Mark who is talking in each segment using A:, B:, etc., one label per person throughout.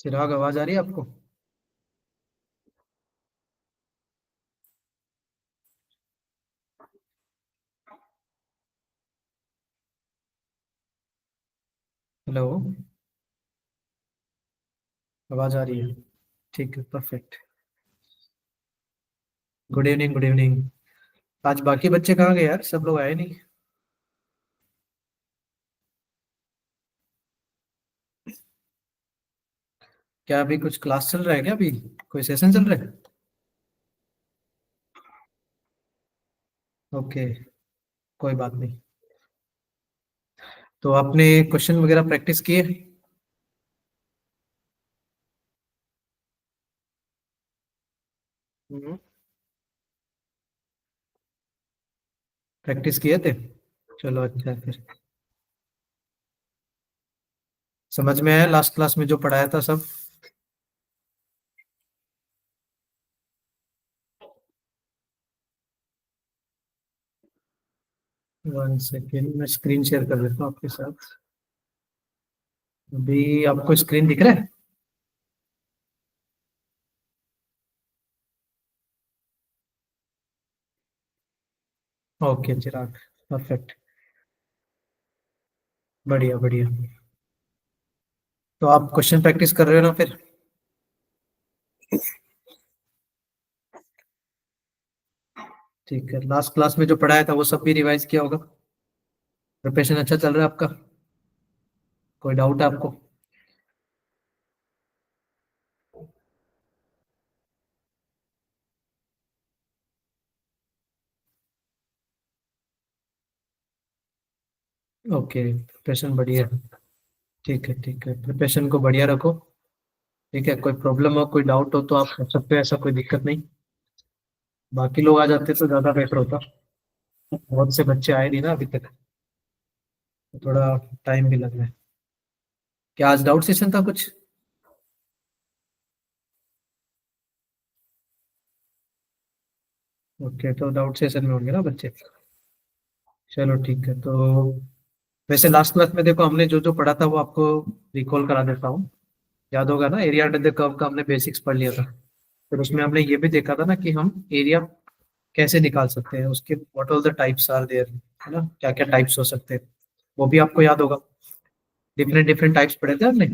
A: चिराग, आवाज आ रही है आपको? हेलो। आवाज आ रही है? ठीक है, perfect. Good evening, good evening. आज बाकी बच्चे कहाँ गए यार? सब लोग आए नहीं। क्या अभी कुछ क्लास चल रहा है क्या? अभी कोई सेशन चल रहा है? ओके, कोई बात नहीं। तो आपने क्वेश्चन वगैरह प्रैक्टिस किए? प्रैक्टिस किए थे? चलो, अच्छा है फिर। समझ में आया लास्ट क्लास में जो पढ़ाया था सब? 1 सेकेंड, मैं स्क्रीन शेयर कर देता हूँ आपके साथ। अभी आपको स्क्रीन दिख रहा है? ओके चिराग, परफेक्ट। बढ़िया बढ़िया। तो आप क्वेश्चन प्रैक्टिस कर रहे हो ना फिर? ठीक है, लास्ट क्लास में जो पढ़ाया था वो सब भी रिवाइज किया होगा? प्रिपरेशन अच्छा चल रहा है आपका? कोई डाउट है आपको? ओके, प्रिपरेशन बढ़िया है। ठीक है ठीक है, प्रिपरेशन को बढ़िया रखो। ठीक है, कोई प्रॉब्लम हो, कोई डाउट हो तो आप पूछ सकते हो, ऐसा कोई दिक्कत नहीं। बाकी लोग आ जाते तो ज़्यादा बेटर होता। बहुत से बच्चे आए नहीं ना अभी तक, तो थोड़ा टाइम भी लग रहा है। क्या आज डाउट सेशन था कुछ? ओके, तो डाउट सेशन में होंगे ना बच्चे। चलो ठीक है। तो वैसे लास्ट क्लास में देखो, हमने जो जो पढ़ा था वो आपको रिकॉल करा देता हूँ। याद होगा ना, एरिया अंडर द कर्व का हमने बेसिक्स पढ़ लिया था। फिर उसमें हमने ये भी देखा था ना कि हम एरिया कैसे निकाल सकते हैं, उसके what all the types are there, है ना, क्या क्या टाइप्स हो सकते हैं। वो भी आपको याद होगा। डिफरेंट डिफरेंट टाइप्स पढ़े थे हमने,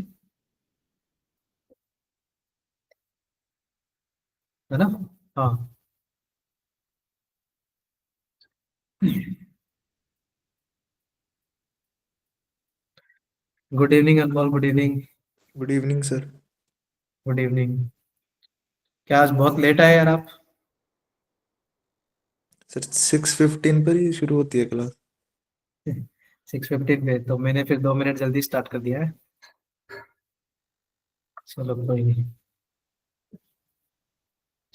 A: है ना? हाँ। Good evening Anmol, good evening.
B: Good evening sir.
A: Good evening. क्या आज बहुत लेट आए यार आप?
B: सर 6:15 पर ही शुरू होती है क्लास।
A: 6:15 पे? तो मैंने फिर 2 मिनट जल्दी स्टार्ट कर दिया है। चलो कोई नहीं।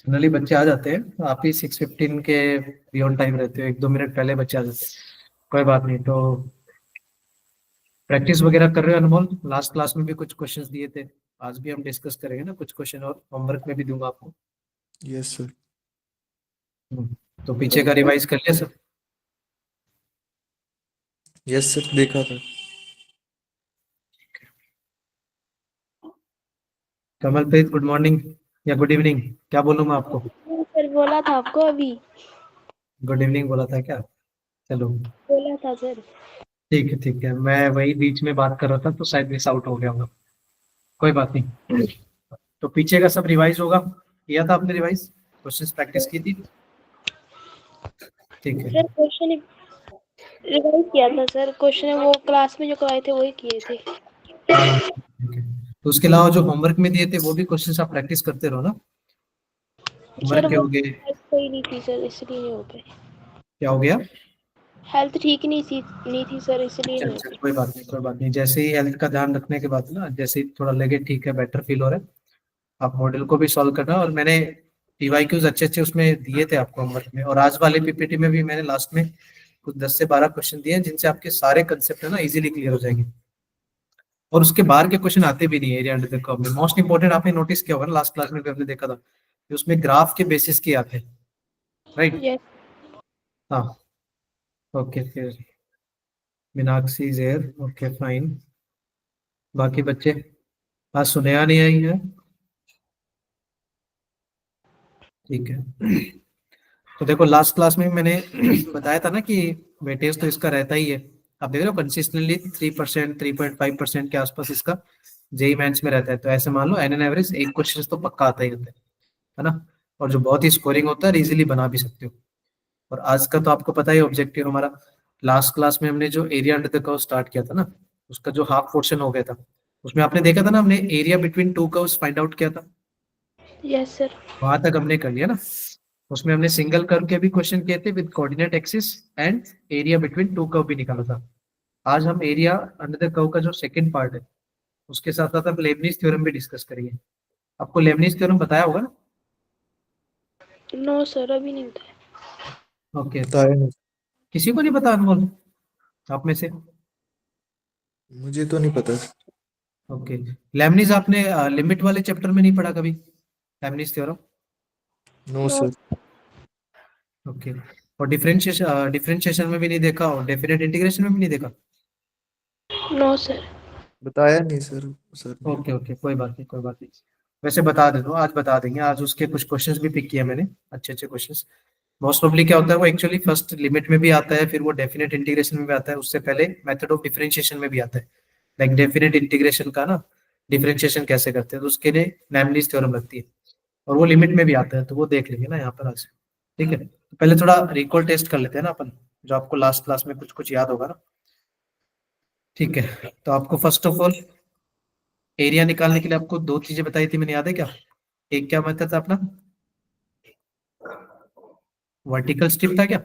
A: जनरली बच्चे आ जाते हैं, आप ही 6:15 के बियॉन्ड टाइम रहते हो, 1-2 मिनट पहले बच्चे आ जाते हैं। कोई बात नहीं। तो प्रैक्टिस वगैरह कर रहे हो अनमोल? लास्ट क्लास में भी कुछ क्वेश्चंस दिए थे, आज भी हम डिस्कस करेंगे ना कुछ क्वेश्चन, और होमवर्क में भी दूंगा आपको।
B: Yes sir.
A: हम्म, तो पीछे का रिवाइज कर लिया सब?
B: यस सर, देखा था।
A: कमलप्रीत, गुड मॉर्निंग या गुड इवनिंग, क्या बोलूँ मैं आपको?
C: सर बोला था आपको अभी।
A: गुड इवनिंग बोला था क्या? चलो
C: बोला था सर।
A: ठीक है ठीक है, मैं वही बीच में बात कर रहा था तो शायद मिस आउट हो गया होगा। कोई बात नहीं। तो पीछे का सब रिवाइज होगा, किया था आपने रिवाइज? क्वेश्चंस प्रैक्टिस की थी? ठीक है।
C: सर क्वेश्चन रिवाइज किया था सर, क्वेश्चन वो क्लास में जो करवाए थे वही किए थे।
A: हाँ ठीक है। तो उसके अलावा जो होमवर्क में दिए थे वो भी क्वेश्चंस आप प्रैक्टिस करते रहो ना।
C: सर
A: होमवर्क के
C: वो
A: हो गए।
C: हेल्थ सही नहीं थी सर, इसलिए नहीं हो पाए।
A: क्या हो गया?
C: हेल्थ ठीक नहीं थी सर, इसलिए
A: अच्छा
C: नहीं हो
A: अच्छा,
C: पाई।
A: कोई बात नहीं कोई बात नहीं। जैसे ही हेल्थ का ध्यान रखने के बाद ना, जैसे ही थोड़ा लगे ठीक है, बेटर फील हो रहा है, आप मॉडल को भी सॉल्व करना। और मैंने पीवाईक्यूज अच्छे अच्छे उसमें दिए थे आपको होमवर्क में, और आज वाले पीपीटी में भी मैंने लास्ट में कुछ 10 से 12 क्वेश्चन दिए हैं जिनसे आपके सारे कंसेप्ट है ना इजीली क्लियर हो जाएंगे। और उसके बाहर के क्वेश्चन आते भी नहीं है एरिया अंडर द कर्व में। मोस्ट इंपॉर्टेंट आपने नोटिस किया होगा ना, लास्ट क्लास में भी हमने देखा था कि उसमें ग्राफ के बेसिस के आते हैं, राइट?
C: यस।
A: हाँ। ओके फिर, मीनाक्षी, जेर, ओके फाइन। बाकी बच्चे आज सुनया नहीं आई है? ठीक है। तो देखो लास्ट क्लास में मैंने बताया था ना कि वेटेज तो इसका रहता ही है। आप देख रहे हो कंसिस्टेंटली 3%, 3.5% के आसपास इसका जेई मेंस में रहता है। तो ऐसे मान लो एन एन एवरेज एक क्वेश्चन तो पक्का आता ही होता है ना। और जो बहुत ही स्कोरिंग होता है इजीली बना भी सकते हो। और आज का तो आपको पता ही ऑब्जेक्टिव हमारा, लास्ट क्लास में हमने जो area under the curve start किया था ना, उसका जो हाफ पोर्शन हो गया था, उसमें आपने देखा था ना, हमने area between two curves find out किया था।
C: Yes sir.
A: वहां तक हमने कर लिया ना। उसमें हमने सिंगल कर्व के भी क्वेश्चन किए थे with coordinate axis and area between two curve भी निकाला था। आज हम एरिया अंडर द कर्व का जो सेकंड पार्ट है उसके साथ साथ हम लेबनिज थ्योरम भी डिस्कस करेंगे। आपको लेबनिज थ्योरम बताया होगा ना?
C: नो सर, अभी नहीं बताया।
A: ओके,
B: बताया नहीं,
A: किसी को नहीं पता अनमोल आप में से?
B: मुझे तो नहीं पता।
A: ओके, लेबनिज आपने लिमिट वाले चैप्टर में नहीं पढ़ा कभी, Leibniz theorem?
B: No
C: no.
B: Sir.
A: Okay, और डिफरेंशिएशन डिफरेंशिएशन में भी नहीं देखा और डेफिनेट इंटीग्रेशन में भी नहीं देखा?
C: No sir.
B: बताया नहीं सर, सर ने।
A: ओके ओके, कोई बात नहीं कोई बात नहीं। वैसे बता दे दो, आज बता देंगे। आज उसके कुछ क्वेश्चंस भी पिक किए मैंने, अच्छे अच्छे क्वेश्चंस। मोस्ट प्रोबब्ली क्या होता है, वो एक्चुअली फर्स्ट लिमिट में भी आता है, फिर वो डेफिनेट इंटीग्रेशन में भी आता है, उससे पहले मेथड ऑफ डिफरेंशिएशन में भी आता है। लाइक डेफिनेट इंटीग्रेशन का ना डिफरेंशिएशन कैसे करते हैं, तो उसके लिए लेबनिज थ्योरम लगती है, और वो लिमिट में भी आता है, तो वो देख लेंगे ना यहाँ पर आज। ठीक है, तो पहले थोड़ा रिकॉल टेस्ट कर लेते हैं ना अपन, जो आपको लास्ट क्लास में कुछ कुछ याद होगा ना। ठीक है, तो आपको फर्स्ट ऑफ ऑल एरिया निकालने के लिए आपको दो चीजें बताई थी मैंने, याद है क्या? एक क्या मेथड था अपना, वर्टिकल स्ट्रिप था क्या?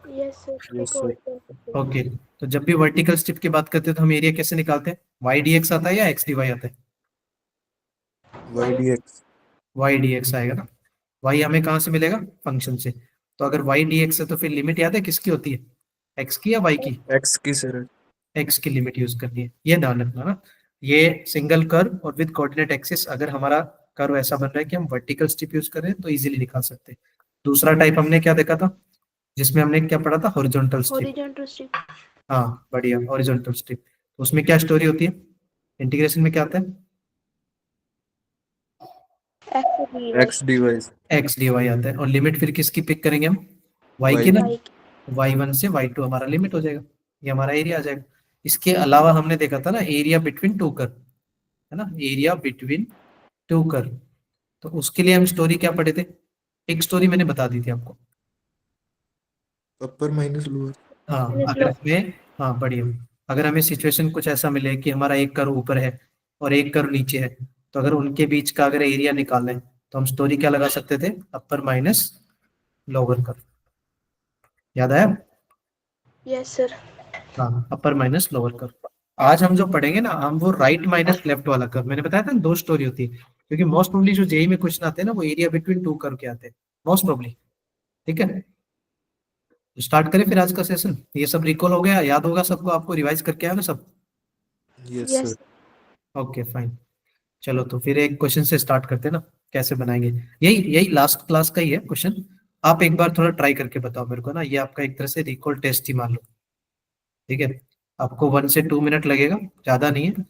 C: यस सर,
B: यस
C: एक
B: सर।
C: और।
A: ओके, तो जब भी वर्टिकल स्ट्रिप की बात करते हैं तो हम एरिया कैसे निकालते हैं? वाई डी एक्स आता है या एक्स डी वाई आता है?
B: Y D X.
A: Y D X आएगा ना। वाई हमें कहाँ से मिलेगा? फंक्शन से। तो अगर वाई डी एक्स है तो फिर लिमिट याद है किसकी होती है, एक्स की या वाई की?
B: एक्स की सर।
A: एक्स की लिमिट यूज करनी है, ये ध्यान रखना ना। ये सिंगल कर्व और विद कोऑर्डिनेट एक्सिस, अगर हमारा कर्व ऐसा बन रहा है कि हम वर्टिकल स्ट्रिप यूज कर रहे हैं तो इजीली निकाल सकते हैं। दूसरा टाइप हमने क्या देखा था, जिसमें हमने क्या पढ़ा था, हॉरिजॉन्टल स्ट्रिप।
C: Horizontal strip.
A: हाँ बढ़िया, हॉरिजॉन्टल स्ट्रिप। तो उसमें क्या स्टोरी होती है, इंटीग्रेशन में क्या आता है?
C: X D Y.
B: X D Y.
A: X D Y आता है, और लिमिट फिर किसकी पिक करेंगे हम? वाई की
B: वाई
A: ना।
B: की।
C: वाई।
A: वाई वन से वाई टू हमारा लिमिट हो जाएगा, ये हमारा एरिया आ जाएगा। इसके अलावा हमने देखा था ना एरिया बिटवीन टू कर्व, है ना, एरिया बिटवीन टू कर्व। तो उसके लिए हम स्टोरी क्या पढ़े थे, एक स्टोरी मैंने बता दी थी आपको।
B: अपर माइनस लोअर।
A: हाँ
C: माइनस
A: अगर
C: लो।
A: हमें, हाँ बढ़िया, अगर हमें सिचुएशन कुछ ऐसा मिले कि हमारा एक कर्व ऊपर है और एक कर्व नीचे है, तो अगर उनके बीच का अगर एरिया निकालना है तो हम स्टोरी क्या लगा सकते थे, अपर माइनस लोअर कर्व। याद आया?
C: Yes sir.
A: हाँ, अपर माइनस लोअर कर्व। आज हम जो पढ़ेंगे ना, हम वो राइट माइनस लेफ्ट वाला कर्व, मैंने बताया था ना, दो स्टोरी होती है, क्योंकि मोस्ट प्रोबब्ली जो जेई में क्वेश्चन आते हैं ना वो एरिया बिटवीन टू कर्व के आते हैं मोस्ट प्रोबब्ली। ठीक है, स्टार्ट करें फिर आज का सेशन। ये सब रिकॉल हो गया, याद होगा सबको, आपको रिवाइज करके आया ना सब?
B: Yes sir.
C: Yes.
A: Okay fine. चलो तो फिर एक क्वेश्चन से स्टार्ट करते हैं ना, कैसे बनाएंगे। यही यही लास्ट क्लास का ही है क्वेश्चन। आप एक बार थोड़ा ट्राई करके बताओ मेरे को ना, ये आपका एक तरह से रिकॉल टेस्ट ही मान लो। ठीक है, आपको 1 से 2 मिनट लगेगा, ज्यादा नहीं है।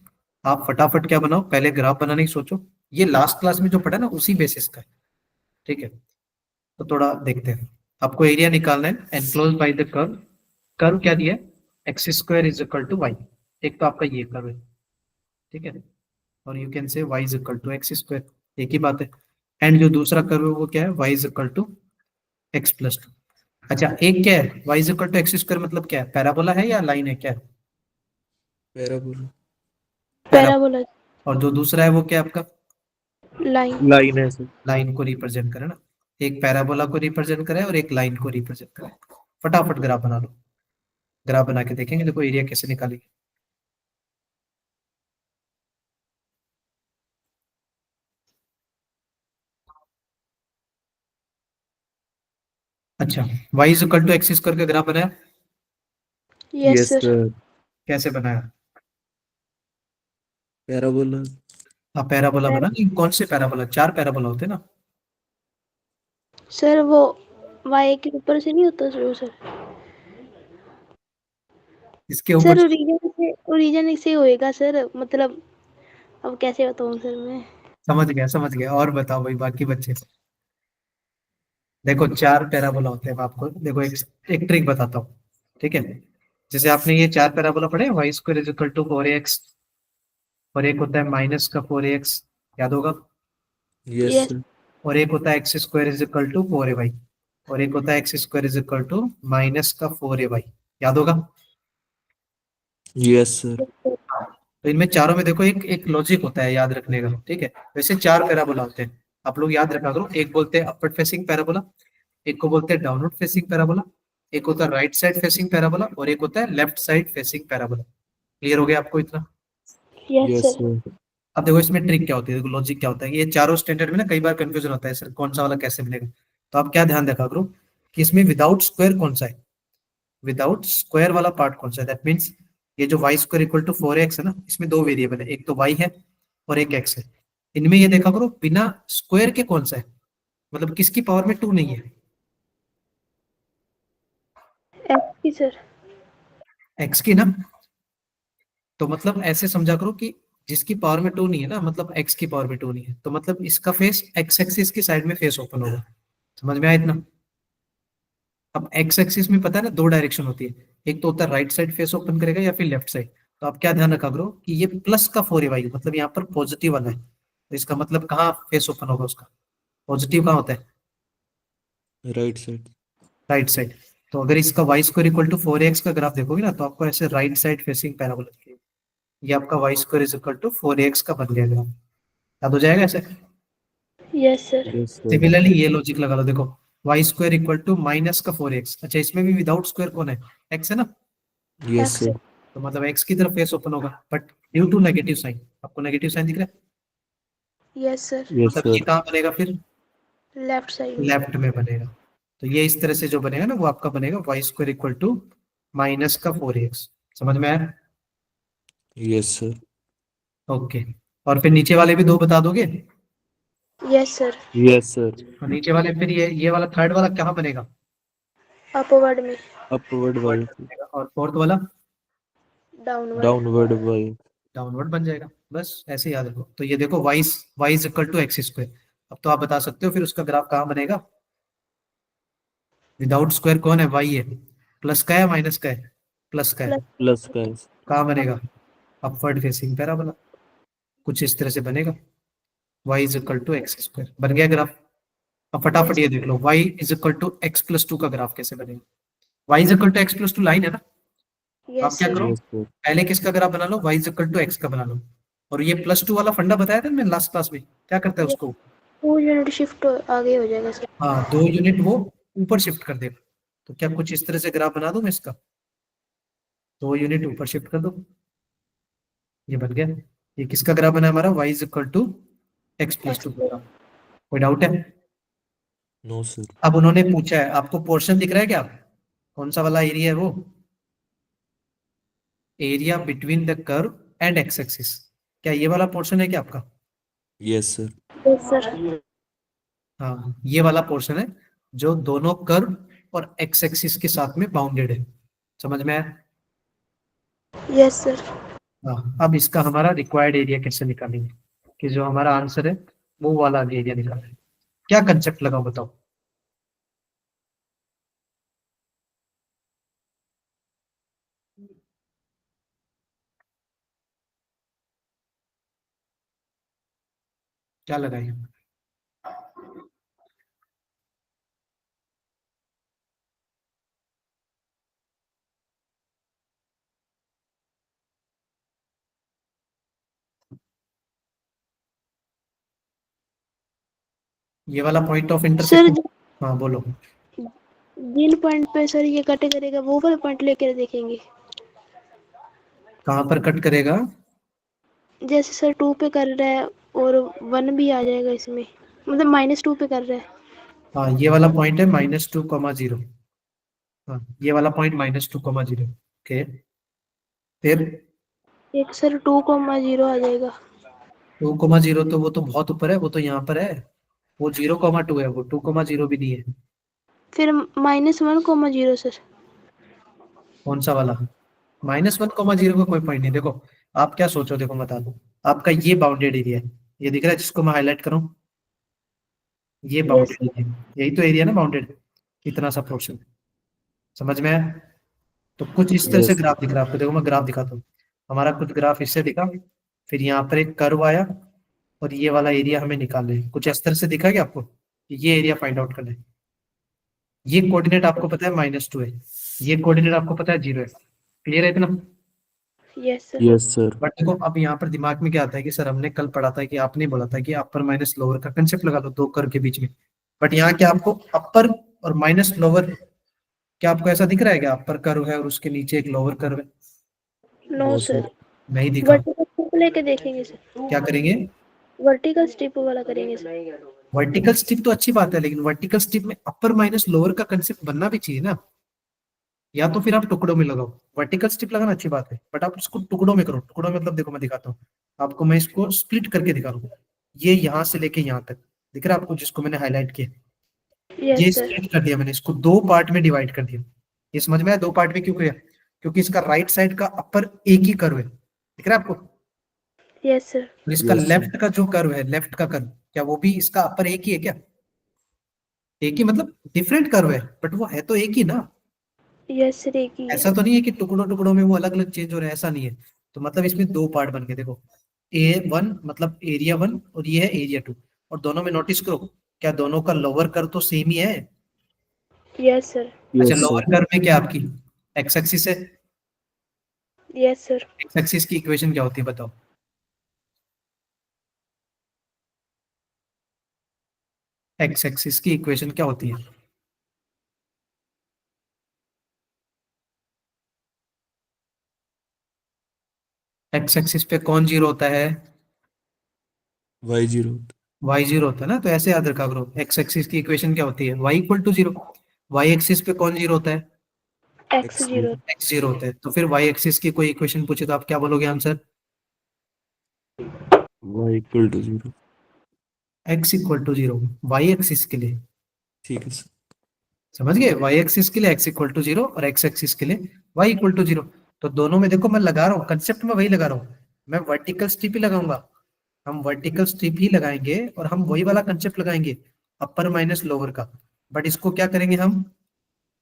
A: आप फटाफट क्या बनाओ, पहले ग्राफ बनाने की सोचो। ये लास्ट क्लास में जो पढ़ा ना उसी बेसिस का है। ठीक है, तो थोड़ा देखते हैं। आपको एरिया निकालना है enclose by the curve. Curve क्या दिया है, X square is equal to Y. एक तो आपका ये कर्व है, ठीक है, और you can say Y is equal to X square, एक ही बात है। एंड जो दूसरा कर्व है वो क्या है, Y is equal to X plus two. अच्छा, एक क्या है, Y is equal to X square मतलब क्या है, पैराबोला है या लाइन है, क्या है?
B: पैराबोला।
A: पैराबोला।
C: पैराबोला।
A: और जो दूसरा है वो क्या है आपका?
C: लाइन।
B: लाइन है सर।
A: लाइन को रिप्रेजेंट करे ना, एक पैराबोला को रिप्रेजेंट करे और एक लाइन को रिप्रेजेंट करे। फटाफट ग्राफ बना लो, ग्राफ बना के देखेंगे देखो एरिया कैसे निकालेंगे। अच्छा, Y is equal to X square का ग्राफ बनाया,
C: यस
B: यस
C: सर।
B: सर।
A: कैसे बनाया?
B: पैराबोला।
A: हाँ पैराबोला बना, नहीं कौन से पैराबोला, चार पैराबोला होते हैं ना।
C: सर वो वाई के ऊपर से नहीं होता सर वो सर।
A: इसके ऊपर
C: सर ओरिजिन से होएगा सर, मतलब अब कैसे बताऊं सर मैं?
A: समझ गया। और बताओ भाई बाकी बच्चे। देखो 4 पैराबोला होते हैं, मैं आपको देखो एक ट्रिक बताता हूँ। ठीक है, जैसे आपने ये 4 पैराबोला पढ़े, Y square is equal to 4x, और एक होता है माइनस का 4x, याद होगा।
B: Yes
C: yes.
B: सर।
A: और एक होता है X square is equal to 4ay, और एक होता है X square is equal to minus का 4ay, याद होगा।
B: Yes sir.
A: तो इनमें चारों में देखो एक एक लॉजिक होता है याद रखने का। ठीक है, वैसे 4 पैराबोला होते हैं, आप लोग याद रखा करो। एक बोलते हैं अपवर्ड फेसिंग पैराबोला, एक को बोलते हैं डाउनवर्ड फेसिंग पैराबोला, एक होता है राइट साइड फेसिंग पैराबोला, और एक होता है left side facing parabola. Clear हो गया आपको इतना।
C: Yes
B: yes
C: sir.
B: सर।
A: अब देखो इसमें ट्रिक क्या होती है, देखो लॉजिक क्या होता है। ये चारों स्टैंडर्ड में ना कई बार कंफ्यूजन होता है सर कौन सा वाला कैसे मिलेगा। तो आप क्या ध्यान रखा करो कि इसमें विदाउट स्क्वायर कौन सा है, विदाउट स्क्वायर वाला पार्ट कौन सा है। दैट मीन्स ये जो Y square equal to 4x है ना, इसमें 2 वेरिएबल है, एक तो y है और एक x है। इनमें ये देखा करो बिना स्क्वायर के कौन सा है, मतलब किसकी पावर में 2 नहीं है।
C: एक्स की सर।
A: x की ना, तो मतलब ऐसे समझा करो कि जिसकी पावर में 2 नहीं है ना, मतलब x की पावर में 2 नहीं है, तो मतलब इसका फेस x एक्सिस की साइड में फेस ओपन होगा। समझ में आया इतना। अब x एक्सिस में पता है ना 2 डायरेक्शन होती है, एक तो होता है राइट साइड फेस ओपन करेगा या फिर लेफ्ट साइड। तो आप क्या ध्यान रखा करो कि ये प्लस का 4ay मतलब यहाँ पर पॉजिटिव वाला है, तो इसका मतलब कहाँ फेस ओपन होगा उसका, पॉजिटिव कहाँ होता है,
B: राइट साइड।
A: Right side. तो अगर इसका Y square equal to 4x का ग्राफ देखोगे ना, तो आपको ऐसे राइट साइड फेसिंग पैराबोला दिखेगा। ये आपका Y square is equal to 4x का बन गया ग्राफ, याद हो जाएगा ऐसे।
C: Yes sir.
B: Yes sir.
A: Similarly ये लॉजिक लगा लो, देखो Y square equal to minus का 4x, अच्छा इसमें भी विदाउट स्क्वायर कौन है, x है ना।
B: Yes
C: X.
B: सर।
A: तो मतलब x की तरफ फेस ओपन होगा, but due to negative sign, आपको नेगेटिव साइन दिख रहा है,
C: यस सर।
B: यस
A: मतलब ये
B: सर।
A: कहाँ बनेगा फिर,
C: लेफ्ट साइड में।
A: लेफ्ट में बनेगा। तो ये इस तरह से जो बनेगा ना वो आपका बनेगा Y square equal to minus का 4x। समझ में आया।
B: Yes sir.
A: ओके, और फिर नीचे वाले भी 2 बता दोगे।
C: Yes sir.
B: Yes sir.
A: और नीचे वाले फिर ये वाला थर्ड वाला कहाँ बनेगा,
C: अपवर्ड में।
B: Upward
A: word
B: Y.
A: में बनेगा, और फोर्थ वाला
C: डाउनवर्ड।
B: Downward Y.
A: डाउनवर्ड बन जाएगा। बस ऐसे याद रखो। तो ये देखो Y is equal to X square. अब तो आप बता सकते हो फिर उसका ग्राफ कहाँ बनेगा। विदाउट स्क्वायर कौन है, वाई है। प्लस का है माइनस का है, प्लस का है।
C: प्लस।
B: Plus guys.
A: कहाँ बनेगा, अपवर्ड फेसिंग पैराबोला, कुछ इस तरह से बनेगा। Y is equal to X square बन गया ग्राफ। अब फटाफट
C: यस।
A: ये देख लो Y is equal to X plus two का ग्राफ कैसे बनेगा। Y is equal to X plus two line है ना। तो आप
C: यस
A: क्या
C: सर।
A: करो,
B: यस सर।
A: पहले किसका ग्राफ बना लो, Y is equal to x का बना लो। और ये प्लस टू वाला फंडा बताया था मैंने लास्ट क्लास में, क्या करता है
C: ये
A: उसको।
C: 2 यूनिट शिफ्ट आगे हो जाएगा सर।
A: हाँ 2 यूनिट वो ऊपर शिफ्ट कर देगा। तो क्या कुछ इस तरह से ग्राफ बना दूं मैं इसका, 2 यूनिट ऊपर शिफ्ट कर दो, ये बन गया। ये किसका ग्राफ बना है हमारा, Y is equal to X plus
C: X.
A: Two का ग्राफ। कोई डाउट है।
B: No sir.
A: अब उन्होंने पूछा है आपको पोर्शन दिख रहा है क्या, कौन सा वाला एरिया है वो, area between the curve and x axis. क्या ये वाला पोर्शन है क्या आपका।
B: Yes sir.
C: Yes sir.
A: हाँ ये वाला पोर्शन है जो दोनों कर्व और एक्स एक्सिस के साथ में बाउंडेड है। समझ में आया।
C: Yes sir.
A: हाँ अब इसका हमारा रिक्वायर्ड एरिया कैसे निकालेंगे, कि जो हमारा आंसर है वो वाला एरिया निकालेंगे। क्या कंसेप्ट लगाओ बताओ। क्या लगाए। ये वाला पॉइंट ऑफ
C: सर
A: इंटरसेक्शन। हाँ बोलो।
C: जिन पॉइंट पे सर ये कट करेगा वो वाला पॉइंट लेकर देखेंगे।
A: कहाँ पर कट करेगा।
C: जैसे सर 2 पे कर रहा है और 1 भी आ जाएगा इसमें, मतलब -2 पे कर रहा है।
A: हाँ ये वाला पॉइंट है -2,0। हाँ ये वाला पॉइंट -2,0। ओके, फिर
C: एक सर 2,0 आ जाएगा।
A: 2,0 तो वो तो बहुत ऊपर है, वो तो यहाँ पर है। वो 0,2 है, वो 2,0 भी नहीं है।
C: फिर -1,0 सर।
A: कौन सा वाला, -1,0 का कोई पॉइंट नहीं। देखो आप क्या सोचो, देखो बता दो। आपका ये बाउंडेड एरिया है, ये दिख रहा है जिसको मैं हाईलाइट करूं, ये
C: Yes,
A: बाउंडेड
C: sir.
A: एरिया, यही तो एरिया ना बाउंडेड, इतना सा पोर्शन, समझ में आया? तो कुछ इस तरह से
B: Yes.
A: ग्राफ दिख रहा है आपको, देखो मैं ग्राफ दिखाता हूँ। हमारा कुछ ग्राफ इससे दिखा, फिर यहाँ पर एक कर्व आया, और ये वाला एरिया हमें निकालना है, कुछ इस तरह से दिखा क्या आपको? ये एरिया फाइंड आउट करना है। ये कोऑर्डिनेट आपको पता है -2 है, ये कोऑर्डिनेट आपको पता है 0 है, क्लियर है इतना?
C: Yes, sir.
B: Yes, sir.
A: But देखो अब यहाँ पर दिमाग में क्या आता है कि सर हमने कल पढ़ा था कि आपने बोला था कि अपर माइनस लोअर का कंसेप्ट लगा लो दो कर्व के बीच में, बट यहाँ क्या आपको अपर और माइनस लोअर, क्या आपको ऐसा दिख रहा है क्या अपर कर्व है और उसके नीचे एक लोअर कर्व है?
C: No,
B: No,
C: sir.
B: sir.
A: नहीं दिखा।
C: वर्टिकल स्ट्रिप लेके देखेंगे सर,
A: क्या करेंगे?
C: वर्टिकल स्ट्रिप वाला करेंगे सर।
A: वर्टिकल स्ट्रिप तो अच्छी बात है, लेकिन वर्टिकल स्ट्रिप में अपर माइनस लोअर का कंसेप्ट बनना भी चाहिए ना, या तो फिर आप टुकड़ों में लगाओ। वर्टिकल स्ट्रिप लगाना अच्छी बात है, बट आप इसको टुकड़ों में करो। टुकड़ों में मतलब देखो मैं दिखाता हूँ आपको, मैं इसको स्प्लिट करके दिखा रहा हूँ। ये यहाँ से लेके यहाँ तक दिख रहा है आपको, जिसको मैंने हाईलाइट किया,
C: Yes,
A: ये
C: sir.
A: स्प्लिट कर दिया मैंने, इसको दो पार्ट में डिवाइड कर दिया। ये समझ में आया दो पार्ट में क्यों किया? क्योंकि इसका राइट साइड का अपर एक ही कर्व है, दिख रहा है आपको?
C: Yes, sir.
A: और इसका
B: Yes, sir.
A: लेफ्ट का जो कर्व है, लेफ्ट का कर्व, क्या वो भी इसका अपर एक ही है क्या? एक ही मतलब डिफरेंट कर्व है, बट वो है तो एक ही ना।
C: Yes, sir. एक ही है।
A: ऐसा तो नहीं है कि टुकड़ों टुकड़ों में वो अलग अलग चेंज हो रहा है, ऐसा नहीं है। तो मतलब इसमें दो पार्ट बन गए, देखो A1 मतलब एरिया 1, और ये है एरिया 2, और दोनों में नोटिस करो, क्या दोनों का लोअर कर्व तो सेम ही है?
C: Yes, sir.
A: अच्छा,
B: Yes,
A: लोअर
B: sir.
A: कर्व में क्या आपकी एक्स एक्सिस है?
C: Yes, sir.
A: एक्स एक्सिस की इक्वेशन क्या होती है बताओ? एक्स एक्सिस की इक्वेशन क्या होती है? एक्स एक्सिस पे कौन जीरो होता है?
B: Y0.
A: वाई जीरो होता है ना, तो ऐसे याद रखा करो, एक्स एक्सिस की इक्वेशन क्या होती है? Y equal to zero. Y axis पे कौन जीरो होता है?
C: X
B: X0.
C: 0.
A: एक्स जीरो होता है। तो फिर वाई एक्सिस की कोई इक्वेशन पूछे तो आप क्या बोलोगे answer?
B: Y equal to 0.
A: X equal to zero, Y axis के लिए।
B: ठीक है सर.
A: समझ गए? वाई एक्सिस के लिए एक्स इक्वल टू जीरो, और एक्स एक्सिस के लिए वाई इक्वल टू जीरो। तो दोनों में देखो मैं लगा रहा हूँ कंसेप्ट में वही लगा रहा हूँ, मैं वर्टिकल स्ट्रिप ही लगाऊंगा। हम वर्टिकल स्ट्रिप ही लगाएंगे और हम वही वाला कंसेप्ट लगाएंगे, अपर माइनस लोअर का। बट इसको क्या करेंगे हम?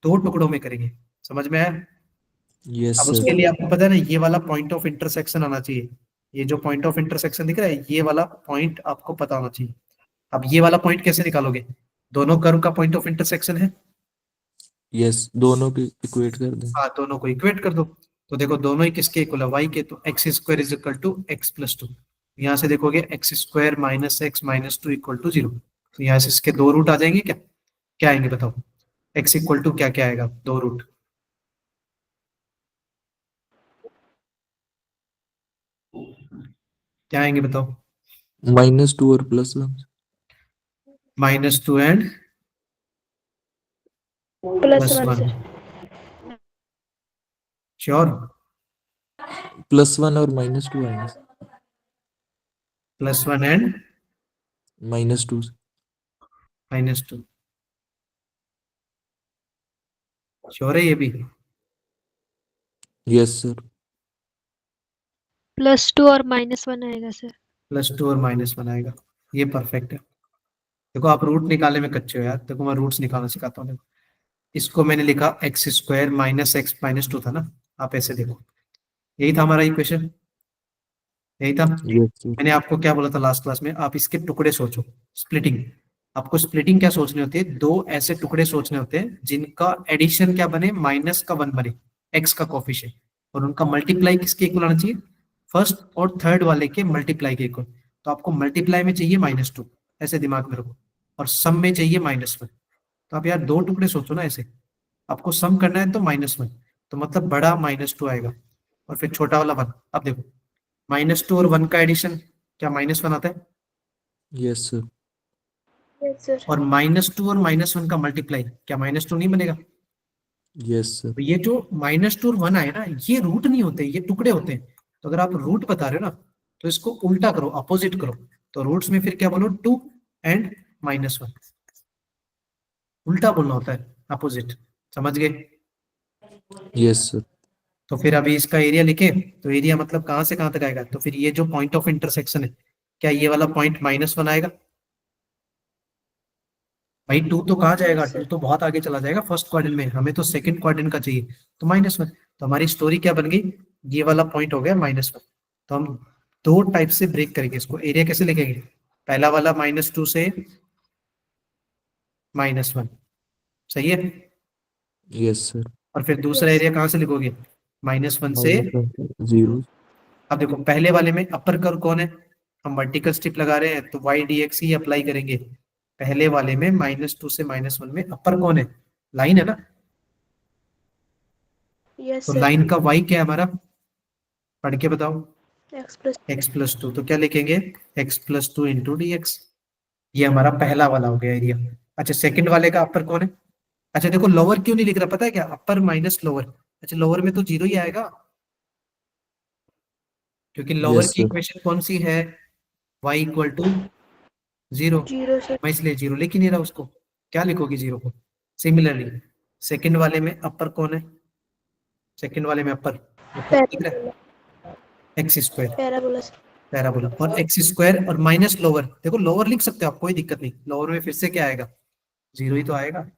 A: दो टुकड़ों में करेंगे। समझ में आया?
B: Yes,
A: अब
B: sir.
A: उसके लिए आपको पता है ना, ये वाला पॉइंट ऑफ इंटरसेक्शन आना चाहिए। ये जो पॉइंट ऑफ इंटरसेक्शन दिख रहा है, ये वाला पॉइंट आपको पता होना चाहिए। अब ये वाला पॉइंट कैसे निकालोगे? दोनों कर्व का पॉइंट ऑफ इंटरसेक्शन है।
B: Yes. दोनों के इक्वेट कर दें.
A: हाँ, दोनों को इक्वेट कर दो। तो देखो दोनों ही किसके इक्वल है? वाई के। तो X square is equal to X plus 2। यहाँ से देखोगे X square minus X minus 2 equal to 0। तो यहाँ से इसके दो रूट आ जाएंगे क्या? क्या आएंगे बताओ? एक्स इक्वल टू क्या क्या आएगा दो रूट? क्या आएंगे बताओ?
B: -2 और +1.
A: -2 एंड
C: प्लस
A: +1।
C: 1 सर।
A: श्योर?
B: +1 और -2 आएंगे.
A: +1 एंड
B: -2.
A: -2। श्योर है ये भी?
B: Yes, sir.
D: +2 और -1 आएगा सर।
A: +2 और -1 आएगा, ये परफेक्ट है। देखो आप रूट निकालने में कच्चे हो यार, देखो मैं रूट्स निकालना सिखाता हूँ। देखो इसको मैंने लिखा x square minus X minus 2 था ना, आप ऐसे देखो, यही था हमारा इक्वेशन, यही था।
B: Yes, sir.
A: मैंने आपको क्या बोला था लास्ट क्लास में? आप इसके टुकड़े सोचो, स्प्लिटिंग। आपको स्प्लिटिंग क्या सोचनी होती है? दो ऐसे टुकड़े सोचने होते हैं जिनका एडिशन क्या बने? -1 बने, एक्स का कोफिशिएंट, और उनका मल्टीप्लाई किसके इक्वल आना चाहिए? फर्स्ट और थर्ड वाले के मल्टीप्लाई के इक्वल। तो आपको मल्टीप्लाई में चाहिए -2, ऐसे दिमाग में रखो, और सम में चाहिए -1। तो आप यार दो टुकड़े सोचो ना ऐसे, आपको सम करना है तो -1, तो मतलब बड़ा -2 आएगा, और फिर छोटा वाला 1। अब देखो -2 और 1 का एडिशन क्या -1 आता है?
B: Yes, sir.
C: Yes sir.
A: और -2 और -1 का मल्टीप्लाई क्या -2 नहीं बनेगा?
B: Yes, sir.
A: तो ये जो -2 और 1 आए ना, ये रूट नहीं होते, ये टुकड़े होते हैं। तो अगर आप रूट बता रहे हो ना, तो इसको उल्टा करो, अपोजिट करो। तो रूट्स में फिर क्या बोलो? 2 एंड -1, उल्टा बोलना होता है, अपोजिट। समझ गए?
B: Yes, sir.
A: तो फिर अभी इसका एरिया लिखे, तो एरिया मतलब कहाँ से कहाँ तक आएगा, तो फिर ये जो पॉइंट ऑफ इंटरसेक्शन है, क्या ये वाला पॉइंट -1 आएगा? भाई 2 तो कहाँ जाएगा,
C: Yes, sir.
A: 2 तो बहुत आगे चला जाएगा फर्स्ट क्वाड्रेंट में, हमें तो सेकंड क्वाड्रेंट का चाहिए, तो -1। तो हमारी स्टोरी क्या बन गई, ये वाला पॉइंट हो गया -1। तो हम दो टाइप से ब्रेक करेंगे इसको। एरिया कैसे लिखेंगे, पहला वाला -2 से -1, सही है।
B: Yes sir.
A: और फिर दूसरा
C: Yes.
A: एरिया कहाँ से लिखोगे, -1 से।
B: -0।
A: अब देखो पहले वाले में अपर कर्व कौन है, हम वर्टिकल स्ट्रिप लगा रहे हैं तो y dx ही अप्लाई करेंगे। पहले वाले में -2 से -1 में अपर कौन है, लाइन है ना।
C: Yes,
A: तो
C: sir.
A: लाइन का y क्या है हमारा, पढ़ के बताओ।
C: X plus.
A: x+2, तो क्या लिखेंगे, x+2 इंटू डी एक्स। ये हमारा पहला वाला हो गया एरिया। अच्छा सेकंड वाले का अपर कौन है, अच्छा देखो लोअर क्यों नहीं लिख रहा, पता है क्या, अपर माइनस लोअर। अच्छा लोअर में तो 0 ही आएगा, क्योंकि लोअर
B: यस
A: की
B: सर।
A: इक्वेशन कौन सी है, y इक्वल टू 0।
C: 0, sir.
A: मैं इसलिए 0 लिख ही नहीं रहा उसको, क्या लिखोगे 0 को। सिमिलरली सेकंड वाले में अपर कौन है, सेकंड वाले में अपर वो कौन लिख रहा
C: Parabola.
A: है, x²,
C: Parabola, sir.
A: पैराबोला। और x² और माइनस लोअर, देखो लोअर लिख सकते हो आप, कोई दिक्कत नहीं, लोअर में फिर से क्या आएगा, 0 ही तो आएगा।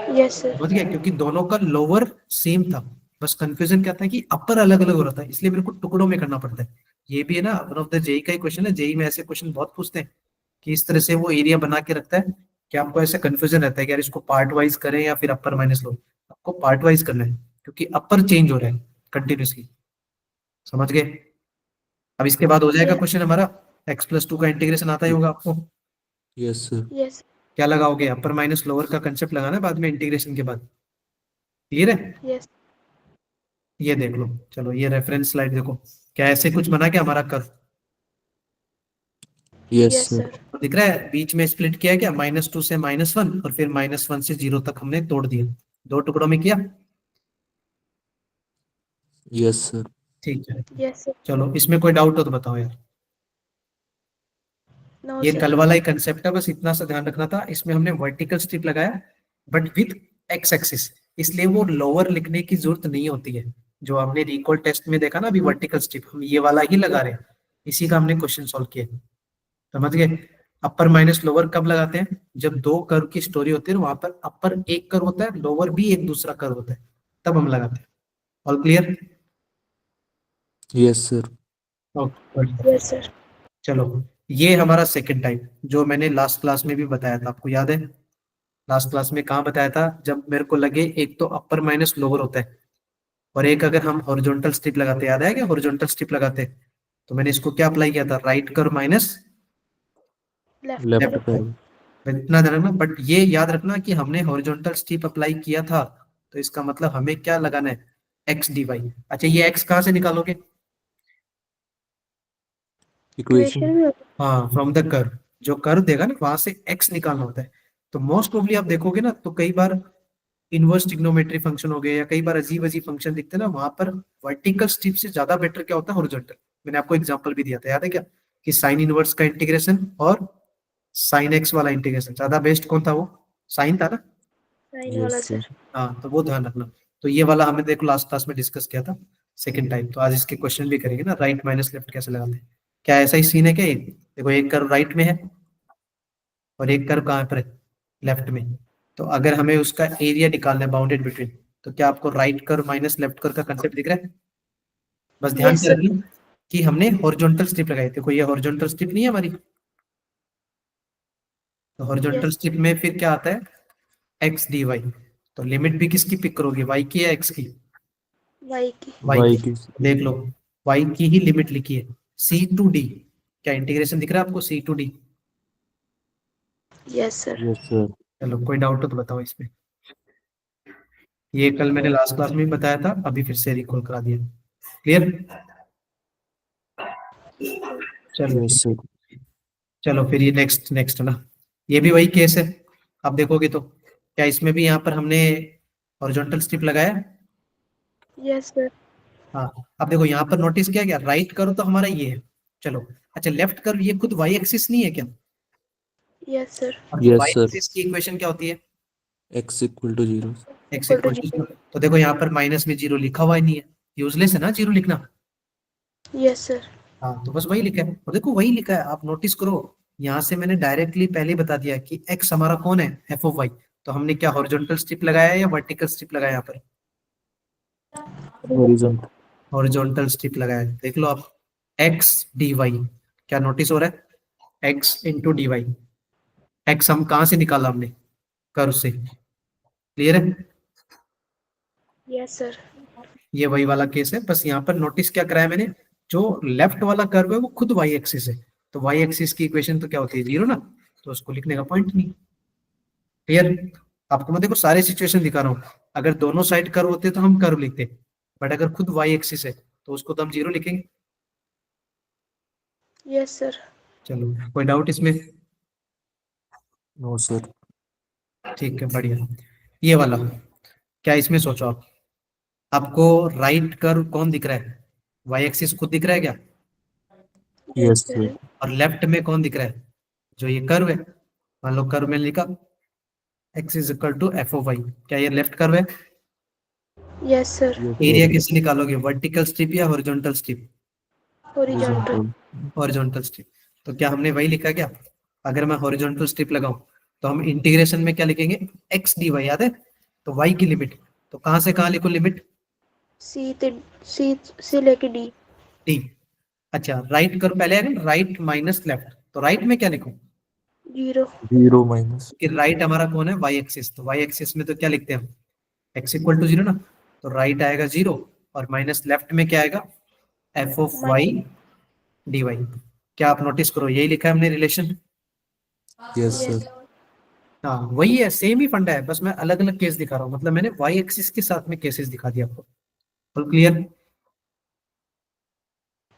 C: Yes, sir.
A: समझ गया, क्योंकि दोनों का लोअर सेम था, बस कंफ्यूजन क्या था कि अपर अलग अलग हो रहा था, इसलिए मेरे को टुकड़ों में करना पड़ता है। ये भी है ना वन ऑफ द जेई का ही क्वेश्चन है, जेई में ऐसे क्वेश्चन बहुत पूछते हैं कि इस तरह से वो एरिया बना के रखता है कि आपको ऐसे कंफ्यूजन रहता है कि यार इसको पार्ट वाइज करें या फिर अपर माइनस लो। आपको पार्ट वाइज करना है, क्योंकि अपर चेंज हो रहा है कंटिन्यूसली। समझ गए। अब इसके बाद हो जाएगा
C: Yes.
A: क्वेश्चन हमारा, x+2 का इंटीग्रेशन आता ही होगा आपको।
B: Yes sir.
C: Yes.
A: क्या लगाओगे, अपर माइनस लोअर का कंसेप्ट लगाना है बाद में इंटीग्रेशन के बाद, क्लियर है।
C: Yes.
A: ये देख लो, चलो ये रेफरेंस स्लाइड देखो, क्या ऐसे कुछ बना क्या हमारा curve,
B: yes
C: Yes,
B: sir.
C: sir.
A: दिख रहा है, बीच में स्प्लिट किया है क्या, -2 से -1 और फिर -1 से 0 तक हमने तोड़ दिया, दो टुकड़ों में किया।
B: Yes sir.
A: ठीक है,
C: Yes, sir.
A: चलो इसमें कोई डाउट हो तो बताओ यार।
C: No,
A: ये
C: sir.
A: कल वाला ही कंसेप्ट है, बस इतना सा ध्यान रखना था, इसमें हमने वर्टिकल स्ट्रिप लगाया बट विथ एक्स एक्सिस, इसलिए वो लोअर लिखने की जरूरत नहीं होती है। जो हमने रिकॉल टेस्ट में देखा ना अभी वर्टिकल स्ट्रिप, हम ये वाला ही लगा रहे हैं, इसी का हमने क्वेश्चन सॉल्व किया। समझ गए। अपर माइनस लोअर कब लगाते हैं, जब दो कर्व की स्टोरी होती है, वहां पर अपर एक कर्व होता है, लोअर भी एक दूसरा कर्व होता है, तब हम लगाते हैं। All clear.
B: Yes sir.
C: Yes, sir.
A: चलो ये हमारा सेकंड टाइप, जो मैंने लास्ट क्लास में भी बताया था, आपको याद है। लास्ट क्लास में कहाँ बताया था, जब मेरे को लगे एक तो अपर माइनस लोअर होता है, और एक अगर हम हॉरिजॉन्टल स्ट्रिप लगाते, याद है क्या, हॉरिजॉन्टल स्ट्रिप लगाते तो मैंने इसको क्या अप्लाई किया था, right curve minus
C: Left.
B: Left
A: left
B: curve.
A: Curve. इतना ध्यान रखना, बट ये याद रखना कि हमने हॉरिजॉन्टल स्ट्रिप अप्लाई किया था, तो इसका मतलब हमें क्या लगाना है, एक्स डी वाई। अच्छा ये एक्स कहाँ से निकालोगे,
B: इक्वेशन।
C: Equation में होता
A: हाँ फ्रॉम द कर्व, जो कर्व देगा ना वहां से एक्स निकालना होता है। तो मोस्ट प्रोबब्ली आप देखोगे ना, तो कई बार इनवर्स ट्रिग्नोमेट्री फंक्शन हो गए या कई बार अजीब अजीब फंक्शन दिखते हैं ना, वहां पर वर्टिकल स्ट्रिप से ज्यादा बेटर क्या होता है, हॉरिजॉन्टल। मैंने आपको एग्जांपल भी दिया था, याद है क्या, कि साइन इनवर्स का इंटीग्रेशन और साइन एक्स वाला इंटीग्रेशन ज्यादा बेस्ट कौन था, वो साइन था ना।
C: Sin
B: यस
C: वाला,
B: सर।
C: sir.
A: हाँ तो वो ध्यान रखना। तो ये वाला हमने देखो लास्ट क्लास में डिस्कस किया था, सेकंड टाइप। तो आज इसके क्वेश्चन भी करेंगे ना, राइट माइनस लेफ्ट कैसे लगाते हैं। क्या ऐसा ही सीन है क्या, ये देखो एक कर्व राइट में है और एक कर्व कहाँ पर है, लेफ्ट में। तो अगर हमें उसका एरिया निकालना है बाउंडेड बिटवीन, तो क्या आपको right curve minus left curve का कंसेप्ट दिख रहा है। बस ध्यान
C: Yes,
A: से
C: sir.
A: रखिए कि हमने हॉरिजॉन्टल स्ट्रिप लगाई, देखो ये हॉरिजॉन्टल स्ट्रिप नहीं है हमारी, तो हॉरिजॉन्टल
C: Yes.
A: स्ट्रिप में फिर क्या आता है, एक्स डी वाई। तो लिमिट भी किसकी पिक करोगे, वाई की या एक्स की,
C: Y की.
A: वाई
B: वाई
A: की।
B: की।
A: देख लो वाई की ही लिमिट लिखी है, सी टू डी। क्या इंटीग्रेशन दिख रहा है आपको, C to D.
C: Yes, sir.
B: Yes sir.
A: चलो कोई डाउट हो तो बताओ इसमें। ये कल मैंने लास्ट क्लास में भी बताया था, अभी फिर से रिकॉल करा दिया, क्लियर। चलो
B: यस सर।
A: चलो फिर ये नेक्स्ट नेक्स्ट ना, ये भी वही केस है। आप देखोगे तो क्या इसमें भी यहाँ पर हमने हॉरिजॉन्टल स्ट्रिप लगाया है?
C: Yes, sir.
A: हाँ। अब देखो यहाँ पर नोटिस किया गया, राइट करो तो हमारा ये है, चलो। अच्छा लेफ्ट करो, ये खुद वाई एक्सिस नहीं है क्या,
C: Yes, sir.
A: और
B: यस
A: वाई
B: सर।
A: एक्सिस की इक्वेशन क्या होती है,
B: X equal to 0।
A: X
C: Equal to
A: equal
C: G.
A: तो तो देखो यहाँ पर माइनस में जीरो लिखा हुआ ही नहीं है, यूजलेस है ना जीरो लिखना।
C: Yes sir.
A: हाँ तो बस वही लिखा है, और देखो वही लिखा है, आप नोटिस करो यहाँ से मैंने डायरेक्टली पहले ही बता दिया कि एक्स हमारा कौन है, एफ ऑफ वाई। तो हमने क्या हॉरिजॉन्टल स्ट्रिप लगाया है या वर्टिकल स्ट्रिप लगाया यहाँ पर?
B: हॉरिजॉन्टल।
A: हॉरिजॉन्टल स्ट्रिप लगाया है, देख लो आप, एक्स डी वाई। क्या नोटिस हो रहा है? X into D Y. X हम कहाँ से निकाला हमने? कर्व से। क्लियर है?
C: Yes sir.
A: ये वही वाला केस है, बस यहाँ पर नोटिस क्या कराया मैंने, जो लेफ्ट वाला कर्व है वो खुद वाई एक्सिस है, तो वाई एक्सिस की इक्वेशन तो क्या होती है, जीरो ना, तो उसको लिखने का पॉइंट नहीं। क्लियर? आपको मैं देखो सारे सिचुएशन दिखा रहा हूँ, अगर दोनों साइड कर्व होते तो हम कर्व लिखते, बट अगर खुद वाई एक्सिस है तो उसको तो हम जीरो लिखेंगे।
C: Yes sir.
A: चलो कोई डाउट इसमें?
B: No sir.
A: ठीक है बढ़िया। ये वाला क्या, इसमें सोचो आप, आपको राइट कर्व कौन दिख रहा है? वाई एक्सिस खुद दिख रहा है क्या?
B: Yes sir.
A: और लेफ्ट में कौन दिख रहा है? जो ये कर्व है, मान लो कर्व में लिखा x is equal to F of Y, क्या ये लेफ्ट कर्व है?
C: Yes sir.
A: एरिया कैसे निकालोगे, वर्टिकल स्ट्रिप या horizontal strip?
C: Horizontal.
A: Horizontal strip. तो क्या हमने वही लिखा क्या? अगर मैं हॉरिजॉन्टल स्ट्रिप लगाऊं तो हम इंटीग्रेशन में क्या लिखेंगे, x dy, याद है? तो y की लिमिट, तो कहां से कहां लिखो लिमिट?
C: सी ते सी से लेके डी।
A: d। अच्छा राइट कर्व पहले आएगा, राइट माइनस लेफ्ट, तो राइट में क्या लिखूं?
C: जीरो।
B: Zero minus.
A: कि राइट हमारा कौन है, y एक्सिस, तो y एक्सिस में तो क्या लिखते हैं हम, x इक्वल टू जीरो ना, तो राइट आएगा जीरो, और माइनस लेफ्ट में क्या आएगा, F of Y D Y. क्या आप नोटिस करो यही लिखा है हमने रिलेशन।
B: Yes
C: yes.
B: सर।
A: हाँ वही है, सेम ही फंडा है, बस मैं अलग अलग केस दिखा रहा हूँ, मतलब मैंने वाई एक्सिस के साथ में केसेस दिखा दिया आपको। Full clear?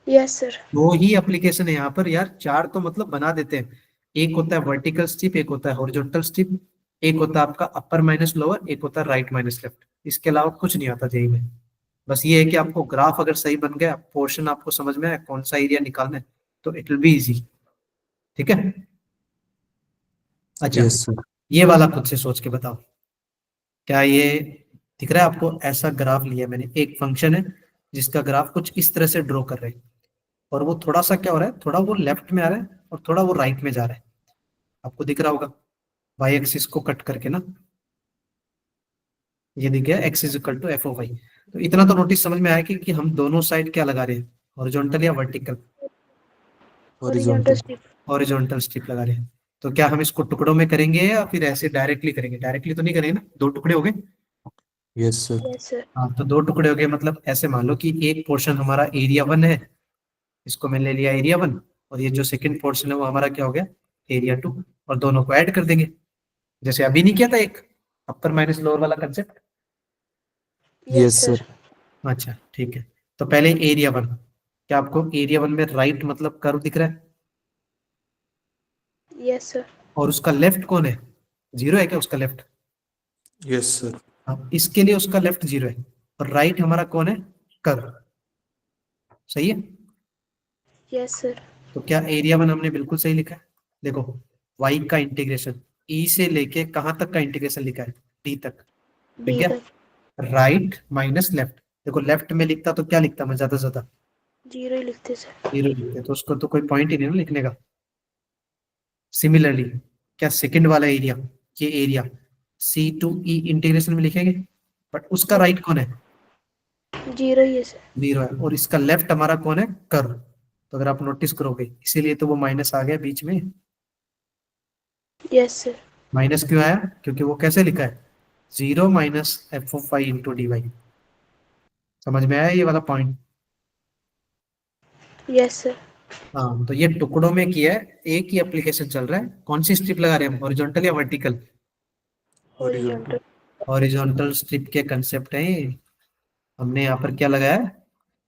C: Yes sir.
A: दो ही एप्लीकेशन है यहाँ पर यार, चार तो मतलब बना देते हैं। एक होता है वर्टिकल स्ट्रिप, एक होता है हॉरिजॉन्टल स्ट्रिप, एक होता है आपका अपर माइनस लोअर, एक होता है राइट माइनस लेफ्ट। इसके अलावा कुछ नहीं आता जेई में। बस ये है कि आपको ग्राफ अगर सही बन गया, पोर्शन आपको समझ में आया कौन सा एरिया निकालना है, तो इट विल बी इजी। ठीक है? अच्छा
B: यस सर।
A: ये वाला खुद से सोच के बताओ, क्या ये दिख रहा है आपको? ऐसा ग्राफ लिया मैंने, एक फंक्शन है जिसका ग्राफ कुछ इस तरह से ड्रॉ कर रहे हैं, और वो थोड़ा सा क्या हो रहा है, थोड़ा वो लेफ्ट में आ रहा है और थोड़ा वो राइट में जा रहा है। आपको दिख रहा होगा वाई एक्सिस को कट करके ना, ये दिख गया X is equal to F of Y. तो इतना तो नोटिस समझ में आया कि हम दोनों साइड क्या लगा रहे हैं, हॉरिजॉन्टल या vertical?
C: Horizontal
B: horizontal.
C: Strip.
A: Horizontal strip लगा रहे हैं। तो क्या हम इसको टुकड़ों में करेंगे या फिर ऐसे डायरेक्टली करेंगे? डायरेक्टली तो नहीं करेंगे ना, दो टुकड़े हो गए।
B: Yes sir.
C: Yes sir.
A: हाँ तो दो टुकड़े हो गए, मतलब ऐसे मान लो कि एक पोर्शन हमारा एरिया वन है, इसको मैंने ले लिया एरिया वन, और ये जो सेकंड पोर्शन है वो हमारा क्या हो गया, एरिया टू, और दोनों को ऐड कर देंगे, जैसे अभी नहीं किया था एक अपर माइनस लोअर वाला concept.
C: Yes
B: yes
C: sir.
B: Sir.
A: अच्छा ठीक है, तो पहले एरिया वन, क्या आपको एरिया वन में राइट मतलब कर्व दिख रहा है?
C: Yes sir.
A: और उसका लेफ्ट कौन है, जीरो है क्या उसका लेफ्ट?
B: Yes sir.
A: हाँ इसके लिए उसका लेफ्ट जीरो है, और राइट हमारा कौन है, कर्व। सही है?
C: Yes sir.
A: तो क्या एरिया वन हमने बिल्कुल सही लिखा है? देखो वाई का इंटीग्रेशन ई से लेके कहां तक का इंटीग्रेशन लिखा है, डी तक। ठीक
C: डी
A: है?
C: तक।
A: राइट माइनस लेफ्ट, देखो लेफ्ट में लिखता तो क्या लिखता मैं ज्यादा से ज्यादा,
C: जीरो ही लिखते सर।
A: जीरो लिखते, तो उसको तो कोई पॉइंट ही नहीं ना लिखने का। सिमिलरली क्या सेकंड वाला एरिया, ये area C to E integration में लिखेंगे, बट उसका राइट कौन है,
C: जीरो ही है सर।
A: जीरो है, और इसका लेफ्ट हमारा कौन है, कर्व। तो अगर आप नोटिस करोगे इसीलिए तो वो माइनस आ गया बीच में।
C: Yes sir.
A: माइनस क्यों आया, क्योंकि वो कैसे लिखा है, zero minus F of Y into D Y. समझ में आया ये वाला पॉइंट?
C: Yes sir.
A: हाँ तो ये टुकड़ों में किया है, एक ही एप्लीकेशन चल रहा है। कौन सी स्ट्रिप लगा रहे हैं हम, हॉरिजॉन्टल या vertical?
B: Horizontal.
C: Horizontal.
A: Horizontal strip के कंसेप्ट है ये। हमने यहाँ पर क्या लगाया,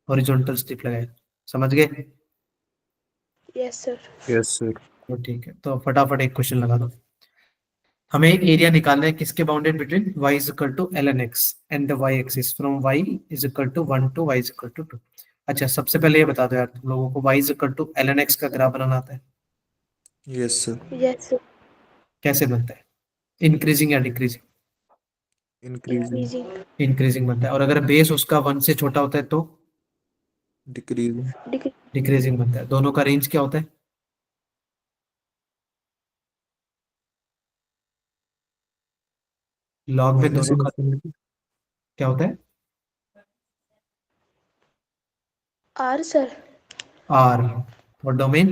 A: हॉरिजॉन्टल स्ट्रिप लगाया। समझ गए?
C: Yes sir.
B: Yes sir.
A: तो ठीक है, तो फटाफट एक क्वेश्चन लगा दो। हमें एरिया निकालना है किसके bounded between y is equal to L N X and the y axis from y is equal to 1 to y is equal to 2। अच्छा सबसे पहले ये बता दो यार, तुम लोगों को y is equal to L N X का ग्राफ बनाना आता है?
B: Yes sir.
C: Yes sir.
A: कैसे बनता है, इंक्रीजिंग या डिक्रीजिंग?
B: इंक्रीजिंग,
C: इंक्रीजिंग,
A: इंक्रीजिंग बनता है। और अगर बेस उसका 1 से छोटा होता है तो
B: डिक्रीजिंग,
A: डिक्रीजिंग बनता है। दोनों का रेंज क्या होता है? लॉग में
B: माइनस
A: दोनों का
B: इन्फिनिटी,
A: क्या होता है?
C: R sir,
A: R. और डोमेन?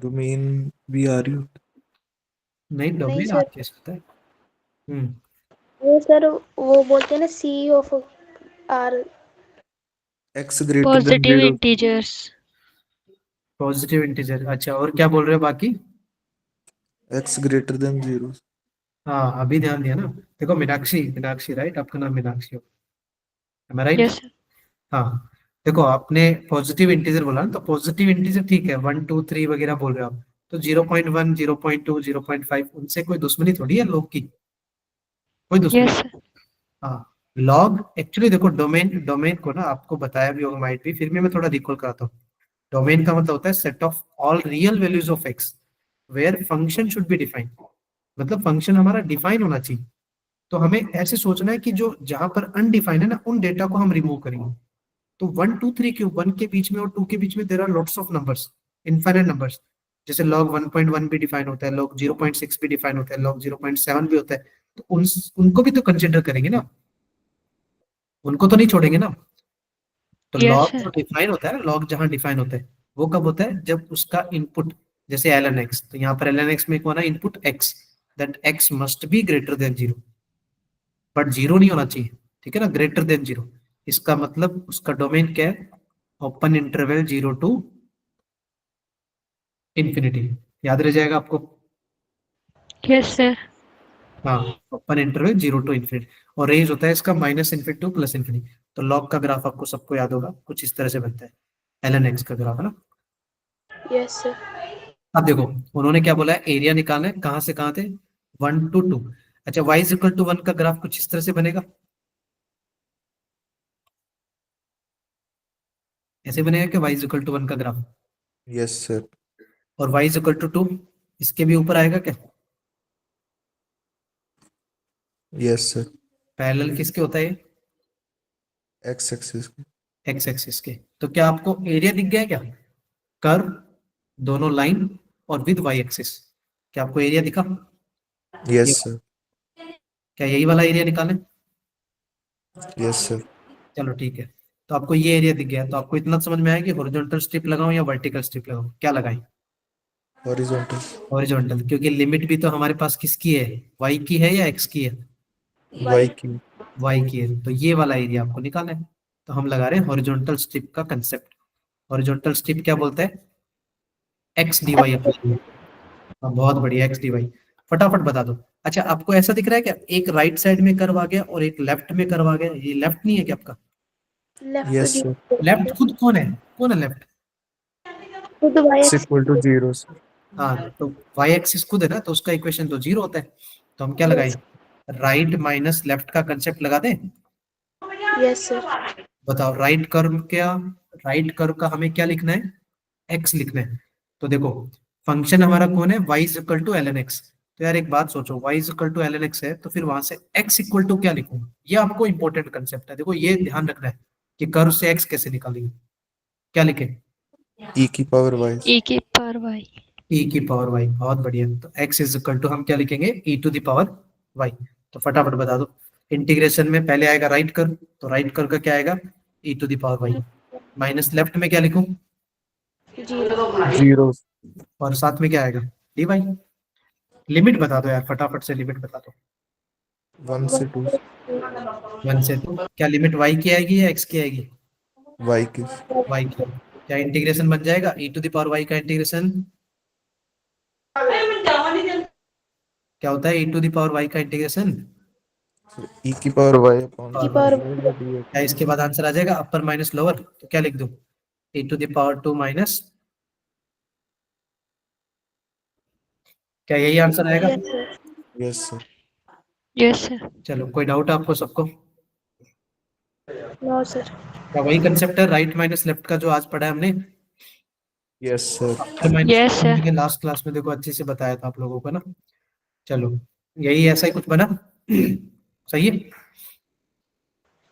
B: डोमेन भी आ रही होता
A: नहीं,
C: नहीं
A: डोमेन आर
C: सर,
A: कैसे होता है? हम्म
C: वो सर वो बोलते हैं ना सी ऑफ आर।
B: है। X greater than
D: positive
B: 0,
D: integers.
A: Positive integer. अच्छा, और क्या बोल रहे हो बाकी?
B: X greater than 0।
A: हाँ, अभी ध्यान दिया ना। देखो, मीनाक्षी, मीनाक्षी राइट? आपका नाम मीनाक्षी हो, एम आई राइट?
D: Yes sir.
A: हाँ। देखो, आपने पॉजिटिव इंटीजर बोला ना, तो पॉजिटिव इंटीजर ठीक है, 1 2 3 वगैरह बोल रहे हो आप, तो 0.1 0.2 0.5 उनसे कोई दुश्मनी थोड़ी है लोग की, कोई दुश्मनी।
D: Yes sir.
A: हाँ। लॉग एक्चुअली देखो, डोमेन, डोमेन को ना आपको बताया भी होगा माइट भी, फिर भी मैं थोड़ा रिकॉल कराता हूँ। डोमेन का मतलब होता है set of all real values of X where function should be defined. मतलब फंक्शन हमारा डिफाइन होना चाहिए। तो हमें ऐसे सोचना है कि जो जहां पर अनडिफाइंड है ना, उन डेटा को हम रिमूव करेंगे। तो 1 2 3 क्यों? 1 के बीच में और 2 के बीच में there are lots of numbers, infinite numbers. जैसे लॉग 1.1 भी डिफाइन होता है, लॉग 0.6 भी डिफाइन होता है, लॉग 0.7 भी होता है। तो उनको भी तो कंसिडर करेंगे ना, उनको तो नहीं छोड़ेंगे ना। तो
D: यस
A: लॉग
D: सर।
A: जो डिफाइन होता है, लॉग जहां डिफाइन होता है, वो कब होता है? जब उसका इनपुट, जैसे एल एन एक्स, तो यहाँ पर एल एन एक्स में कौन है? Input x, that x must be greater than 0, but 0 नहीं होना चाहिए। ठीक है ना, ग्रेटर देन 0। इसका मतलब उसका डोमेन क्या है? Open interval 0 to infinity. याद रह जाएगा आपको?
D: Yes sir.
A: हाँ, ओपन इंटरवल 0 to इंफिनिटी। और रेंज होता है इसका -∞ to +∞। तो लॉग का ग्राफ आपको सबको याद होगा, कुछ इस तरह से बनता है, एल एन एक्स का ग्राफ, है ना?
C: यस सर,
A: अब देखो, उन्होंने क्या बोला है? एरिया निकालना है, कहाँ से कहाँ थे? 1 to 2। अच्छा, y = 1 का ग्राफ कुछ इस तरह से बनेगा, ऐसे बनेगा कि y = 1 का ग्राफ,
B: यस सर,
A: और y = 2 इसके भी ऊपर आएगा क्या?
B: यस सर,
A: पैरेलल किसके होता है ये?
B: एक्स एक्सिस,
A: एक्स एक्सिस के। तो क्या आपको एरिया दिख गया क्या? कर्व, दोनों लाइन, और विद वाई एक्सिस। क्या आपको एरिया दिखा?
B: यस
A: ये,
B: सर,
A: क्या यही वाला एरिया निकालें?
B: यस सर,
A: चलो ठीक है। तो आपको ये एरिया दिख गया, तो आपको इतना समझ में आया कि हॉरिजॉन्टल स्ट्रिप लगाऊं या वर्टिकल स्ट्रिप लगाऊं, क्या लगाएं?
B: हॉरिजॉन्टल,
A: हॉरिजॉन्टल, क्योंकि लिमिट भी तो हमारे पास किसकी है? वाई की है या एक्स की है?
B: वाई की,
A: वाई की है। तो ये वाला एरिया आपको निकालना है। तो हम लगा रहे हैं हॉरिजॉन्टल स्ट्रिप का कंसेप्ट। हॉरिजॉन्टल स्ट्रिप क्या बोलते हैं? X D Y upon. हाँ, बहुत बढ़िया, एक्स डी वाई। फटाफट बता दो। अच्छा, आपको ऐसा दिख रहा है क्या? एक राइट साइड में कर्व आ गया और एक लेफ्ट में कर्व आ गया, ये लेफ्ट नहीं है क्या आपका?
C: लेफ्ट
B: यस सर,
A: लेफ्ट खुद कौन है? कौन है लेफ्ट?
C: खुद Y
B: X
C: X.
B: Equal to 0 sir,
A: हाँ, तो वाई एक्सिस खुद है ना, तो उसका इक्वेशन तो 0 होता है। तो हम क्या लगाएं?
C: यस,
A: राइट माइनस लेफ्ट का कंसेप्ट लगा दें।
C: यस सर,
A: बताओ, राइट कर्व क्या? राइट कर्व का हमें क्या लिखना है? एक्स लिखना है। तो देखो, फंक्शन हमारा कौन है? y = ln x। तो यार एक बात सोचो, y = ln x है, तो फिर वहां से x = क्या लिखूं? ये आपको इंपॉर्टेंट कंसेप्ट है, देखो ये ध्यान रखना है कि कर्व से x कैसे निकालेंगे। क्या लिखे?
B: ई की पावर वाई,
D: ई की पावर वाई।
A: e⁻y। बहुत बढ़िया। तो x हम क्या लिखेंगे? e⁻y। तो फटाफट बता दो। इंटीग्रेशन में पहले आएगा राइट कर्व, तो राइट कर्व का क्या आएगा? e⁻y। माइनस लेफ्ट में क्या लिखूं?
C: जीरो,
B: 0,
A: और साथ में क्या आएगा? dy। लिमिट बता दो यार, फटाफट से लिमिट बता दो।
B: 1 से 2,
A: 1 से 2। क्या लिमिट y की आएगी या x की आएगी?
B: वाई की,
A: y की। क्या इंटीग्रेशन बन जाएगा? e⁻y का इंटीग्रेशन क्या होता है? e⁻y का इंटीग्रेशन।
B: ई की पावर वाई अपॉन
C: की
A: और
C: पावर,
A: क्या इसके बाद आंसर आ जाएगा अपर माइनस लोअर? तो क्या लिख दूं? e⁻² माइनस, क्या यही आंसर आएगा?
C: Yes sir,
B: yes sir,
D: yes sir.
A: चलो, कोई डाउट आपको सबको?
C: नो सर,
A: क्या वही कंसेप्ट है राइट माइनस लेफ्ट का जो आज पढ़ा है हमने?
B: यस सर,
A: अपर माइनस
D: यस सर।
A: मैंने लास्ट क्लास में देखो अच्छे से बताया था आप लोगों को ना। चलो, यही ऐसा ही कुछ बना। सही है।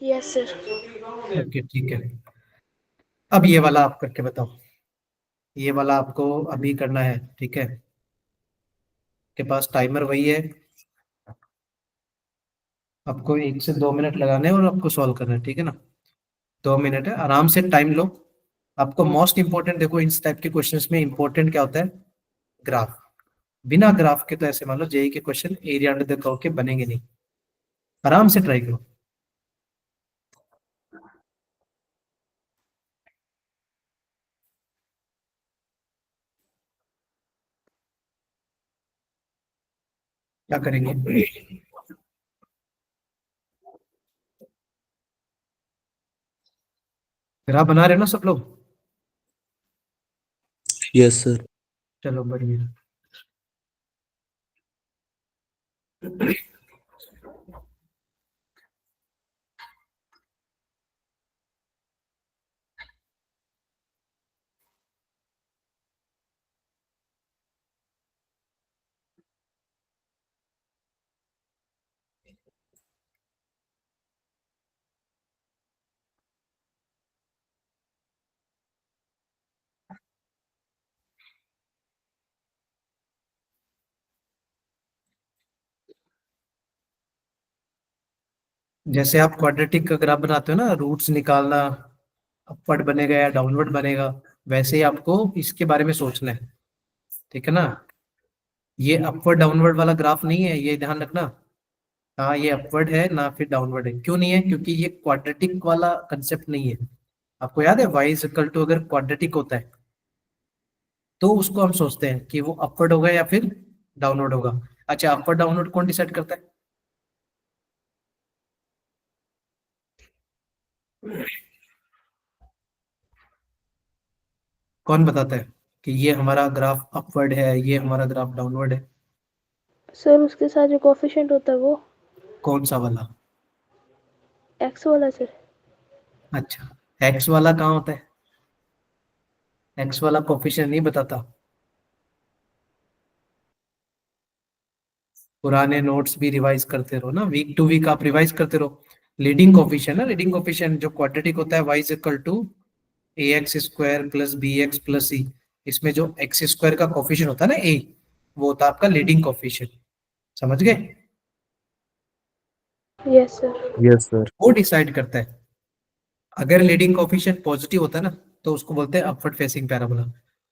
C: Yes sir.
A: ओके ठीक है। अब ये वाला आप करके बताओ। ये वाला आपको अभी करना है, ठीक है। के पास टाइमर वही है, आपको 1 से 2 मिनट लगाने हैं और आपको सॉल्व करना है, ठीक है ना। 2 मिनट है, आराम से टाइम लो। आपको मोस्ट इंपॉर्टेंट देखो, इस टाइप के क्वेश्चंस में इंपॉर्टेंट क्या होता है, ग्राफ। बिना ग्राफ के तो ऐसे मान लो जेई के question area under the curve के बनेंगे नहीं। आराम से ट्राई करो। क्या करेंगे, ग्राफ बना रहे हो ना सब लोग।
B: Yes sir.
A: चलो बढ़िया। जैसे आप क्वाड्रेटिक का ग्राफ बनाते हो ना, रूट्स निकालना, अपवर्ड बनेगा या डाउनवर्ड बनेगा, वैसे ही आपको इसके बारे में सोचना है, ठीक है ना। ये अपवर्ड डाउनवर्ड वाला ग्राफ नहीं है, ये ध्यान रखना। हाँ ये अपवर्ड है ना, फिर डाउनवर्ड है। क्यों नहीं है, क्योंकि ये क्वाड्रेटिक वाला कंसेप्ट नहीं है। आपको याद है वाई इज इक्वल टू अगर क्वाड्रेटिक होता है तो उसको हम सोचते हैं कि वो अपवर्ड होगा या फिर डाउनवर्ड होगा। अच्छा, अपवर्ड डाउनवर्ड कौन डिसाइड करता है, कौन बताता है कि ये हमारा ग्राफ अपवर्ड है, ये हमारा ग्राफ डाउनवर्ड है।
C: सर उसके साथ जो कोफिशिएंट होता है वो
A: कौन सा वाला।
C: एक्स वाला सर।
A: अच्छा, एक्स वाला कहाँ होता है, एक्स वाला कोफिशिएंट नहीं बताता। पुराने नोट्स भी रिवाइज करते रहो ना, वीक टू वीक आप रिवाइज करते रहो। लीडिंग कोफिशिएंट ना, लीडिंग कोफिशिएंट जो क्वाड्रेटिक होता है, Y is equal to A X square plus B X plus C. इसमें जो एक्स स्क्वायर का कोफिशिएंट होता है ना ए, वो होता है आपका लीडिंग कोफिशिएंट। समझ गए।
C: Yes sir.
B: Yes sir.
A: वो डिसाइड करता है। अगर लीडिंग कोफिशिएंट पॉजिटिव होता है ना, तो उसको बोलते हैं अपवर्ड फेसिंग पैराबोला।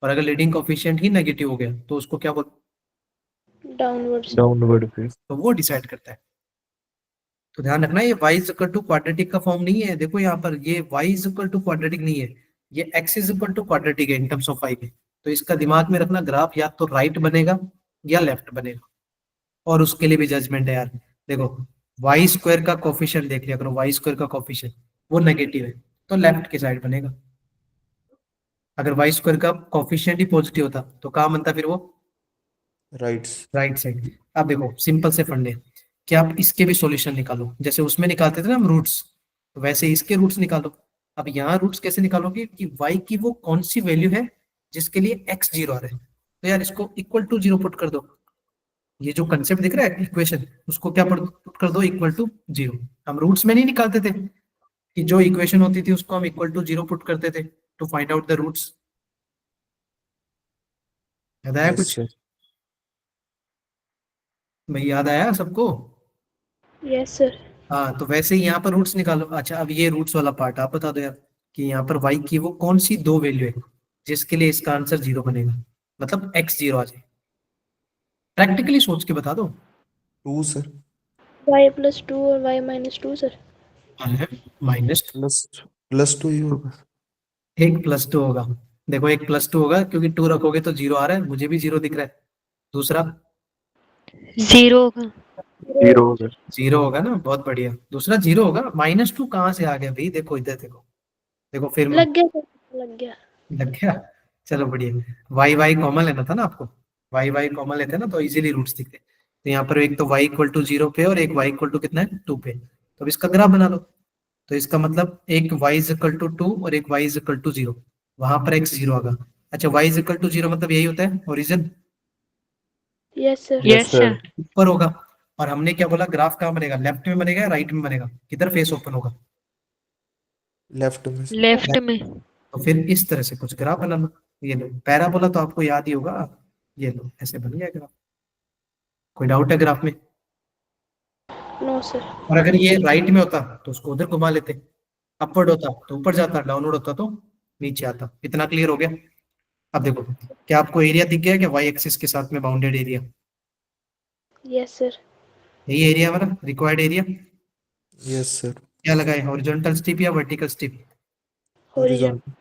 A: और अगर लीडिंग कोफिशिएंट ही नेगेटिव हो गया तो उसको क्या बोलते
C: डाउनवर्ड्स।
B: डाउनवर्ड पे।
A: हैं, तो वो डिसाइड करता है। तो ध्यान रखना, ये y is equal to quadratic का फॉर्म नहीं है। देखो यहाँ पर ये y is equal to quadratic नहीं है, ये x is equal to quadratic है इन टर्म्स ऑफ y में। तो इसका दिमाग में रखना, ग्राफ या तो राइट बनेगा या लेफ्ट बनेगा। और उसके लिए भी जजमेंट है यार। देखो, वाई स्क्वायर का कोफिशिएंट देख लिया करो, वाई स्क्वायर का कोफिशिएंट वो नेगेटिव है तो लेफ्ट की साइड बनेगा। अगर वाई स्क्वायर का कोफिशिएंट ही पॉजिटिव होता तो कहाँ बनता फिर वो,
B: राइट्स।
A: Right side. अब देखो सिंपल से फंडे, कि आप इसके भी सॉल्यूशन निकालो, जैसे उसमें निकालते थे ना हम रूट्स, वैसे इसके रूट्स निकालो। अब यहाँ रूट्स कैसे निकालोगे कि y की वो कौन सी वैल्यू है जिसके लिए x जीरो आ रहा है। तो यार इसको इक्वल टू जीरो पुट कर दो। ये जो कंसेप्ट दिख रहा है इक्वेशन, उसको क्या पुट कर दो, इक्वल टू जीरो। हम रूट्स में नहीं निकालते थे कि जो इक्वेशन होती थी उसको हम इक्वल टू जीरो पुट करते थे to find out the roots. याद आया
B: यस
A: कुछ
B: सर।
A: भाई, याद आया सबको।
C: Yes sir.
A: हाँ तो वैसे ही यहाँ पर रूट्स निकालो। अच्छा अब ये रूट्स वाला पार्ट आप बता दो यार, कि यहाँ पर y की वो कौन सी दो वैल्यू है जिसके लिए इसका आंसर जीरो बनेगा, मतलब x जीरो आ जाए। प्रैक्टिकली सोच के बता दो।
B: 2 सर।
C: y+2 और y-2 सर।
A: माइनस
B: प्लस 2 ही होगा।
A: एक प्लस टू होगा। देखो एक प्लस टू होगा क्योंकि टू रखोगे तो जीरो आ रहा है, मुझे भी जीरो दिख रहा है। दूसरा
D: जीरो का।
B: 0 होगा।
A: जीरो होगा ना, बहुत बढ़िया। दूसरा जीरो होगा। माइनस टू कहाँ से आ गया भाई, देखो इधर देखो, देखो फिर
C: लग गया सर, लग गया।
A: लग गया। चलो बढ़िया। वाई वाई कॉमन लेना था ना आपको, वाई वाई कॉमन लेते हैं ना तो इजीली रूट्स दिखते हैं। तो यहाँ पर एक तो y इक्वल टू जीरो पे और एक y इक्वल टू कितना है, टू पे। तो अब इसका ग्राफ बना लो। तो इसका मतलब एक y is equal to two और एक y is equal to zero, वहां पर x जीरो आएगा। अच्छा y is equal to zero मतलब यही होता है origin,
C: yes sir.
B: Yes
D: yes
B: sir.
D: Sir.
A: ऊपर होगा। और हमने क्या बोला, ग्राफ कहाँ बनेगा, लेफ्ट में बनेगा या राइट में बनेगा, किधर फेस ओपन होगा?
B: लेफ्ट में से।
D: लेफ्ट में।
A: तो फिर इस तरह से कुछ ग्राफ बना लो। ये लो पैराबोला तो आपको याद ही होगा, ये लो ऐसे बन गया ग्राफ। कोई डाउट है ग्राफ में?
C: No sir.
A: और अगर ये राइट में होता तो उसको उधर घुमा लेते, अपवर्ड होता तो ऊपर जाता, डाउनवर्ड होता तो नीचे आता। इतना क्लियर हो गया? अब देखो, क्या आपको एरिया दिख गया क्या, वाई एक्सिस के साथ में बाउंडेड एरिया?
C: Yes sir.
A: यही एरिया हमारा रिक्वायर्ड एरिया।
B: Yes sir.
A: क्या लगाए, हॉरिजॉन्टल स्ट्रिप या vertical strip?
B: Horizontal.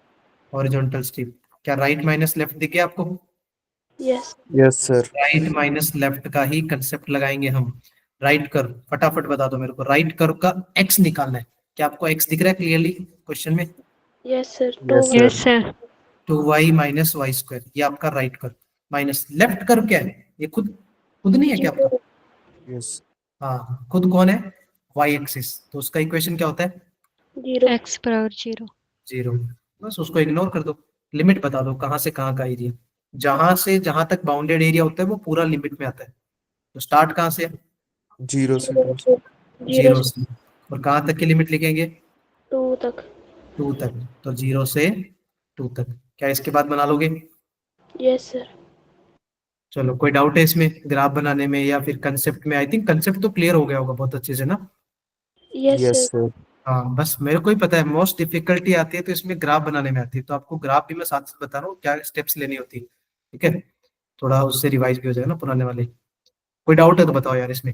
A: Horizontal strip. क्या राइट माइनस लेफ्ट दिख गया आपको?
C: Yes.
B: Yes sir.
A: Right minus left का ही कंसेप्ट लगाएंगे हम। राइट कर्व, फटाफट बता दो मेरे को, राइट कर्व का एक्स निकालना है। क्या आपको एक्स दिख रहा है क्लियरली क्वेश्चन में?
C: Yes sir.
B: Yes
D: yes
B: sir.
D: Sir.
A: 2y minus Y square, ये आपका right curve. Minus left curve क्या है, ये खुद खुद नहीं है क्या आपका?
B: यस।
A: हाँ, खुद कौन है? Y axis. तो उसका इक्वेशन क्या होता है?
C: जीरो।
D: एक्स बराबर 0।
A: जीरो। बस उसको इग्नोर कर दो। लिमिट बता दो कहाँ से कहाँ का एरिया। जहां से जहां तक बाउंडेड एरिया होता है वो पूरा लिमिट में आता है। तो स्टार्ट कहाँ से है?
B: 0 से 2।
C: जीरो
A: जीरो से। और कहाँ तक की लिमिट लिखेंगे?
C: टू तक।
A: 2 तक। तो 0 से 2 तक। क्या इसके बाद बना लोगे?
C: Yes sir.
A: चलो, कोई डाउट है इसमें ग्राफ बनाने में या फिर कंसेप्ट में? आई थिंक कंसेप्ट तो क्लियर हो गया होगा बहुत अच्छे से ना।
C: Yes
B: yes
C: sir.
B: सर।
A: हाँ, बस मेरे को ही पता है मोस्ट डिफिकल्टी आती है तो इसमें ग्राफ बनाने में आती है, तो आपको ग्राफ भी मैं साथ साथ बता रहा हूँ क्या स्टेप्स लेनी होती है। ठीक है, थोड़ा उससे रिवाइज भी हो जाएगा ना पुराने वाले। कोई डाउट है तो बताओ यार इसमें।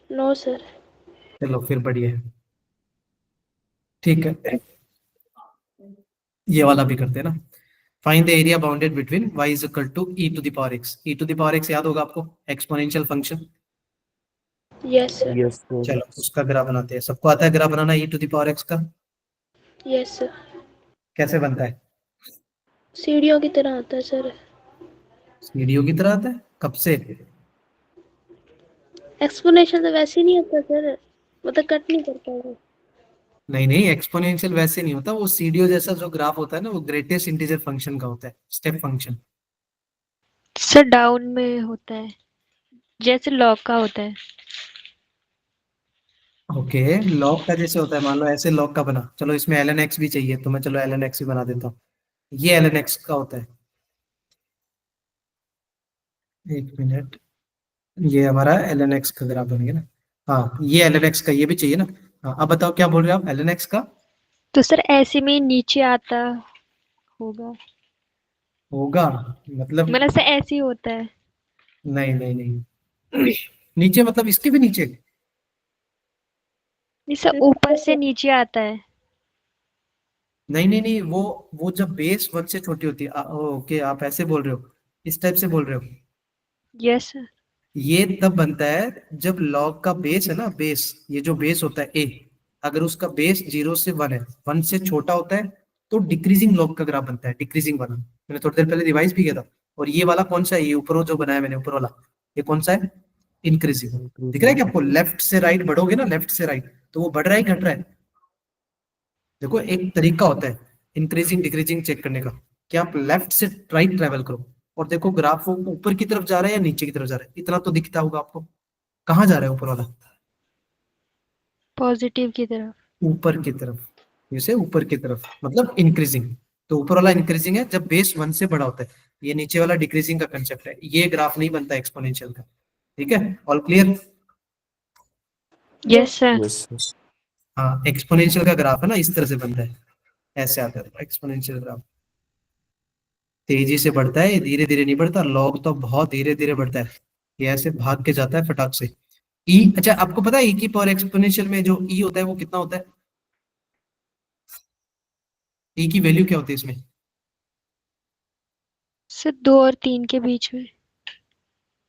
C: No sir.
A: चलो फिर बढ़िया है। ठीक है, ये वाला भी करते हैं ना। Find the area bounded between y is equal to e to the power x। e to the power x याद होगा आपको, exponential function.
C: Yes sir.
B: Yes sir.
A: चलो उसका ग्राफ बनाते हैं। सबको आता है ग्राफ बनाना e to the power x का?
C: Yes sir.
A: कैसे बनता है?
C: सीढ़ियों की तरह आता है सर।
A: सीढ़ियों की तरह आता है? कब से?
C: एक्सप्लेनेशन तो वैसे ही नहीं होता सर, मतलब कट नहीं करता वो।
A: नहीं नहीं, एक्सपोनेंशियल वैसे नहीं होता, वो सीढ़ियों जैसा जो ग्राफ होता है ना, वो ग्रेटेस्ट इंटीजर फंक्शन का होता है, स्टेप फंक्शन।
D: सर डाउन में होता है, जैसे लॉग का होता है।
A: ओके, लॉग का जैसे होता है, मान लो ऐसे लॉग का बना। चलो इसमें ln x भी चाहिए तो मैं चलो ln x भी बना देता हूँ। ये ln x का होता है। एक मिनट, ये हमारा ln x का ग्राफ बन गया ना। हाँ, ये ln x का, ये भी चाहिए ना। हाँ, अब बताओ क्या बोल रहे हो आप, ln x का
D: तो सर ऐसे में नीचे आता होगा,
A: होगा मतलब?
D: मतलब सर ऐसे ही होता है।
A: नहीं नहीं नहीं, नीचे मतलब इसके भी नीचे?
D: नहीं सर, ऊपर से नीचे आता है।
A: नहीं नहीं नहीं, वो जब बेस 1 से छोटी होती है ओके, आप ऐसे बोल रहे हो, इस टाइप से बोल रहे हो।
D: Yes sir.
A: ये तब बनता है जब log का बेस है ना, बेस, ये जो बेस होता है a, अगर उसका बेस 0 से 1 है, 1 से छोटा होता है, तो डिक्रीजिंग log का ग्राफ बनता है, डिक्रीजिंग वाला। मैंने थोड़ी देर पहले रिवाइज भी किया था। और ये वाला कौन सा है, ये ऊपर जो बनाया मैंने ऊपर वाला, ये कौन सा है? इंक्रीजिंग। दिख रहा है कि आपको, लेफ्ट से राइट बढ़ोगे ना, लेफ्ट से राइट, तो वो बढ़ रहा है घट रहा है? देखो एक तरीका होता है इंक्रीजिंग डिक्रीजिंग चेक करने का, कि आप लेफ्ट से राइट ट्रेवल करो और देखो ग्राफ वो ऊपर की तरफ जा रहा है या नीचे की तरफ जा रहा है, इतना तो दिखता होगा आपको। कहाँ जा रहा है ऊपर वाला?
D: पॉजिटिव की तरफ।
A: ऊपर की तरफ। जैसे ऊपर की तरफ मतलब इंक्रीजिंग। तो ऊपर वाला इंक्रीजिंग है जब बेस 1 से बड़ा होता है, ये नीचे वाला डिक्रीजिंग का कंसेप्ट है, ये ग्राफ नहीं बनता एक्सपोनेंशियल का। ठीक है, all clear?
D: Yes sir.
B: Yes sir.
A: हाँ, एक्सपोनेंशियल का ग्राफ है ना, इस तरह से बनता है, ऐसे आता है एक्सपोनेंशियल ग्राफ। तेजी से बढ़ता है, धीरे धीरे नहीं बढ़ता, लॉग तो बहुत धीरे धीरे बढ़ता है, ये ऐसे भाग के जाता है फटाक से। ई, अच्छा आपको पता है ई की पावर एक्सपोनेंशियल में जो ई होता है वो कितना होता है? ई की वैल्यू क्या होती है इसमें?
D: सर 2 और 3 के बीच में।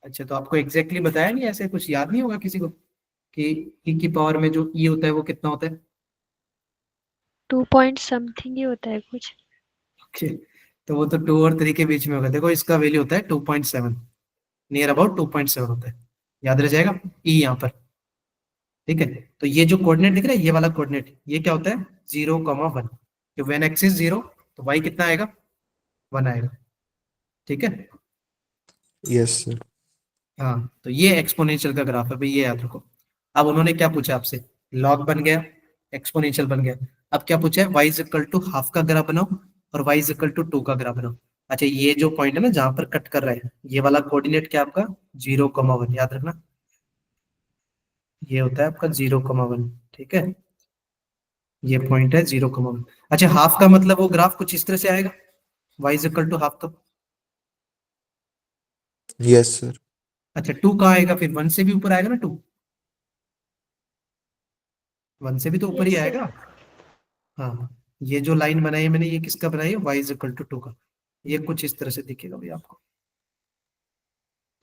A: अच्छा, तो आपको एग्जैक्टली बताया नहीं, ऐसे कुछ याद नहीं होगा किसी को कि ई की पावर में जो ई होता है वो कितना होता है?
D: 2 पॉइंट समथिंग ही होता है कुछ।
A: ओके, तो वो तो 2 और 3 के बीच में होगा। देखो इसका वैल्यू होता है 2.7, नियर अबाउट 2.7 होता है, याद रह जाएगा ई यहाँ पर। ठीक है, तो ये जो कोऑर्डिनेट दिख रहा है, ये वाला कोऑर्डिनेट, ये क्या होता है? 0,1। तो व्हेन एक्स इज 0 तो वाई कितना आएगा? 1 आएगा। ठीक है,
B: यस सर।
A: हाँ, तो ये एक्सपोनेंशियल का ग्राफ है भाई, ये याद रखो। अब उन्होंने क्या पूछा आपसे, लॉग बन गया, एक्सपोनेंशियल बन गया। अब क्या पूछा है, Y is equal to half का ग्राफ बनाओ और वाई इज इक्वल टू 2 का ग्राफ बनाओ। अच्छा, ये जो पॉइंट है ना जहां पर कट कर रहे हैं, ये वाला कोऑर्डिनेट क्या आपका 0,1, याद रखना, ये होता है आपका 0,1। ठीक है, ये पॉइंट है 0,1। अच्छा, हाफ का मतलब वो ग्राफ कुछ इस तरह से आएगा, y is equal to half का।
B: Yes sir.
A: अच्छा, 2 कहाँ आएगा फिर, 1 से भी ऊपर आएगा ना 2, 1 से भी तो ऊपर ही
C: यस सर।
A: आएगा। हाँ, ये जो लाइन बनाई है मैंने, ये किसका बनाई है, वाई इज इक्वल टू 2 का। ये कुछ इस तरह से दिखेगा भाई आपको।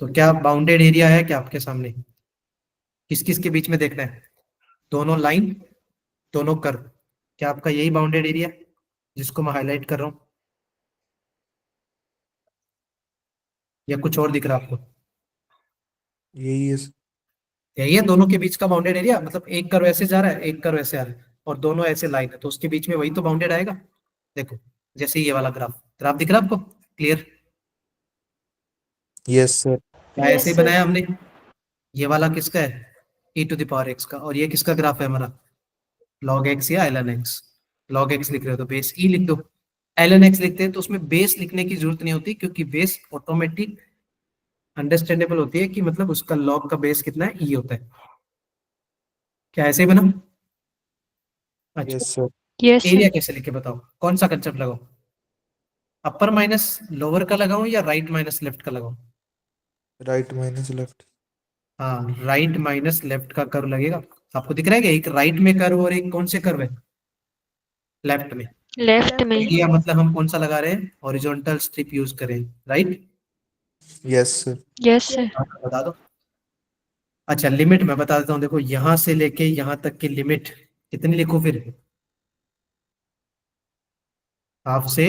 A: तो क्या बाउंडेड एरिया है क्या आपके सामने, किस किस के बीच में देखना है, दोनों लाइन, दोनों कर्व, क्या आपका यही बाउंडेड एरिया जिसको मैं हाईलाइट कर रहा हूँ, या कुछ और दिख रहा है आपको।
B: यही है सर।
A: यही है दोनों के बीच का बाउंडेड एरिया, मतलब एक कर्व ऐसे जा रहा है, एक कर्व ऐसे आ रहा है, और दोनों ऐसे लाइन है, तो उसके बीच में वही तो बाउंडेड आएगा। देखो, जैसे ये वाला ग्राफ ग्राफ दिख रहा है आपको क्लियर,
B: यस सर।
A: क्या ऐसे ही
C: यस सर।
A: बनाया हमने। ये वाला किसका है, e to the power x का, और ये किसका ग्राफ है हमारा, log x या ln x। log x लिख रहे हो तो बेस e लिख दो, ln x लिखते हैं तो उसमें बेस लिखने की जरूरत नहीं होती, क्योंकि बेस ऑटोमेटिक अंडरस्टैंडेबल होती है कि मतलब उसका log का बेस कितना है, e होता है। क्या ऐसे ही बना। अच्छा,
B: yes sir.
D: Yes sir.
A: Area कैसे लिखे बताओ, कौन सा कंसेप्ट लगाओ, अपर माइनस लोअर का लगाऊं या राइट माइनस लेफ्ट का लगाऊं।
B: Right minus left.
A: हाँ, राइट माइनस लेफ्ट का कर्व लगेगा। आपको दिख रहा है कि एक राइट में कर्व और एक कौन से कर्व है, लेफ्ट में।
D: लेफ्ट में।
A: एरिया मतलब हम कौन सा लगा रहे हैं, हॉरिजॉन्टल स्ट्रिप यूज करें, right.
B: Yes sir.
D: Yes sir.
A: बता दो। अच्छा, लिमिट मैं बता देता हूँ, देखो यहां से लेके यहां तक की लिमिट कितनी लिखो फिर, हाफ से,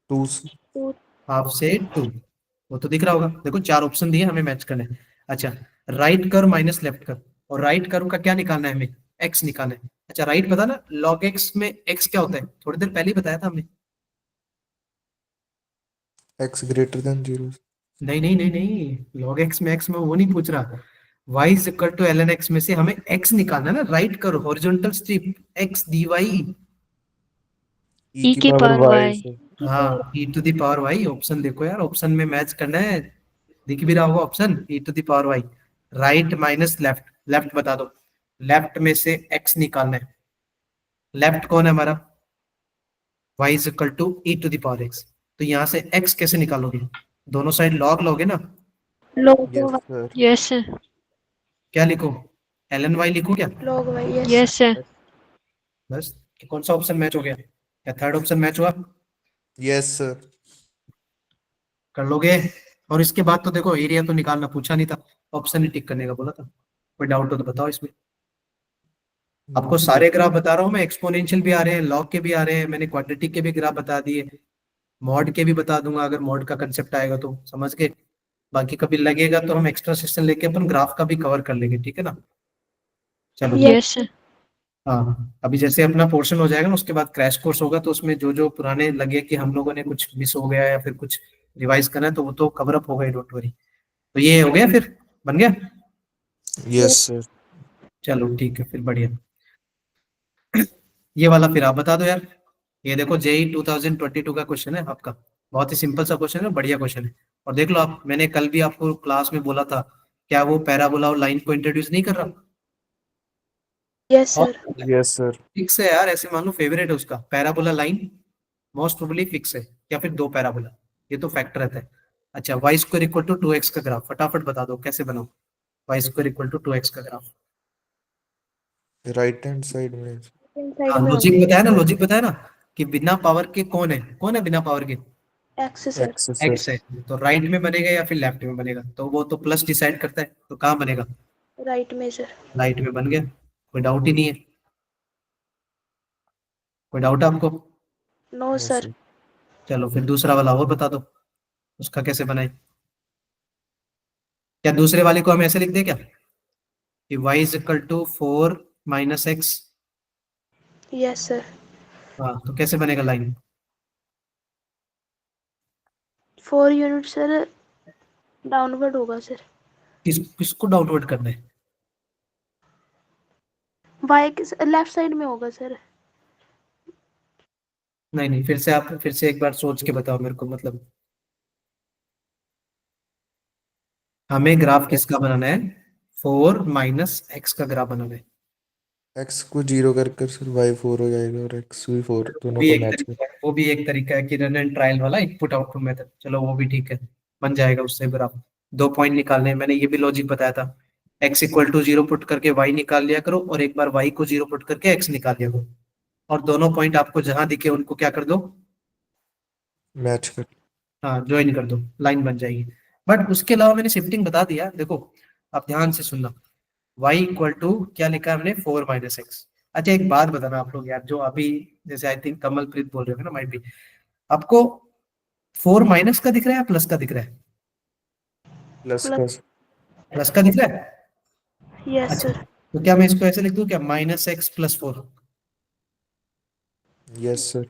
B: 2।
A: हाफ से 2, वो तो दिख रहा होगा। देखो 4 ऑप्शन दिए हमें मैच करने हैं। अच्छा, right curve minus left curve, और राइट कर्व का क्या निकालना है हमें, एक्स निकालना है। अच्छा, राइट पता ना, लॉग एक्स में एक्स क्या होता है, थोड़ी देर पहले ही बताया था हमने।
B: X greater than 0।
A: नहीं नहीं नहीं नहीं, लॉग एक्स में एक्स में वो नहीं पूछ रहा, y is equal to L N X में से हमें x निकालना है ना, राइट करो horizontal strip x dy।
B: E
D: E
B: की
D: की
B: power
D: power
B: Y
D: Y.
B: Sir.
A: हाँ, e to the power y, option देखो यार, ऑप्शन में मैच करना है, दिख भी रहा होगा option, e to the power y। Right minus left, left बता दो, लेफ्ट में से x निकालना है, लेफ्ट कौन है हमारा, y is equal to e to the power x। तो यहाँ से x कैसे निकालोगे, दोनों साइड लॉग लोगे ना,
B: yes
C: log
B: sir.
D: Yes sir.
A: क्या लिखो, एल एन वाई लिखो क्या,
C: log y, yes
D: yes
C: sir.
D: Sir.
A: बस। कि कौन सा ऑप्शन मैच हो गया, या थर्ड ऑप्शन मैच हुआ,
B: यस सर।
A: कर लोगे। और इसके बाद तो देखो एरिया तो निकालना पूछा नहीं था, ऑप्शन ही टिक करने का बोला था। कोई डाउट हो तो बताओ इसमें।
B: नो
A: आपको
B: सर।
A: सारे ग्राफ बता रहा हूँ मैं, एक्सपोनेंशियल भी आ रहे हैं, लॉग के भी आ रहे हैं, मैंने क्वाड्रेटिक के भी ग्राफ बता दिए, मॉड के भी बता दूंगा, अगर मॉड का कंसेप्ट आएगा तो समझ के। बाकी कभी लगेगा तो हम एक्स्ट्रा सेशन लेके अपन ग्राफ का भी कवर कर लेंगे, ठीक है ना। चलो
C: Yes.
D: Yes sir.
A: हाँ, अभी जैसे अपना पोर्शन हो जाएगा ना, उसके बाद क्रैश कोर्स होगा, तो उसमें जो जो पुराने लगे कि हम लोगों ने कुछ मिस हो गया या फिर कुछ रिवाइज करना है, तो वो तो कवर अप होगा ही, डोंट वरी। तो ये हो गया फिर, बन गया।
B: Yes sir.
A: चलो ठीक है फिर, बढ़िया। ये वाला फिर आप बता दो यार। ये देखो जेई 2022 का क्वेश्चन है आपका, बहुत ही सिंपल सा क्वेश्चन है, बढ़िया क्वेश्चन है। और देख लो आप, मैंने कल भी आपको क्लास में बोला था, क्या वो पैराबोला और लाइन को इंट्रोड्यूस नहीं कर रहा।
C: Yes
A: और
C: sir.
B: Yes sir.
A: फिक्स है यार, ऐसे मान लो फेवरेट है उसका, parabola line most probably fix है, या फिर दो पैराबोला, ये तो फैक्टर रहता है। अच्छा, Y square equal to 2x का ग्राफ फटाफट बता दो कैसे बनाओ, Y square equal to 2x का ग्राफ।
B: राइट हैंड साइड में।
C: Inside
A: हाँ,
C: में
A: लॉजिक
C: होगा
A: बताया ना, लॉजिक बताया ना, कि बिना पावर के कौन है बिना पावर के,
C: x sir.
B: X sir.
A: X है। तो राइट में बनेगा या फिर लेफ्ट में बनेगा, तो वो तो प्लस डिसाइड करता है, तो कहाँ बनेगा,
C: Right में sir.
A: राइट में बन गया, कोई डाउट ही नहीं है। कोई डाउट है आपको।
C: No
B: no
C: sir.
B: सर।
A: चलो फिर दूसरा वाला और बता दो, उसका कैसे बनाए। क्या दूसरे वाले को हम ऐसे लिख दें क्या, कि y is equal to 4 - x।
C: Yes sir.
A: हाँ, तो कैसे बनेगा लाइन,
C: 4 units sir. डाउनवर्ड होगा सर।
A: किसको डाउनवर्ड करना है?
C: वाई के लेफ्ट साइड में होगा सर।
A: नहीं नहीं, फिर से एक बार सोच के बताओ मेरे को, मतलब हमें ग्राफ किसका बनाना है? 4 माइनस एक्स का ग्राफ बनाना है।
B: एक्स को 0 कर कर सर वाई 4 हो जाएगा और एक्स भी 4, दोनों
A: भी
B: को
A: एक
B: मैच कर।
A: तरीका है, वो भी एक तरीका है कि रन एंड ट्रायल वाला इनपुट आउटपुट मेथड, चलो वो भी ठीक है, बन जाएगा उससे। फिर आप 2 पॉइंट निकालने हैं, मैंने ये भी लॉजिक बताया था। x इक्वल टू 0 पुट करके y निकाल लिया करो, और एक बार y को 0 पुट करके x निकाल लिया करो, और दोनों पॉइंट आपको जहां दिखे उनको क्या कर दो?
B: मैच कर।
A: हाँ, ज्वाइन कर दो, लाइन बन जाएगी। बट उसके अलावा मैंने शिफ्टिंग बता दिया, देखो आप ध्यान से सुनना। y इक्वल टू क्या लिखा है हमने? 4 माइनस एक्स। अच्छा एक बात बताना आप लोग यार, जो अभी जैसे आई थिंक कमलप्रीत बोल रहे हो ना, माइट भी आपको 4 माइनस का दिख रहा है या प्लस का दिख रहा है?
B: Plus
C: plus.
B: का।
A: प्लस का दिख रहा है।
C: यस
A: अच्छा,
C: सर।
A: तो क्या मैं इसको ऐसे लिख दूं क्या? Minus x plus 4।
B: Yes sir.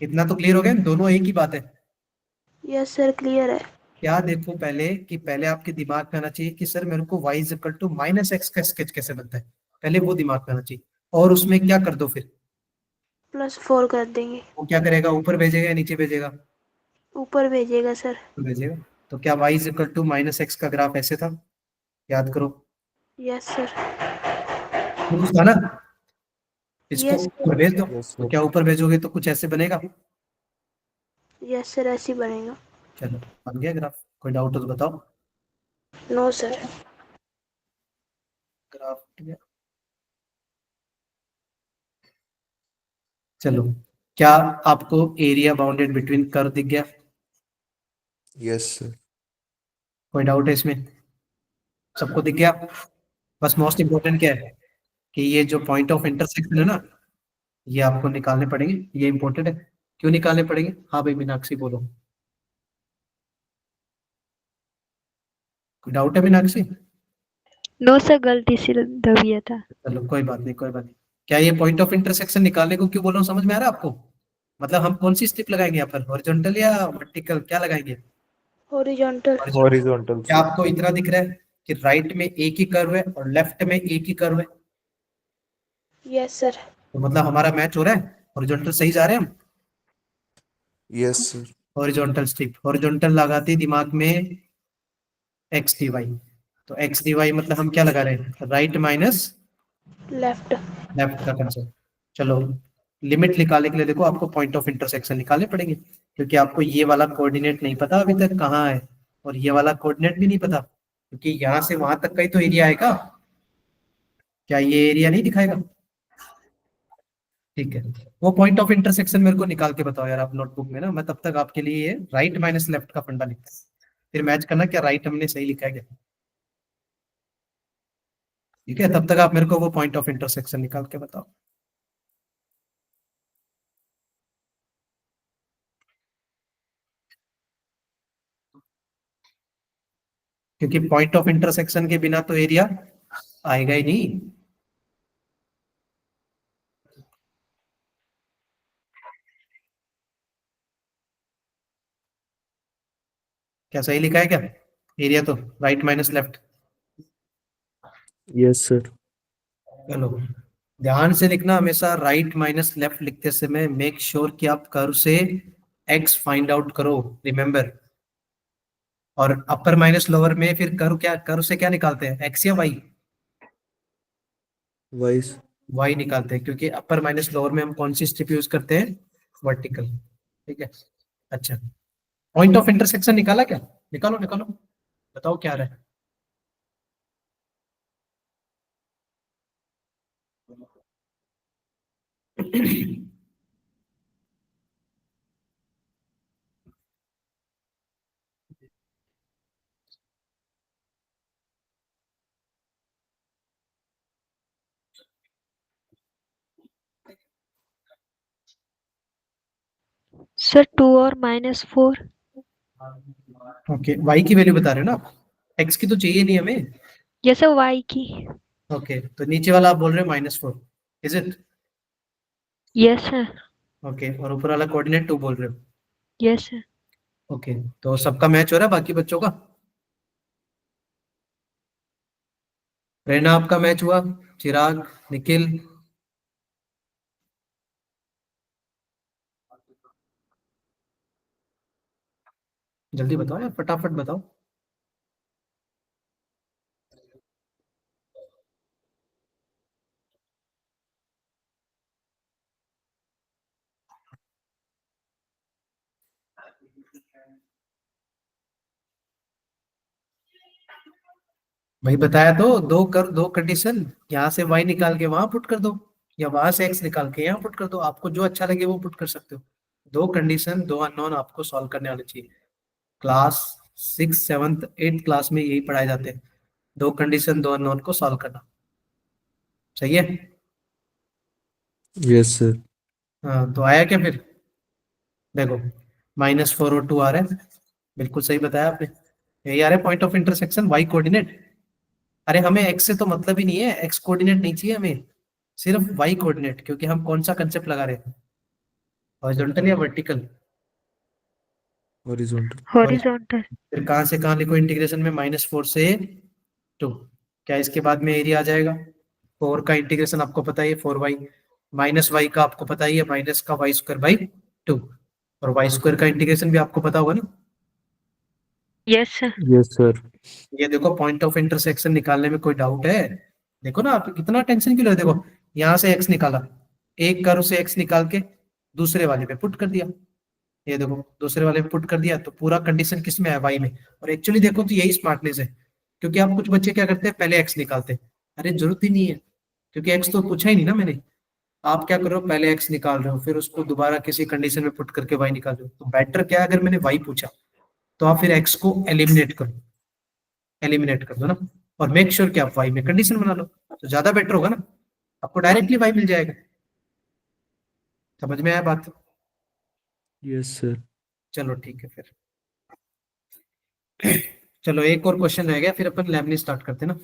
A: इतना तो क्लियर हो गया, दोनों एक ही बात है।
C: यस सर क्लियर है।
A: क्या देखो पहले कि पहले आपके दिमाग में आना चाहिए कि सर मेरे को y is equal to minus x का स्केच कैसे बनता है, पहले वो दिमाग में आना चाहिए। और उसमें क्या कर दो फिर?
C: +4 कर देंगे।
A: वो क्या करेगा, ऊपर भेजेगा या नीचे भेजेगा?
C: ऊपर भेजिएगा सर।
A: ऊपर भेजेगा। तो क्या y is equal to minus x का ग्राफ ऐसे था? याद करो।
C: Yes sir.
A: कुछ था ना? इसको
C: यस
A: ऊपर
C: सर।
A: भेज दो,
B: यस
A: तो
B: सर।
A: क्या ऊपर भेजोगे तो कुछ ऐसे बनेगा?
C: यस सर ऐसे ही बनेगा।
A: चलो, बन गया ग्राफ। कोई डाउट हो तो बताओ।
C: No sir.
A: ग्राफ बन गया। चलो, क्या आपको एरिया बाउंडेड बिटवीन कर्व दिख गया?
B: Yes sir.
A: कोई डाउट है इसमें? सबको दिख गया? बस मोस्ट इंपोर्टेंट क्या है कि ये जो पॉइंट ऑफ इंटरसेक्शन है ना, ये आपको निकालने पड़ेंगे, ये इंपॉर्टेंट है। क्यों निकालने पड़ेंगे? हाँ भाई मीनाक्षी बोलो। कोई डाउट है मीनाक्षी?
D: नो सर, गलती से दबिया था।
A: चलो कोई बात नहीं, कोई बात नहीं। क्या ये पॉइंट ऑफ इंटरसेक्शन निकालने को क्यों बोल रहा हूँ, समझ में आ रहा है आपको? मतलब हम कौन सी स्ट्रिप लगाएंगे यहाँ पर, हॉरिजॉन्टल या वर्टिकल, क्या लगाएंगे?
C: हॉरिजॉन्टल।
A: हॉरिजॉन्टल।
B: हॉरिजॉन्टल
A: क्या
B: सर।
A: आपको इतना दिख रहा है कि राइट में एक ही कर्व है और लेफ्ट में एक ही कर्व है?
C: Yes sir.
A: तो मतलब हमारा मैच हो रहा है, हॉरिजॉन्टल सही जा रहे हैं हम।
B: Yes sir.
A: Horizontal strip, horizontal लगाते ही दिमाग में एक्स डी वाई। तो एक्स डी वाई मतलब हम क्या लगा रहे हैं? Right minus
C: left.
A: लेफ्ट का कंसेप्ट। चलो, लिमिट निकालने के लिए देखो आपको पॉइंट ऑफ इंटरसेक्शन निकालने पड़ेंगे, क्योंकि आपको ये वाला कोऑर्डिनेट नहीं पता अभी तक कहाँ है, और ये वाला कोऑर्डिनेट भी नहीं पता, क्योंकि यहाँ से वहां तक का ही तो एरिया आएगा। क्या ये एरिया नहीं दिखाएगा? ठीक है, वो पॉइंट ऑफ इंटरसेक्शन मेरे को निकाल के बताओ यार आप नोटबुक में ना, मैं तब तक आपके लिए ये राइट माइनस लेफ्ट का फंडा लिखता हूँ, फिर मैच करना क्या राइट हमने सही लिखा है क्या। ठीक है, तब तक आप मेरे को वो पॉइंट ऑफ इंटरसेक्शन निकाल के बताओ। क्योंकि पॉइंट ऑफ इंटरसेक्शन के बिना तो एरिया आएगा ही नहीं। क्या सही लिखा है क्या एरिया? तो right minus left.
B: Yes sir.
A: चलो, ध्यान से लिखना हमेशा, राइट माइनस लेफ्ट लिखते समय मेक श्योर कि आप कर्व से एक्स फाइंड आउट करो, रिमेंबर। और अपर माइनस लोअर में फिर कर्व से क्या निकालते हैं, एक्स या वाई?
B: वाइस।
A: वाई निकालते हैं, क्योंकि अपर माइनस लोअर में हम कौन सी स्ट्रिप यूज करते हैं? वर्टिकल। ठीक है। अच्छा, पॉइंट ऑफ इंटरसेक्शन निकाला क्या? निकालो निकालो, बताओ क्या रहा है।
D: सर 2 और -4।
A: ओके, वाई की वैल्यू बता रहे हो ना आप? एक्स की तो चाहिए नहीं हमें।
D: यस सर, y की।
A: ओके, तो नीचे वाला आप बोल रहे हो -4, is it?
D: Yes sir.
A: Okay, और ऊपर वाला कोऑर्डिनेट 2 बोल रहे हो?
D: Yes sir.
A: ओके, तो सबका मैच हो रहा है बाकी बच्चों का? प्रेरणा आपका मैच हुआ? चिराग, निखिल? जल्दी बताओ यार, फटाफट बताओ। भाई बताया तो, दो कंडीशन, यहाँ से y निकाल के वहां पुट कर दो, या वहां से x निकाल के यहाँ पुट कर दो, आपको जो अच्छा लगे वो पुट कर सकते हो। दो कंडीशन, दो अननोन आपको सॉल्व करने आने चाहिए। क्लास 6, 7, 8 क्लास में यही पढ़ाए जाते हैं, दो कंडीशन दो अननोन को सॉल्व करना। सही है?
B: Yes sir.
A: हाँ, तो आया क्या फिर? देखो, -4 और 2 आ रहा है, बिल्कुल सही बताया आपने। यही आ रहा है point of intersection, y coordinate. अरे हमें एक्स से तो मतलब ही नहीं है, एक्स कोऑर्डिनेट नहीं चाहिए हमें, सिर्फ वाई कोऑर्डिनेट, क्योंकि हम कौन सा कंसेप्ट लगा रहे हैं, हॉरिजॉन्टल या वर्टिकल।
B: हॉरिजॉन्टल।
A: और
D: हॉरिजॉन्टल।
A: फिर कहाँ से कहाँ लिखो इंटीग्रेशन में, -4 से 2, क्या इसके बाद में एरिया आ जाएगा? 4 का इंटीग्रेशन आपको पता ही है, 4y, -y का आपको पता ही है, माइनस का y² / 2, और y² का इंटीग्रेशन भी आपको पता होगा ना।
D: Yes sir.
B: Yes sir.
A: ये देखो, पॉइंट ऑफ इंटरसेक्शन निकालने में कोई डाउट है? देखो ना, आप कितना टेंशन क्यों ले रहे हो? देखो, यहाँ से x निकाला, एक कर्व से x निकाल के दूसरे वाले पे पुट कर दिया, ये देखो दूसरे वाले पे पुट कर दिया, तो पूरा कंडीशन किस में है, y में। और एक्चुअली देखो तो यही स्मार्टनेस है, क्योंकि आप कुछ बच्चे क्या करते हैं, पहले x निकालते हैं। अरे जरूरत ही नहीं है, क्योंकि x तो पूछा ही नहीं ना मैंने। आप क्या कर रहे हो, पहले x निकाल रहे हो, फिर उसको दोबारा किसी कंडीशन में पुट करके y निकाल रहे हो। तो बेटर क्या है, अगर मैंने y पूछा तो आप फिर x को एलिमिनेट कर दो ना, और मेक श्योर कि आप y में कंडीशन बना लो, तो ज्यादा बेटर होगा ना, आपको डायरेक्टली y मिल जाएगा। समझ में आया बात?
B: Yes sir.
A: चलो ठीक है फिर। चलो एक और क्वेश्चन रह गया, फिर अपन लैबनी स्टार्ट करते हैं ना,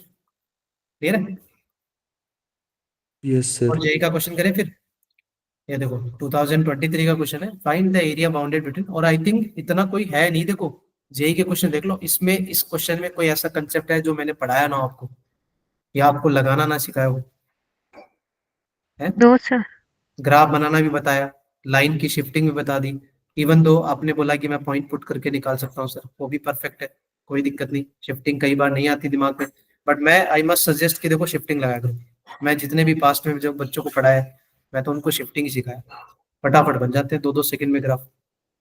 A: क्लियर है?
B: यस
A: और
B: सर।
A: जेई का क्वेश्चन करें फिर। ये देखो 2023 का क्वेश्चन है, find the area bounded between, और आई थिंक इतना कोई है नहीं, देखो जेई के क्वेश्चन देख लो, इसमें इस क्वेश्चन में कोई ऐसा कंसेप्ट है जो मैंने पढ़ाया ना हो आपको, या आपको लगाना ना सिखाया हो, है?
D: No sir.
A: ग्राफ बनाना भी बताया, लाइन की शिफ्टिंग भी बता दी, इवन दो आपने बोला कि मैं पॉइंट पुट करके निकाल सकता हूँ सर, वो भी परफेक्ट है, कोई दिक्कत नहीं। शिफ्टिंग कई बार नहीं आती दिमाग में, बट मैं आई मस्ट सजेस्ट कि देखो शिफ्टिंग लगाया करो। मैं जितने भी पास्ट में जब बच्चों को पढ़ाया, मैं तो उनको शिफ्टिंग ही सिखाया, फटाफट बन जाते हैं 2-2 सेकंड में ग्राफ,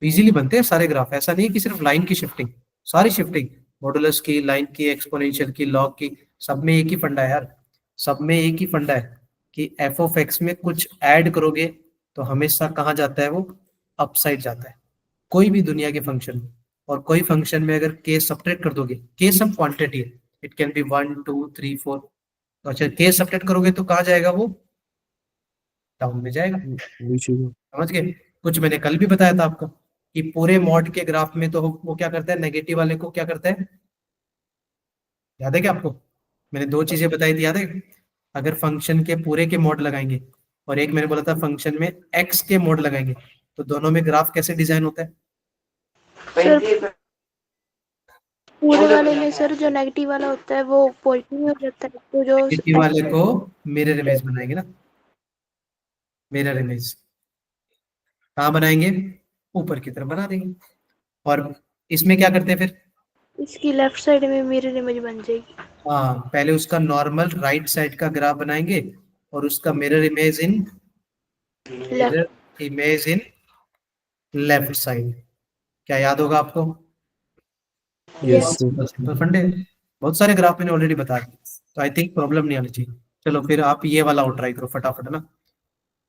A: इजीली बनते हैं सारे ग्राफ। ऐसा नहीं है कि सिर्फ लाइन की शिफ्टिंग, सारी शिफ्टिंग, मॉडुलस की, लाइन की, एक्सपोनेंशियल की, लॉग की, सब में एक ही फंडा है यार, सब में एक ही फंडा है कि एफ ऑफ एक्स में कुछ ऐड करोगे तो हमेशा कहाँ जाता है वो, अपसाइड जाता है, कोई भी दुनिया के फंक्शन में। और कोई फंक्शन में अगर के सब्ट्रैक्ट कर दोगे, के सम क्वांटिटी है, इट कैन बी 1, 2, 3, 4, तो अच्छा के सब्ट्रैक्ट करोगे तो कहाँ जाएगा वो, डाउन में जाएगा।
B: नीचे को।
A: समझ गए? कुछ मैंने कल भी बताया था आपको कि पूरे मॉड के ग्राफ में तो वो क्या करता है, नेगेटिव वाले को क्या करता है, याद है क्या आपको? मैंने दो चीजें बताई थी, याद है? अगर फंक्शन के पूरे के मॉड लगाएंगे, और एक मैंने बोला था फंक्शन में एक्स के मॉड लगाएंगे, तो दोनों में ग्राफ कैसे डिजाइन होता है?
C: सर पूरे वाले में सर जो नेगेटिव वाला होता है वो पॉजिटिव हो जाता है, तो जो
A: नेगेटिव वाले को मिरर इमेज बनाएंगे ना, मिरर इमेज कहाँ बनाएंगे, ऊपर की तरफ बना देंगे। और इसमें क्या करते हैं फिर,
C: इसकी लेफ्ट साइड में मिरर इमेज बन जाएगी।
A: हाँ पहले उसका नॉर्मल राइट साइड का ग्राफ बनाएंगे, और उसका mirror image in,
C: left.
A: Mirror image in left side. क्या याद होगा आपको?
B: Yes
C: yes.
B: Sir.
A: Simple simple फंडे, बहुत सारे ग्राफ मैंने ऑलरेडी बता दिए, तो आई थिंक प्रॉब्लम नहीं आनी चाहिए। चलो फिर आप ये वाला और ट्राई करो फटाफट, है ना,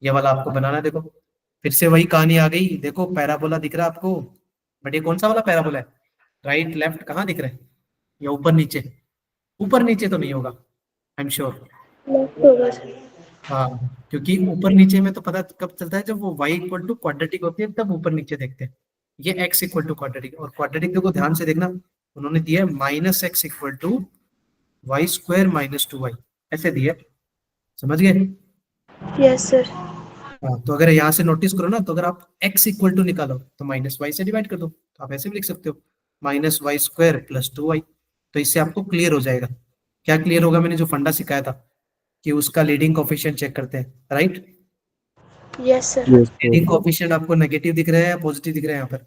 A: ये वाला आपको बनाना है। देखो फिर से वही कहानी आ गई, देखो पैराबोला दिख रहा है आपको, बट ये कौन सा वाला पैराबोला है, राइट लेफ्ट कहाँ दिख रहा है, या ऊपर नीचे? ऊपर नीचे तो नहीं होगा, आई एम श्योर।
C: लेफ्ट होगा सर।
A: हाँ, क्योंकि ऊपर नीचे में तो पता कब चलता है, जब वो y इक्वल टू क्वाड्रेटिक होती है तब ऊपर नीचे देखते हैं। ये x इक्वल टू क्वाड्रेटिक, और क्वाड्रेटिक देखो ध्यान से देखना, उन्होंने दिया है -x equal to y² - 2y, ऐसे दिया है। समझ गए?
C: Yes sir.
A: हाँ, तो अगर यहाँ से नोटिस करो ना, तो अगर आप x इक्वल टू निकालो तो -y से डिवाइड कर दो, तो आप ऐसे भी लिख सकते हो -y² + 2y, तो इससे आपको क्लियर हो जाएगा क्या क्लियर होगा? मैंने जो फंडा सिखाया था कि उसका लीडिंग कोफिशिएंट चेक करते हैं, right?
C: Yes sir.
B: Yes sir.
A: Leading coefficient आपको नेगेटिव दिख रहे हैं या पॉजिटिव दिख रहे हैं यहाँ पर?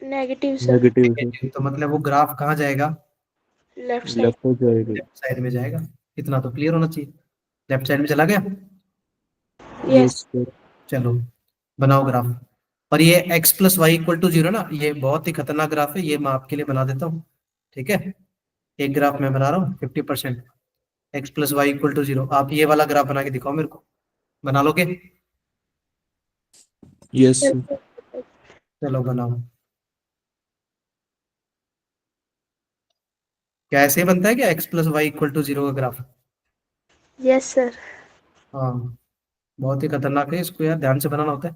C: Negative sir.
B: Negative sir.
A: Negative, तो मतलब वो ग्राफ कहाँ जाएगा?
C: Left side.
B: लेफ्ट हो जाएगा।
A: लेफ्ट साइड में जाएगा। इतना तो क्लियर होना चाहिए। लेफ्ट साइड में चला गया।
C: यस।
B: Yes sir.
A: चलो बनाओ ग्राफ। और ये x plus y equal to zero ना, ये बहुत ही खतरनाक ग्राफ है, ये मैं आपके लिए बना देता हूँ। ठीक है, एक ग्राफ मैं बना रहा हूँ 50%, x plus y equal to zero. आप ये वाला ग्राफ बना के दिखाओ मेरे को, बना लोगे?
B: Yes sir.
A: चलो बनाओ। क्या ऐसे ही बनता है क्या x plus y equal to zero का ग्राफ?
C: Yes sir.
A: हाँ, बहुत ही खतरनाक है, इसको यार ध्यान से बनाना होता है।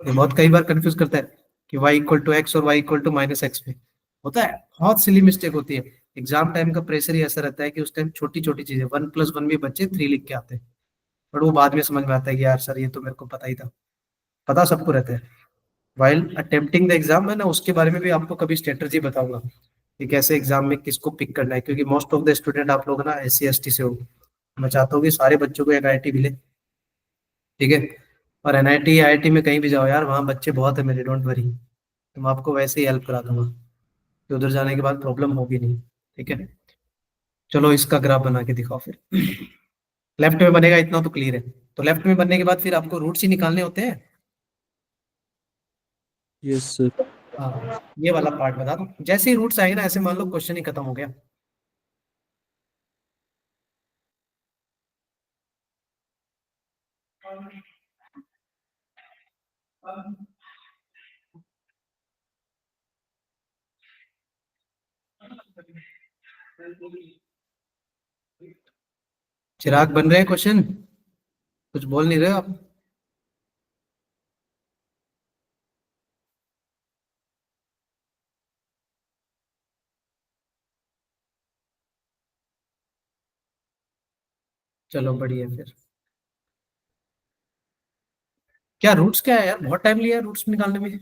A: ये बहुत कई बार कंफ्यूज करता है कि y इक्वल टू एक्स और y equal to minus x में होता है, बहुत सिली मिस्टेक होती है। एग्जाम टाइम का प्रेशर ही ऐसा रहता है कि उस टाइम छोटी छोटी चीजें, 1+1 भी बच्चे 3 लिख के आते हैं, बट वो बाद में समझ में आता है कि यार सर ये तो मेरे को पता ही था। पता सबको रहता है। वाइल अटेम्प्टिंग द एग्जाम, मैं ना उसके बारे में भी आपको कभी स्ट्रेटजी बताऊंगा कि कैसे एग्जाम में किसको पिक करना है, क्योंकि मोस्ट ऑफ द स्टूडेंट आप लोग ना SC ST से हो। मैं चाहता हूँ कि सारे बच्चों को एक IIT मिले। ठीक है, और NIT IIT में कहीं भी जाओ यार, वहाँ बच्चे बहुत है मेरे, डोंट वरी। तो मैं आपको वैसे ही हेल्प करा दूंगा कि उधर जाने के बाद प्रॉब्लम होगी नहीं। ठीक है, चलो इसका ग्राफ बना के दिखाओ फिर। लेफ्ट में बनेगा इतना तो क्लियर है। तो लेफ्ट में बनने के बाद फिर आपको रूट्स ही निकालने होते हैं।
B: Yes sir.
A: हाँ, ये वाला पार्ट बता दो, जैसे ही रूट्स आएगा ना, ऐसे मान लो क्वेश्चन ही खत्म हो गया। चिराग बन रहे हैं क्वेश्चन? कुछ बोल नहीं रहे हो आप? चलो बढ़िया फिर। क्या रूट्स क्या है यार, बहुत टाइम लिया रूट्स निकालने में।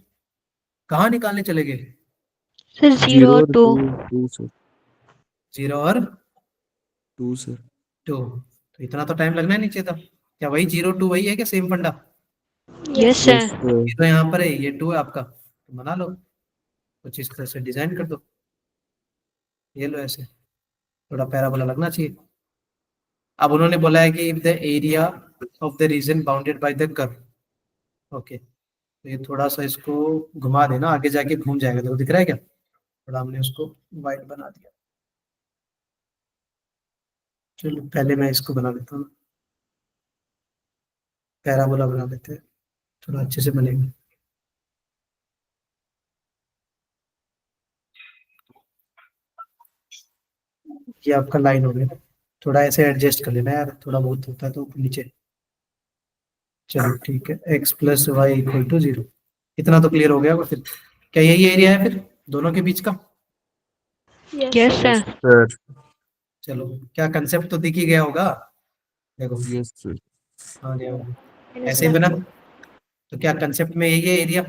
A: कहाँ निकालने चले गए?
D: सर 0
B: जीरो
D: और
B: और
D: 2।
B: To sir.
A: 0 और
B: टू सर।
A: 2, तो इतना तो टाइम लगना ही नहीं चाहिए था। क्या वही 0 2 वही है क्या, सेम फंडा?
D: Yes
B: yes
D: sir.
B: सर।
A: 0 यहाँ पर है, ये 2 है आपका, तो बना लो कुछ इस तरह से, डिजाइन कर दो। ये लो ऐसे, थोड़ा पैराबोला लगना चाहिए। अब उन्होंने बोला है कि if the area of the reason bounded by the curve, okay, तो ये थोड़ा सा इसको घुमा देना, आगे जाके घूम जाएगा, देखो दिख रहा है क्या? थोड़ा हमने उसको वाइड बना दिया। चलो पहले मैं इसको बना देता हूँ, पैराबोला बना देते हैं, थोड़ा अच्छे से बनेगा। ये आपका लाइन हो गया, थोड़ा ऐसे एडजस्ट कर लेना यार, थोड़ा बहुत होता है तो ऊपर नीचे। चलो ठीक है, x plus y equal to 0, इतना तो क्लियर हो गया होगा फिर। क्या यही एरिया है फिर दोनों के बीच का?
C: Yes
D: yes
C: sir.
B: Yes
D: sir.
B: Sir.
A: चलो, क्या कंसेप्ट तो दिख ही गया होगा, देखो।
B: Yes sir.
A: हाँ जी, हाँ जी।
C: माइनस
A: ऐसे ही बना,
C: लेफ्ट।
A: तो क्या कंसेप्ट में यही है area?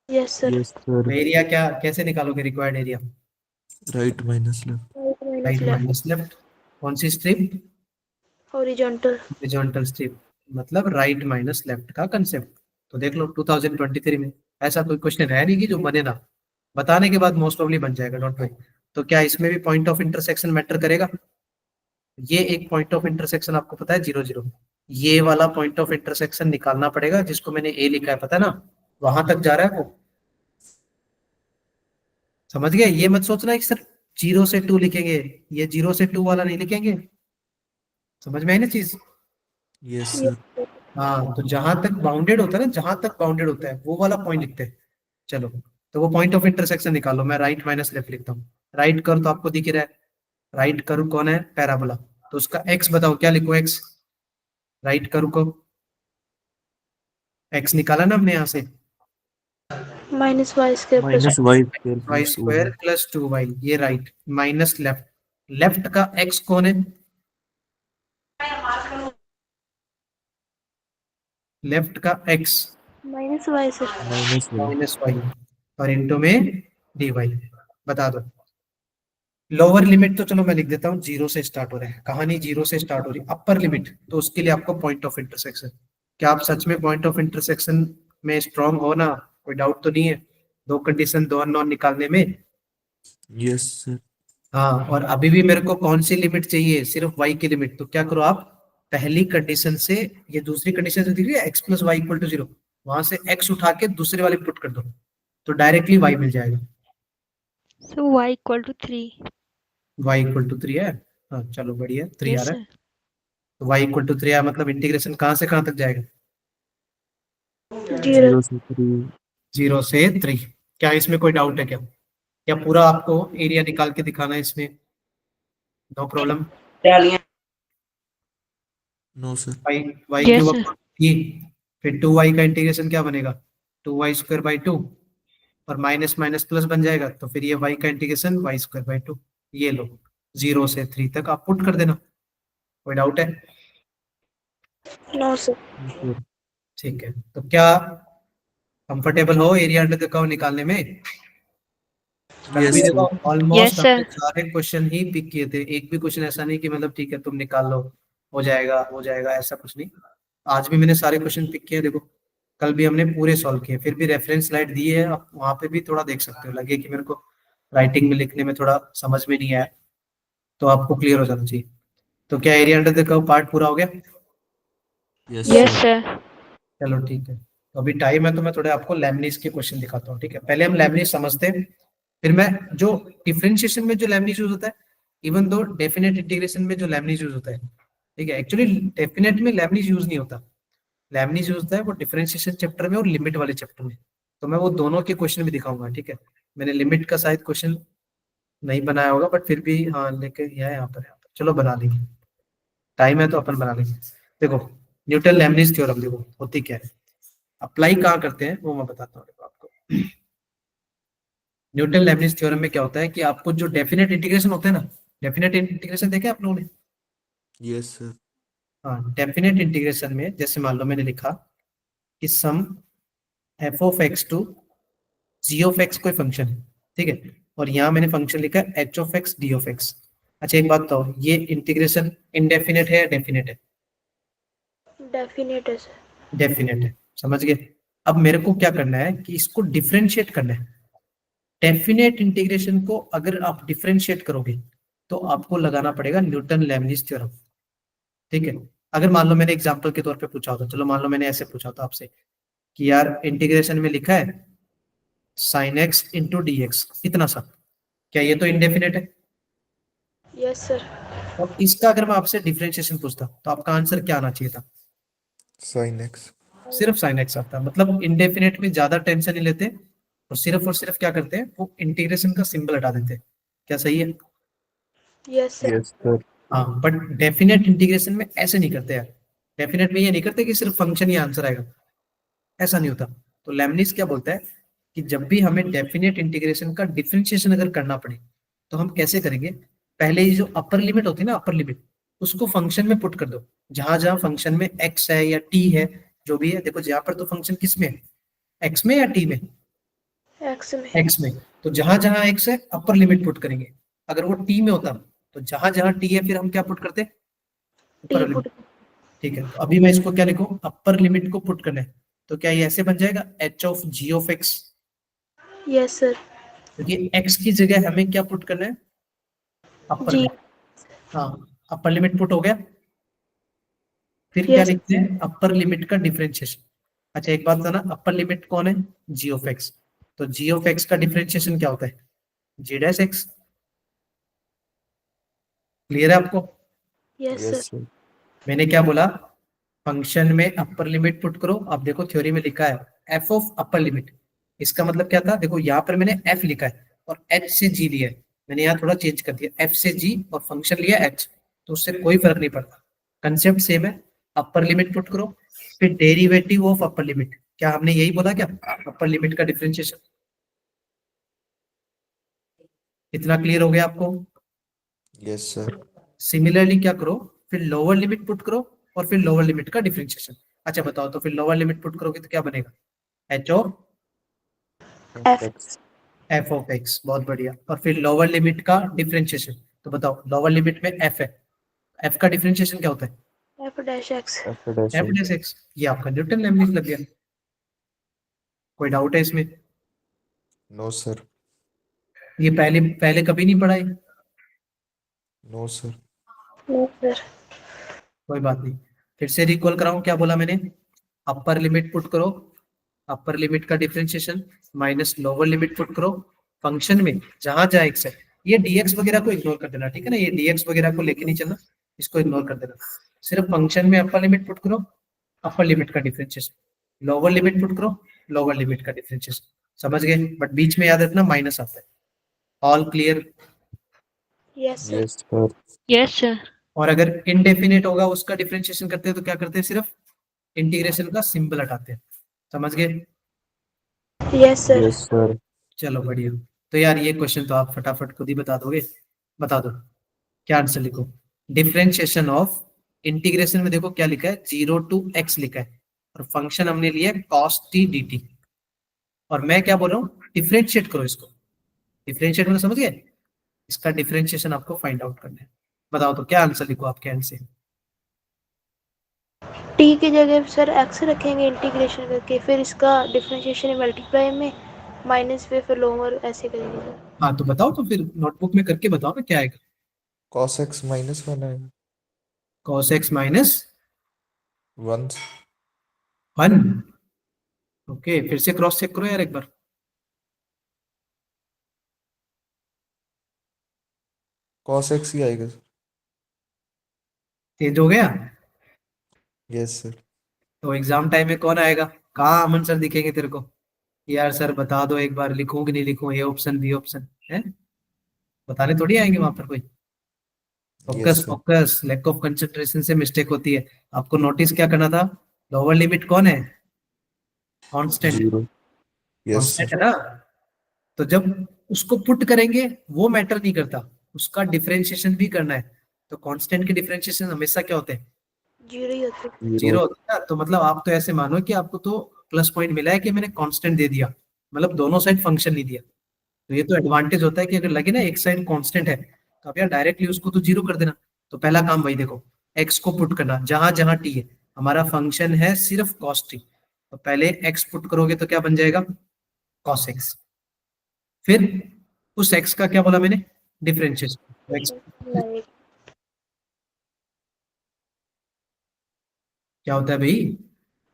C: Yes sir.
B: Yes sir.
A: Area क्या कैसे निकालोगे, required area?
B: Right minus left.
C: Right minus
A: right
C: left.
A: Minus left. कौन सी स्ट्रिप?
C: हॉरिजॉन्टल।
A: हॉरिजॉन्टल स्ट्रिप, मतलब राइट माइनस लेफ्ट का कंसेप्ट। तो देख लो 2023 में ऐसा कोई क्वेश्चन है नहीं कि जो बने ना, बताने के बाद मोस्ट ऑफली बन जाएगा, डोंट वरी। तो क्या इसमें भी पॉइंट ऑफ इंटरसेक्शन मैटर करेगा? ये एक पॉइंट ऑफ इंटरसेक्शन आपको पता है, 0 0, ये वाला पॉइंट ऑफ इंटरसेक्शन निकालना पड़ेगा, जिसको मैंने ए लिखा है, पता है ना? वहां तक जा रहा है वो, समझ गए? ये मत सोचना कि सर 0 से 2 लिखेंगे, ये 0 से 2 वाला नहीं लिखेंगे। समझ में आई ना चीज?
B: Yes
C: yes
B: sir.
C: सर।
A: हाँ, तो जहां तक बाउंडेड होता है ना, जहां तक बाउंडेड होता है वो वाला पॉइंट लिखते हैं। चलो, तो वो पॉइंट ऑफ इंटरसेक्शन निकालो, मैं राइट माइनस लेफ्ट लिखता हूँ। राइट कर्व तो आपको दिख ही रहा है, राइट कर्व कौन है? पैराबोला। तो उसका एक्स बताओ, क्या लिखो एक्स? राइट कर्व को एक्स निकाला ना हमने यहाँ से,
C: minus Y square plus.
B: Minus Y square
A: y
B: plus two
A: square
B: है।
A: प्लस 2y, ये राइट माइनस लेफ्ट। लेफ्ट का एक्स कौन है? लेफ्ट का x
C: minus y sir.
B: Minus y.
A: Minus y, और इंटू में dy, बता दो। लोअर लिमिट तो चलो मैं लिख देता हूँ, जीरो से स्टार्ट हो रहा है, कहानी जीरो से स्टार्ट हो रही है। अपर लिमिट तो उसके लिए आपको पॉइंट ऑफ इंटरसेक्शन, क्या आप सच में पॉइंट ऑफ इंटरसेक्शन में स्ट्रांग हो ना, कोई डाउट तो नहीं है? दो कंडीशन, दो अननोन निकालने में।
B: Yes sir.
A: हाँ, और अभी भी मेरे को कौन सी लिमिट चाहिए? सिर्फ y की लिमिट। तो क्या करो आप, पहली कंडीशन से ये दूसरी कंडीशन से दिख रही है x plus y equal to zero, वहां से x उठा के दूसरे वाले पुट कर दो, तो डायरेक्टली y मिल जाएगा।
D: So y equal to 3.
A: y equal to 3 है। हाँ चलो बढ़िया, 3 आ
D: Yes,
A: रहा है।
D: sir.
A: तो y इक्वल टू 3 आया, मतलब इंटीग्रेशन कहाँ से कहाँ तक जाएगा?
C: 0
B: 0 से 3।
A: 0 से 3। क्या इसमें कोई डाउट है क्या? क्या पूरा आपको एरिया निकाल के दिखाना है इसमें? No problem.
B: No sir.
A: y
D: Yes,
A: cube
D: sir.
A: Upon 3, फिर 2y का इंटीग्रेशन क्या बनेगा? 2y स्क्वायर बाई 2, और माइनस माइनस प्लस बन जाएगा, तो फिर ये y का इंटीग्रेशन y स्क्वायर बाई 2। ये लो, 0 से 3 तक आप पुट कर देना। कोई डाउट है?
C: No sir.
B: सर
A: ठीक है, तो क्या कंफर्टेबल हो एरिया अंडर द कर्व निकालने में? कल
B: यस
A: भी देखो
B: सर।
A: ऑलमोस्ट
D: Yes,
A: हमने
D: sir.
A: सारे क्वेश्चन ही पिक किए थे, एक भी क्वेश्चन ऐसा नहीं कि मतलब ठीक है तुम निकाल लो, हो जाएगा, ऐसा कुछ नहीं। आज भी मैंने सारे क्वेश्चन पिक किए, देखो कल भी हमने पूरे सॉल्व किए, फिर भी रेफरेंस स्लाइड दी है, आप वहां पे भी थोड़ा देख सकते हो, लगे कि मेरे को राइटिंग में लिखने में थोड़ा समझ में नहीं आया, तो आपको क्लियर हो जाना चाहिए। तो क्या area under the curve part पूरा हो गया?
B: Yes
D: Yes,
B: sir.
D: sir.
A: चलो ठीक है, तो अभी टाइम है तो मैं थोड़े आपको लेबनीज के क्वेश्चन दिखाता हूँ, ठीक है? पहले हम लेबनीज समझते हैं, फिर मैं जो डिफरेंशिएशन में जो लेबनीज यूज होता है, इवन दो डेफिनेट इंटीग्रेशन में जो लेबनीज यूज होता है, ठीक है? एक्चुअली डेफिनेट में लेबनीज यूज नहीं होता, लेबनीज यूज होता है वो डिफरेंशिएशन चैप्टर में और लिमिट वाले चैप्टर में। तो मैं वो दोनों के क्वेश्चन भी दिखाऊंगा, ठीक है? मैंने लिमिट का शायद क्वेश्चन नहीं बनाया होगा, बट फिर भी हाँ लेके ये है यहाँ पर, चलो बना लेंगे, टाइम है तो अपन बना लेंगे। देखो न्यूटन लेबनीज थ्योरम देखो होती क्या है, अप्लाई कहाँ करते हैं वो मैं बताता हूँ देखो आपको। न्यूटन लेबनीज थ्योरम में क्या होता है कि आपको जो डेफिनेट इंटीग्रेशन होते हैं ना, डेफिनेट इंटीग्रेशन देखे आप लोगों ने?
B: Yes sir.
A: हाँ, डेफिनेट इंटीग्रेशन में जैसे मान लो मैंने लिखा कि some f of x to g of x कोई फंक्शन है, ठीक है? और यहाँ मैंने फंक्शन लिखा है h of x d of x. अच्छा एक बात बताओ, ये इंटीग्रेशन इनडेफिनेट है या डेफिनेट है?
C: डेफिनेट है सर।
A: डेफिनेट है, समझ गए? अब मेरे को क्या करना है कि इसको डिफरेंशिएट करना है। डेफिनेट इंटीग्रेशन को अगर आप डिफरेंशिएट करोगे तो आपको लगाना पड़ेगा न्यूटन लेबनीज थ्योरम, ठीक है? अगर मान लो मैंने एग्जांपल के तौर पे पूछा होता, चलो मान लो मैंने ऐसे पूछा था आपसे कि यार इंटीग्रेशन में लिखा है sine x into D x इतना सा, क्या ये तो इंडेफिनेट है?
C: Yes sir.
A: और इसका अगर मैं आपसे डिफरेंशिएशन पूछता तो आपका आंसर क्या आना चाहिए था?
B: Sine x.
A: सिर्फ साइन एक्स आता। मतलब इंडेफिनेट में ज्यादा टेंशन नहीं लेते, और सिर्फ क्या करते हैं, वो इंटीग्रेशन का सिंबल हटा देते हैं। क्या सही है?
C: Yes sir.
B: Yes sir.
A: हाँ, बट डेफिनेट इंटीग्रेशन में ऐसे नहीं करते यार। डेफिनेट में ये नहीं करते कि सिर्फ फंक्शन ही आंसर आएगा, ऐसा नहीं होता। तो लेबनिज क्या बोलता है कि जब भी हमें डेफिनेट इंटीग्रेशन का डिफरेंशिएशन अगर करना पड़े तो हम कैसे करेंगे? पहले ये जो अपर लिमिट होती है ना, अपर लिमिट, उसको फंक्शन में पुट कर दो। जहां जहां फंक्शन में एक्स है या टी है, जो भी है, देखो यहाँ पर तो फंक्शन किस में है, एक्स में या टी में?
C: एक्स में।
A: एक्स में। तो जहां जहां एक्स है अपर लिमिट पुट करेंगे। अगर वो टी में होता तो जहां जहां टी है फिर हम क्या पुट करते?
C: टी
A: अपर लिमिट।
C: पुट।
A: ठीक है, तो अभी मैं इसको क्या लिखूं, अपर लिमिट को पुट करना है, तो क्या ये ऐसे बन जाएगा H of G of x?
C: Yes sir.
A: क्योंकि एक्स की जगह हमें क्या पुट करना है? अपर
C: जी।
A: लिमिट। हाँ, अपर लिमिट पुट हो गया, फिर क्या
C: यस।
A: लिखते हैं? अपर लिमिट का डिफरेंशिएशन। अच्छा एक बात था ना, अपर लिमिट कौन है? जी ऑफ एक्स। तो जी ऑफ एक्स का डिफरेंशिएशन क्या होता है? जी डैश एक्स। क्लियर है आपको?
C: Yes sir.
B: Yes sir.
A: मैंने क्या बोला? फंक्शन में अपर लिमिट पुट करो। अब देखो थ्योरी में लिखा है एफ ऑफ अपर लिमिट, इसका मतलब क्या था? देखो यहाँ पर मैंने एफ लिखा है और एच से जी लिया है, मैंने यहाँ थोड़ा चेंज कर दिया, एफ से जी और फंक्शन लिया एच, तो उससे कोई फर्क नहीं पड़ता, कंसेप्ट सेम है। अपर लिमिट पुट करो, फिर डेरिवेटिव ऑफ अपर लिमिट। क्या हमने यही बोला क्या, अपर लिमिट का डिफरेंशिएशन? इतना क्लियर हो गया आपको?
B: Yes sir.
A: सिमिलरली क्या करो, फिर लोअर लिमिट पुट करो और फिर लोअर लिमिट का डिफरेंशिएशन। अच्छा बताओ, तो फिर लोअर लिमिट पुट करोगे तो क्या बनेगा? H of
C: F.
B: X.
A: F of x, बहुत बढ़िया। और फिर लोअर लिमिट का डिफरेंशिएशन, तो बताओ लोअर लिमिट में एफ है, एफ का डिफरेंशिएशन क्या होता है?
C: F dash x.
B: F dash
A: F dash x. ये आपका न्यूटन लेबनिज लग गया। कोई डाउट है इसमें?
B: No sir.
A: ये पहले पहले कभी नहीं पढ़ा है?
B: No sir.
C: No sir.
A: कोई बात नहीं, फिर से रिकॉल कराऊं, क्या बोला मैंने? अपर लिमिट पुट करो, अपर लिमिट का differentiation minus lower limit put करो, फंक्शन में जहां जहां एक्स है, ये डीएक्स वगैरह को इग्नोर कर देना, ठीक है ना, ये डीएक्स वगैरह को लेके नहीं चलना, इसको इग्नोर कर देना। सिर्फ फंक्शन में अपर लिमिट पुट करो, अपर लिमिट का डिफरेंशिएशन, लोअर लिमिट पुट करो, लोअर लिमिट का डिफरेंशिएशन। समझ गए? बट बीच में याद रखना माइनस आता है। All clear?
C: Yes sir.
B: Yes sir.
D: Yes sir.
A: और अगर इनडेफिनेट होगा उसका डिफरेंशिएशन करते हैं तो क्या करते हैं? सिर्फ इंटीग्रेशन का सिंबल हटाते हैं। समझ गए?
C: Yes sir.
B: Yes sir.
A: चलो बढ़िया। तो यार ये क्वेश्चन तो आप फटाफट खुद ही बता दोगे, बता दो क्या आंसर लिखो। डिफरेंशिएशन ऑफ, इंटीग्रेशन में देखो क्या लिखा है, 0 to x लिखा है, और फंक्शन हमने लिया cos t dt। और मैं क्या बोल रहा हूँ, डिफरेंशिएट करो इसको। डिफरेंशिएट में समझ गए? इसका डिफरेंशिएशन आपको फाइंड आउट करना है। बताओ तो क्या आंसर लिखो आपके एंड से।
C: टी की जगह सर एक्स रखेंगे इंटीग्रेशन करके, फिर इसका डिफरेंशिएशन मल्टीप्लाई में माइनस पे फिर लोअर ऐसे करेंगे सर।
A: हाँ तो बताओ, तो फिर नोटबुक में करके बताओ ना क्या आएगा।
B: कॉस एक्स -1 आएगा।
A: cos x minus
B: 1।
A: 1। ओके, फिर से क्रॉस चेक करो यार एक बार।
B: कॉस एक्स ही आएगा सर।
A: चेंज हो गया?
B: Yes sir.
A: तो एग्जाम टाइम में कौन आएगा? कहाँ अमन सर दिखेंगे तेरे को? यार सर बता दो एक बार, लिखूं कि नहीं लिखूं, ए ऑप्शन बी ऑप्शन है? बताने थोड़ी आएंगे वहां पर कोई।
B: Yes
A: focus
B: sir.
A: Focus, lack of concentration से मिस्टेक होती है। आपको नोटिस क्या करना था, लोअर लिमिट कौन है? कांस्टेंट।
B: 0। Yes
A: constant
B: sir.
A: है ना? तो जब उसको पुट करेंगे वो मैटर नहीं करता, उसका डिफरेंशिएशन भी करना है। तो कांस्टेंट के डिफरेंशिएशन हमेशा क्या होते हैं?
C: जीरो ही होते हैं।
B: 0।
A: जीरो होता है ना। तो मतलब आप तो ऐसे मानो कि आपको तो प्लस पॉइंट मिला है कि मैंने कांस्टेंट दे दिया, मतलब दोनों साइड फंक्शन नहीं दिया। तो ये तो एडवांटेज होता है कि अगर लगे ना एक साइड कांस्टेंट है, तो आप यार डायरेक्टली उसको तो जीरो कर देना। तो पहला काम वही देखो, एक्स को पुट करना जहां जहां टी है। हमारा फंक्शन है सिर्फ कॉस टी, तो पहले एक्स पुट करोगे तो क्या बन जाएगा? Cos x. फिर उस एक्स का क्या बोला मैंने? डिफरेंशिएशन। एक्स क्या होता है भाई?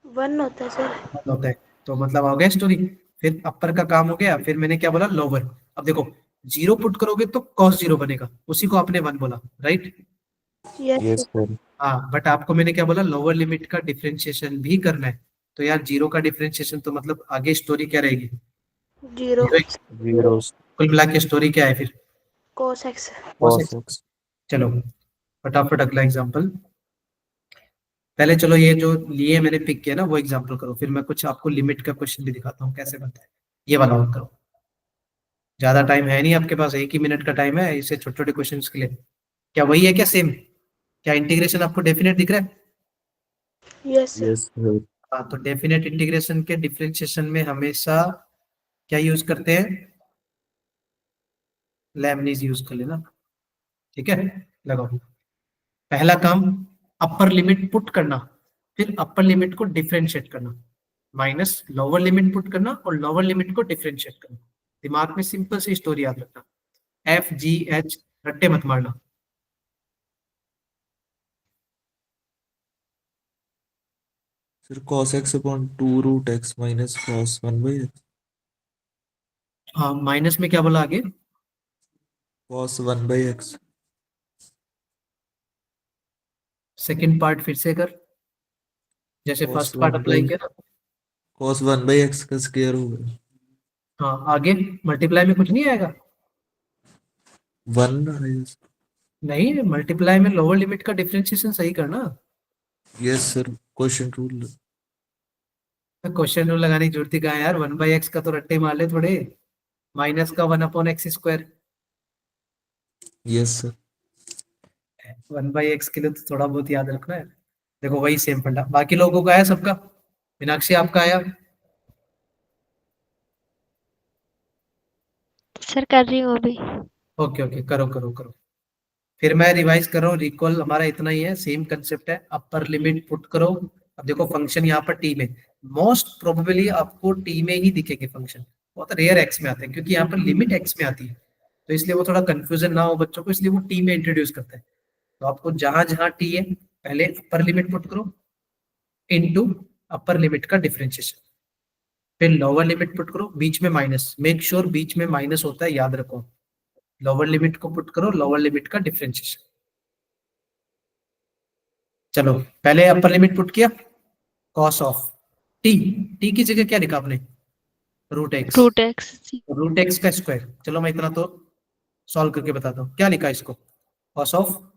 C: 1 होता है सर।
A: होता है। तो मतलब हो गया स्टोरी। फिर अपर का काम हो गया, फिर मैंने क्या बोला? लोअर। अब देखो, जीरो पुट करोगे तो कॉस जीरो बनेगा, उसी को आपने 1 बोला, right?
C: Yes
B: yes
C: sir.
B: Sir.
A: हाँ, बट आपको मैंने क्या बोला? लोअर लिमिट का डिफरेंशिएशन भी करना है। तो यार जीरो का डिफरेंशिएशन, तो मतलब आगे स्टोरी क्या रहेगी?
C: जीरो।
A: जीरो।
B: 0
A: कुल मिला के स्टोरी क्या है फिर?
C: Cos x.
A: cos
B: cos
A: x।
B: X.
A: चलो फटाफट अगला एग्जांपल। पहले चलो ये जो लिए मैंने पिक किया ना वो एग्जांपल करो, फिर मैं कुछ आपको लिमिट का क्वेश्चन भी दिखाता हूँ कैसे बनता है। ये वाला और करो। ज्यादा टाइम है नहीं आपके पास, 1 ही मिनट का टाइम है इसे छोटे छोटे क्वेश्चन के लिए। क्या वही है क्या सेम? क्या इंटीग्रेशन आपको डेफिनेट दिख रहा है?
C: Yes sir.
B: Yes sir.
A: हाँ, तो डेफिनेट इंटीग्रेशन के डिफरेंशिएशन में हमेशा क्या यूज करते हैं? लेबनिज यूज कर लेना। ठीक है, लगाओ। पहला काम, अपर लिमिट पुट करना, फिर अपर लिमिट को डिफरेंशिएट करना, माइनस लोअर लिमिट पुट करना और लोअर लिमिट को डिफरेंशिएट करना। दिमाग में सिंपल सी स्टोरी याद रखना, एफ जी एच, रट्टे मत मारना।
B: Sir cos x upon 2√x minus cos 1/x।
A: हाँ, माइनस में क्या बोला आगे?
B: Cos 1/x।
A: सेकंड पार्ट फिर से कर, जैसे
B: cos
A: first part
B: 1
A: apply
B: by
A: किया ना।
B: कॉस 1/x का स्क्वायर होगा।
A: हाँ आगे, मल्टीप्लाई में कुछ नहीं आएगा।
B: 1 आएगा।
A: नहीं, मल्टीप्लाई में लोअर लिमिट का डिफरेंशिएशन सही करना।
B: Yes sir, question rule.
A: Question rule लगाने की जरूरत ही कहाँ है यार, 1/x का तो रट्टे मार ले थोड़े। माइनस का 1/x²।
B: Yes sir.
A: 1/x के लिए तो थोड़ा बहुत याद रखना है। देखो वही सेम फंडा, बाकी लोगों का है सबका? मीनाक्षी आपका आया?
D: सर कर रही हूँ अभी।
A: ओके ओके, करो करो करो। फिर मैं रिवाइज कर रहा हूँ, रिकॉल हमारा इतना ही है, सेम कंसेप्ट है। अपर लिमिट पुट करो। अब देखो फंक्शन यहाँ पर टी में, मोस्ट प्रोबेबली आपको टी में ही दिखेंगे फंक्शन, बहुत रेयर एक्स में आते हैं, क्योंकि यहाँ पर लिमिट एक्स में आती है, तो इसलिए वो थोड़ा कंफ्यूजन ना हो बच्चों को, इसलिए वो टी में इंट्रोड्यूस करते हैं। तो आपको जहां जहां टी है पहले अपर लिमिट पुट करो इनटू अपर लिमिट का डिफरेंशिएशन, फिर लोअर लिमिट पुट करो, बीच में माइनस, मेक श्योर बीच में माइनस होता है, याद रखो। लोअर लिमिट को पुट करो, लोअर लिमिट का डिफरेंशिएशन। चलो पहले अपर लिमिट पुट किया, कॉस ऑफ टी, टी की जगह क्या लिखा आपने, root x,
D: root x.
A: Root x का स्क्वायर। चलो मैं इतना तो सॉल्व करके बताता हूँ, क्या लिखा इसको, कॉस ऑफ,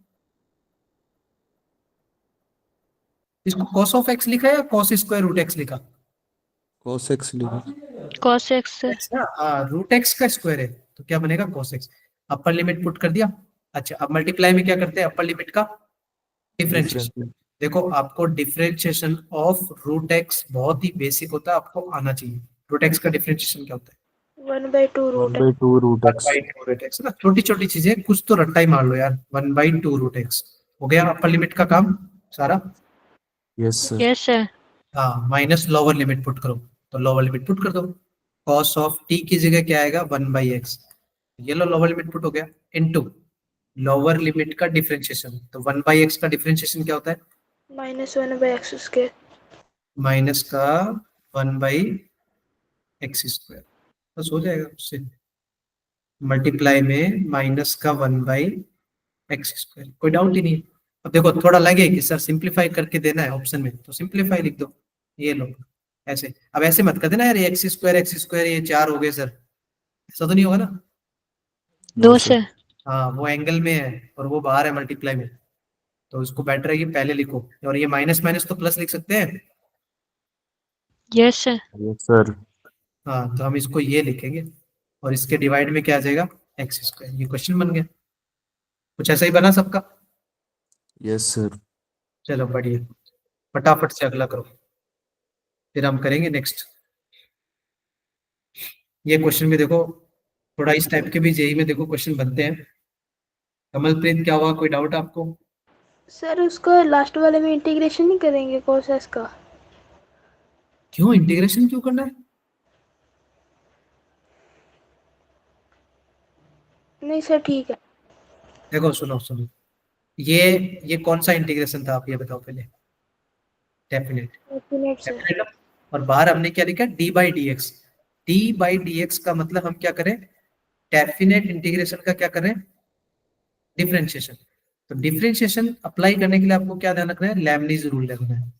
A: इसको कॉस ऑफ एक्स लिखा या कॉस स्क्वायर रूट एक्स लिखा,
B: cos x लिखा।
D: Cos x sir.
A: अच्छा हाँ, रूट एक्स का स्क्वायर है तो क्या बनेगा, कॉस एक्स। अपर लिमिट पुट कर दिया। अच्छा अब मल्टीप्लाई में क्या करते हैं, अपर लिमिट का डिफरेंशिएशन।
B: डिफरेंट।
A: देखो आपको डिफरेंशिएशन ऑफ रूट एक्स बहुत ही बेसिक होता है, आपको आना चाहिए। रूट एक्स का डिफरेंशिएशन क्या होता है,
C: 1/2 root
B: 1/2 root
A: one
B: x।
A: By two root x ना, छोटी छोटी चीजें, कुछ तो रट्टा ही मार लो यार, 1/2 रूट एक्स हो गया अपर लिमिट का काम सारा।
B: Yes sir.
D: Yes sir.
A: हाँ माइनस लोअर लिमिट पुट करो, तो लोअर लिमिट पुट कर दो, कॉस ऑफ टी की जगह क्या आएगा, 1/x, ये लो लोअर लिमिट पुट हो गया, इनटू लोअर लिमिट का डिफरेंशिएशन, तो 1/x का डिफरेंशिएशन क्या होता है,
C: -1/x स्क्वायर।
A: माइनस का 1/x स्क्वायर, बस हो जाएगा उससे, मल्टीप्लाई में माइनस का 1/x स्क्वायर, कोई डाउट ही नहीं है। अब देखो थोड़ा लगे कि सर सिंप्लीफाई करके देना है ऑप्शन में, तो सिंप्लीफाई लिख दो, ये लो ऐसे। अब ऐसे मत कर देना यार, एक्स स्क्वायर ये 4 हो गए सर, ऐसा तो नहीं होगा ना।
B: No
D: no
B: sir.
D: सर।
A: हाँ वो एंगल में है और वो बाहर है मल्टीप्लाई में, तो उसको बेटर है कि पहले लिखो, और ये माइनस माइनस तो प्लस लिख सकते हैं।
D: Yes sir.
B: Yes sir.
A: हाँ तो हम इसको ये लिखेंगे, और इसके डिवाइड में क्या आ जाएगा, एक्स स्क्वायर, ये क्वेश्चन बन गया। कुछ ऐसा ही बना सबका।
B: Yes sir.
A: चलो बढ़िया, फटाफट से अगला करो, फिर हम करेंगे नेक्स्ट। ये क्वेश्चन भी देखो, थोड़ा इस टाइप के भी जेई में देखो क्वेश्चन बनते हैं। कमलप्रीत क्या हुआ, कोई डाउट आपको।
C: सर उसको लास्ट वाले में इंटीग्रेशन नहीं करेंगे cos s का।
A: क्यों इंटीग्रेशन क्यों करना है,
C: नहीं सर ठीक है।
A: देखो सुनो सुनो, ये ये कौन सा इंटीग्रेशन था आप ये बताओ पहले, डेफिनेट,
C: डेफिनेट सर।
A: डेफिनेट। और बाहर हमने क्या लिखा, D by D x, D by D x का मतलब हम क्या करें, डेफिनेट इंटीग्रेशन का क्या करें, डिफरेंशिएशन। तो डिफरेंशिएशन अप्लाई करने के लिए आपको क्या ध्यान रखना है, लेबनिज रूल रखना है,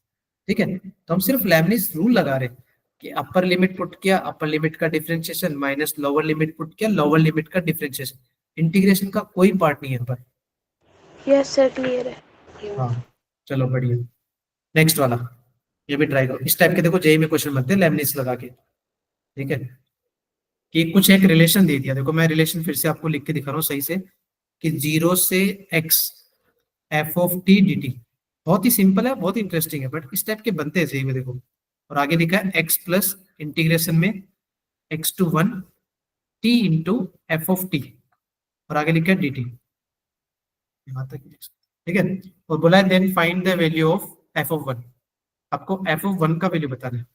A: ठीक है। तो हम सिर्फ लेबनिज रूल लगा रहे हैं कि अपर लिमिट पुट किया, अपर लिमिट का differentiation, minus lower limit put किया, लोअर लिमिट का डिफरेंशिएशन, इंटीग्रेशन का कोई पार्ट नहीं है पर।
C: यस सर क्लियर है।
A: हाँ चलो बढ़िया, नेक्स्ट वाला, ये भी ट्राई करो। इस टाइप के देखो जेई में क्वेश्चन बनते हैं लेबनिज लगा के, ठीक है। कि कुछ एक रिलेशन दे दिया, देखो मैं रिलेशन फिर से आपको लिख के दिखा रहा हूँ सही से, कि 0 से x f of T D T, बहुत ही सिंपल है, बहुत इंटरेस्टिंग है, बट इस टाइप के बनते हैं सही में देखो। और आगे लिखा है x प्लस इंटीग्रेशन में x to 1 t into F of T, और आगे लिखा है डी टी, यहाँ तक ठीक है। और बोला है then find the value of F of 1, आपको एफ ऑफ 1 का वैल्यू बताना है।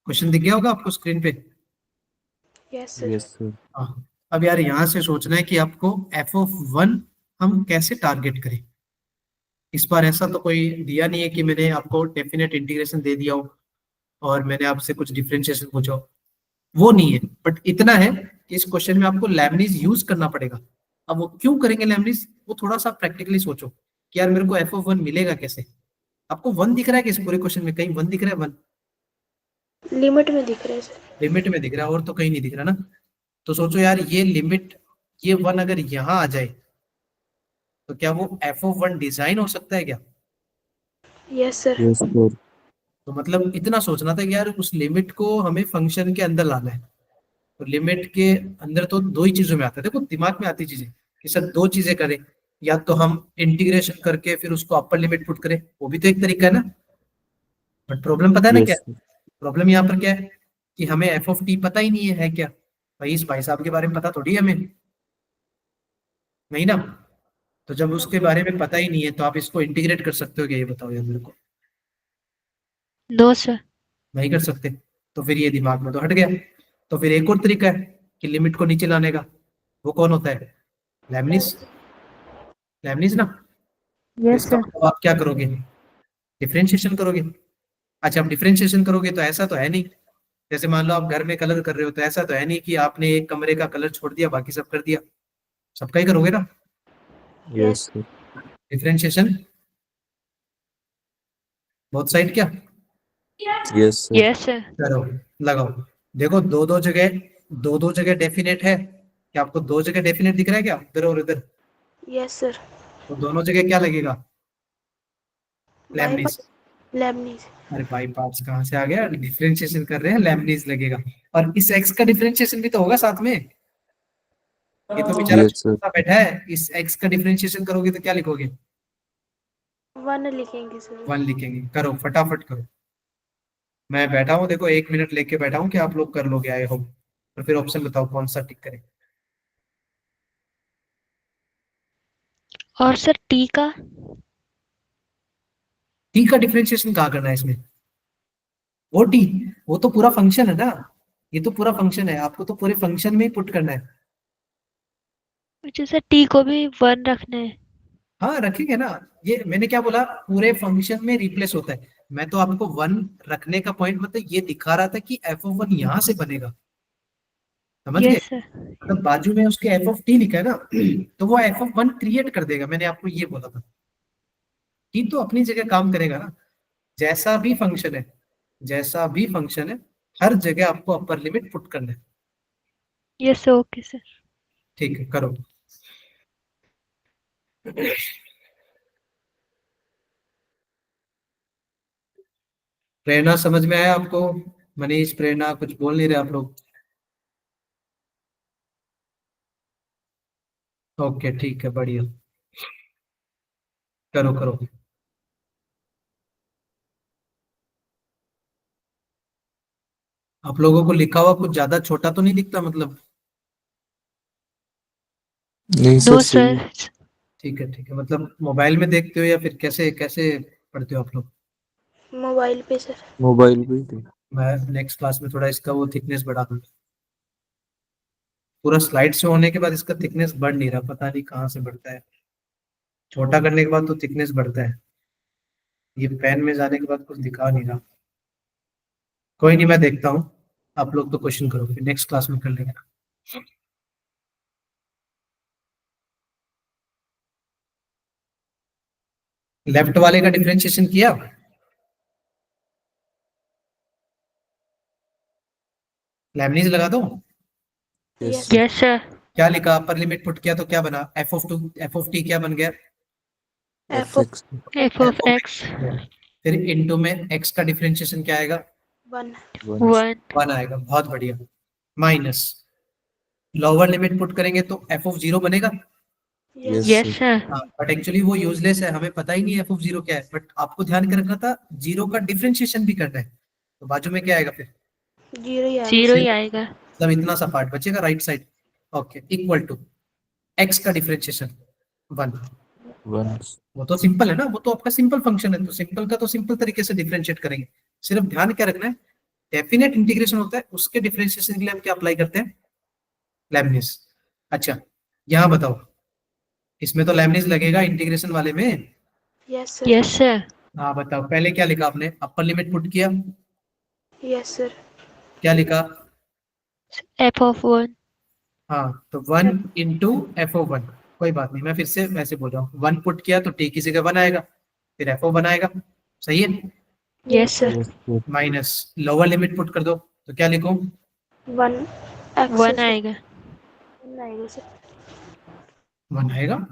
A: क्वेश्चन दिख गया होगा आपको स्क्रीन पे।
C: Yes sir.
B: Yes sir.
A: हाँ अब यार यहाँ से सोचना है कि आपको एफ ऑफ 1 हम कैसे टारगेट करें। इस बार ऐसा तो कोई दिया नहीं है कि मैंने आपको डेफिनेट इंटीग्रेशन दे दिया हो और मैंने आपसे कुछ डिफरेंशिएशन पूछा हो, वो नहीं है। बट इतना है कि इस क्वेश्चन में आपको लैमनीज यूज करना पड़ेगा। अब वो क्यों करेंगे लैमनीज, वो थोड़ा सा प्रैक्टिकली सोचो कि यार मेरे को एफ ऑफ 1 मिलेगा कैसे। आपको 1 दिख रहा है कि इस पूरे क्वेश्चन में कहीं 1 दिख रहा है, 1
C: लिमिट में दिख रहा है सर।
A: लिमिट में दिख रहा है और तो कहीं नहीं दिख रहा ना। तो सोचो यार ये लिमिट, ये 1 अगर यहाँ आ जाए तो क्या वो एफ ऑफ 1 डिजाइन हो सकता है क्या।
C: Yes sir.
B: Yes sir.
A: तो मतलब इतना सोचना था कि यार उस लिमिट को हमें फंक्शन के अंदर लाना है। तो लिमिट के अंदर तो दो ही चीजों में आता है, देखो दिमाग में आती चीजें कि सर दो चीजें करें, या तो हम इंटीग्रेशन करके फिर उसको अपर लिमिट पुट करें, वो भी तो एक तरीका है ना। बट प्रॉब्लम पता है ना क्या
B: यस सर।
A: प्रॉब्लम यहाँ पर क्या है कि हमें एफ ऑफ टी पता ही नहीं है क्या भाई इस भाई साहब के बारे में पता थोड़ी है हमें नहीं ना तो जब उसके बारे में पता ही नहीं है तो आप इसको इंटीग्रेट कर सकते हो क्या ये बताओ यार मेरे को
D: नो सर।
A: नहीं कर सकते तो फिर ये दिमाग में तो हट गया तो फिर एक और तरीका है कि लिमिट को नीचे लाने का वो कौन होता है लेबनिज लेबनिज ना तो
D: यस
A: इसका
D: सर।
A: मतलब आप क्या करोगे डिफरेंशिएशन करोगे अच्छा आप डिफरेंशिएशन करोगे तो ऐसा तो है नहीं जैसे मान लो आप घर में कलर कर रहे हो तो ऐसा तो है नहीं कि आपने एक कमरे का कलर छोड़ दिया बाकी सब कर दिया सबका ही करोगे ना
B: yes sir.
A: Differentiation both side क्या
B: यस सर।
D: Yes sir.
A: करो लगाओ देखो दो दो जगह डेफिनेट है क्या आपको दो जगह डेफिनेट दिख रहा है क्या इधर और इधर
C: यस सर
A: तो दोनों जगह क्या लगेगा
C: बाय
A: लेबनिज
C: लेबनीज
A: अरे भाई पार्ट्स कहाँ से आ गया डिफरेंशिएशन कर रहे हैं लेबनिज लगेगा और इस एक्स का डिफरेंशिएशन भी तो होगा साथ में ये तो बेचारा
B: यस सर।
A: छोटा सा बैठा है इस एक्स का डिफरेंशिएशन करोगे तो क्या लिखोगे
C: 1 लिखेंगे सर
A: 1 लिखेंगे करो फटाफट करो मैं बैठा हूँ देखो 1 मिनट लेके बैठा हूँ कि आप लोग कर लोगे आई होप तो फिर ऑप्शन बताओ कौन सा टिक करें
D: और सर टी का?
A: टी का डिफरेंशिएशन कहाँ करना है इसमें वो टी वो तो पूरा फंक्शन है ना ये तो पूरा फंक्शन है आपको तो पूरे फंक्शन में ही पुट करना है
D: मुझे सर टी को भी 1 रखना है।
A: हाँ रखेंगे ना ये मैंने क्या बोला पूरे फंक्शन में रिप्लेस होता है मैं तो आपको 1 रखने का पॉइंट मतलब ये दिखा रहा था कि एफ ऑफ 1 यहाँ से बनेगा समझ गए
D: यस सर।
A: मतलब बाजू में उसके एफ ऑफ टी लिखा है ना तो वो एफ ऑफ 1 क्रिएट कर देगा मैंने आपको ये बोला था टी तो अपनी जगह काम करेगा ना जैसा भी फंक्शन है जैसा भी फंक्शन है हर जगह आपको अपर लिमिट पुट करना है
D: यस ओके सर।
A: ठीक है करो प्रेरणा समझ में आया आपको मनीष प्रेरणा कुछ बोल नहीं रहे आप लोग ओके ठीक है बढ़िया करो करो आप लोगों को लिखा हुआ कुछ ज्यादा छोटा तो नहीं दिखता मतलब
B: नहीं सर
D: नो
B: सही है।
D: सर।
A: ठीक है मतलब मोबाइल में देखते हो या फिर कैसे कैसे पढ़ते हो आप लोग
C: मोबाइल पे सर
B: मोबाइल पे ही थे।
A: मैं नेक्स्ट क्लास में थोड़ा इसका वो थिकनेस बढ़ा दूंगा पूरा स्लाइड शो होने के बाद इसका थिकनेस बढ़ नहीं रहा पता नहीं कहाँ से बढ़ता है छोटा करने के बाद तो थिकनेस बढ़ता है ये पेन में जाने के बाद कुछ दिखा नहीं रहा कोई नहीं मैं देखता हूँ आप लोग तो क्वेश्चन करो फिर नेक्स्ट क्लास में कर लेंगे लेफ्ट वाले का डिफरेंशिएशन किया लेबनीज लगा दो
B: yes
C: yes
B: sir.
D: Yes sir.
A: क्या लिखा अपर लिमिट पुट किया तो क्या बना एफ ऑफ टी क्या बन गया
B: F
C: F
B: x.
D: F
A: F
D: of
A: of
D: x
A: x फिर इनटू में एक्स का डिफरेंशिएशन क्या आएगा
C: 1
B: वन।
D: 1।
A: 1 आएगा बहुत बढ़िया माइनस लोअर लिमिट पुट करेंगे तो एफ ऑफ जीरो बनेगा
B: yes
C: yes
D: yes
B: sir.
D: Sir.
A: But actually वो यूजलेस है हमें पता ही नहीं है एफ ऑफ जीरो क्या है बट आपको ध्यान के रखना था जीरो का डिफरेंशिएशन भी करना है तो बाजू में क्या आएगा फिर
C: 0 ही आएगा
D: 0
C: सर
D: ही आएगा।
A: मतलब इतना सा पार्ट बचेगा right side okay equal to x का डिफरेंशिएशन 1
B: वन।
A: वो तो सिंपल है ना वो तो आपका सिंपल फंक्शन है तो सिंपल का तो सिंपल तरीके से डिफरेंशिएट करेंगे सिर्फ ध्यान क्या रखना है डेफिनेट इंटीग्रेशन होता है उसके डिफरेंशिएशन के लिए हम क्या अप्लाई करते हैं लेबनिज अच्छा यहाँ बताओ इसमें तो लेबनिज लगेगा इंटीग्रेशन वाले में
C: यस सर
D: यस सर।
A: हाँ बताओ पहले क्या लिखा आपने अपर लिमिट पुट किया
C: यस सर
A: क्या लिखा
D: एफ ऑफ 1।
A: हाँ तो 1 इंटू एफ ओ 1 कोई बात नहीं मैं फिर से वैसे बोल रहा हूँ 1 पुट किया तो टी की जगह 1 आएगा फिर एफ ओ 1 आएगा सही है
D: yes
C: yes
D: sir.
C: Sir
B: yes sir.
A: Minus lower limit put कर दो तो क्या लिखूं
C: 1 एक्स
D: 1 आएगा।
C: 1 आएगा सर
A: 1 आएगा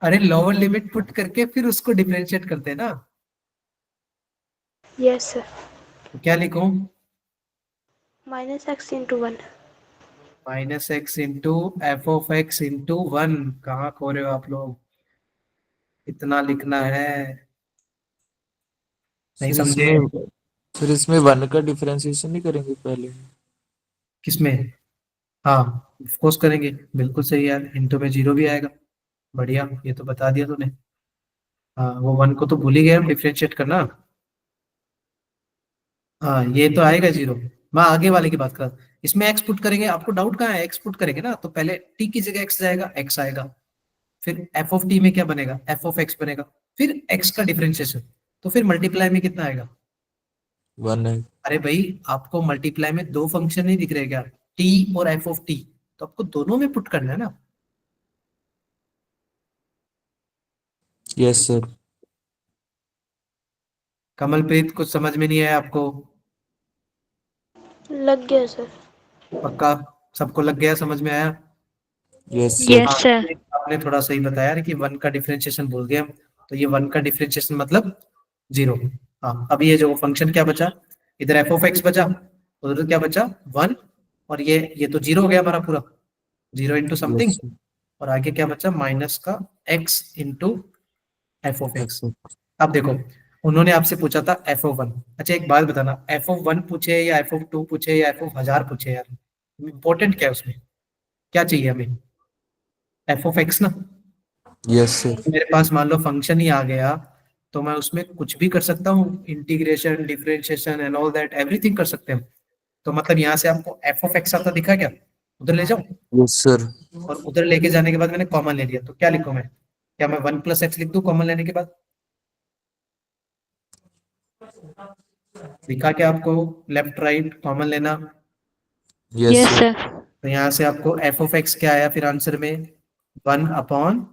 A: अरे लोअर लिमिट पुट करके फिर उसको डिफरेंशिएट करते हैं ना
C: यस सर
A: तो क्या लिखूं
C: -x × 1
A: minus x into F of x into 1 कहाँ खो रहे हो आप लोग इतना लिखना है नहीं
B: सर
A: समझे?
B: इसमें सर इसमें 1 का डिफरेंशिएशन नहीं करेंगे पहले?
A: किसमें? हाँ, ऑफ कोर्स करेंगे, बिल्कुल सही यार, इनटू में जीरो भी आएगा। बढ़िया, ये तो बता दिया तूने। हाँ, वो वन को तो भूल ही गए हम डिफरेंशिएट करना। हाँ, ये तो आएगा जीरो। मैं आगे वाले की बात कर रहा हूँ। इसमें एक्स पुट करेंगे, आपको डाउट कहाँ है? एक्स पुट करेंगे ना, तो पहले टी की जगह एक्स जाएगा, एक्स आएगा। फिर एफ ऑफ टी में क्या बनेगा? एफ ऑफ एक्स बनेगा। फिर एक्स का डिफरेंशिएशन, तो फिर मल्टीप्लाई में कितना आएगा?
B: 1 है।
A: अरे भाई, आपको मल्टीप्लाई में दो फंक्शन नहीं दिख रहे क्या? टी और एफ ऑफ टी, तो आपको दोनों में पुट करना है ना।
B: Yes sir.
A: कमलप्रीत, कुछ समझ में नहीं आया आपको?
C: लग गया सर।
A: पक्का? सबको लग गया, समझ में आया?
B: Yes sir.
D: यस
A: हाँ,
D: सर।
A: आपने थोड़ा सही बताया कि वन का डिफरेंशिएशन भूल गए हम। तो ये वन का डिफरेंशिएशन मतलब जीरो। हाँ, अब ये जो फंक्शन क्या बचा, इधर एफ ऑफ एक्स बचा, उधर क्या बचा? वन। और ये तो जीरो हो गया हमारा पूरा, zero into something.
B: Yes sir.
A: और आगे क्या बचा? माइनस का x into F of x.
B: F
A: अब देखो, उन्होंने आपसे पूछा था एफ ऑफ वन। अच्छा, एक बात बताना, एफ ऑफ वन पूछे या एफ ऑफ टू पूछे या एफ ऑफ हजार पूछे यार, इंपॉर्टेंट क्या है उसमें? क्या चाहिए हमें? एफ ऑफ एक्स ना।
B: Yes sir.
A: मेरे पास मान लो फंक्शन ही आ गया, तो मैं उसमें कुछ भी कर सकता हूँ, integration, differentiation and all that, everything कर सकते हैं। तो मतलब यहाँ से आपको एफ ऑफ एक्स आता दिखा क्या? उधर ले जाओ।
B: Yes sir.
A: और उधर लेके जाने के बाद मैंने कॉमन ले लिया, तो क्या लिखूं मैं? क्या मैं वन प्लस एक्स लिख दूं कॉमन लेने के बाद? दिखा क्या आपको? लेफ्ट राइट कॉमन लेना।
B: Yes
D: yes
B: sir.
D: सर।
A: तो यहाँ से आपको एफ ऑफ एक्स क्या आया फिर आंसर में? One upon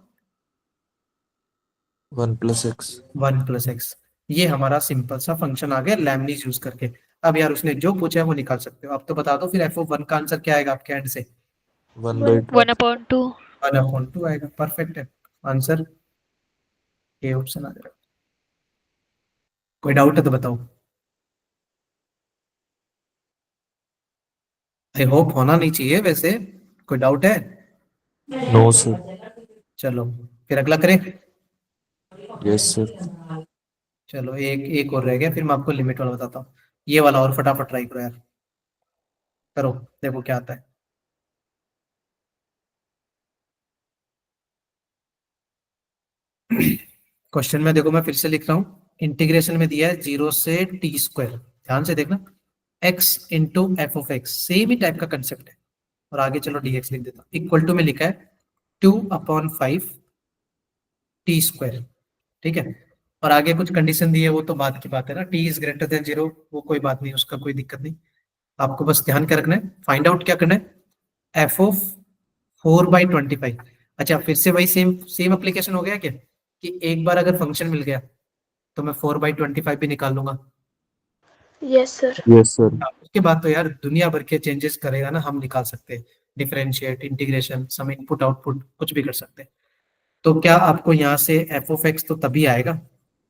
B: 1 plus x.
A: One plus x. ये हमारा सिंपल सा फंक्शन आ गया लैमनीज यूज करके। अब यार उसने जो पूछा है वो निकाल सकते हो। अब तो बता दो फिर एफ ऑफ वन का आंसर क्या आएगा आपके एंड से?
B: 1/2।
D: 1/2।
A: 1/2 आएगा, परफेक्ट है आंसर। ये ऑप्शन आ जाएगा। कोई डाउट है तो बताओ। आई होप होना नहीं चाहिए वैसे। कोई डाउट है?
B: No sir.
A: चलो, फिर अगला करें।
B: Yes sir.
A: चलो, एक एक और रह गया, फिर मैं आपको लिमिट वाला बताता हूँ। ये वाला और फटाफट ट्राई करो यार। करो, देखो क्या आता है। क्वेश्चन में देखो, मैं फिर से लिख रहा हूँ। इंटीग्रेशन में दिया है 0 से टी स्क्वायर, ध्यान से देखना। X into F of x, same he type का कंसेप्ट है। और आगे चलो डीएक्स लिख देता हूँ। इक्वल टू में लिखा है 2/5 टी स्क्वायर। ठीक है। और आगे कुछ कंडीशन दी है, वो तो बात की बात है ना, T is greater than zero, वो कोई बात नहीं, उसका कोई दिक्कत नहीं। आपको बस ध्यान क्या रखना है, फाइंड आउट क्या करना है? F of 4/25। अच्छा, फिर से वही सेम सेम एप्लीकेशन हो गया क्या, कि एक बार अगर फंक्शन मिल गया तो मैं 4/25 भी निकाल लूंगा।
C: Yes sir.
B: Yes sir.
A: उसके बाद तो यार दुनिया भर के चेंजेस करेगा ना, हम निकाल सकते हैं। डिफरेंशिएट, इंटीग्रेशन, सम इनपुट आउटपुट, कुछ भी कर सकते हैं। तो क्या आपको यहाँ से एफ ऑफ एक्स तो तभी आएगा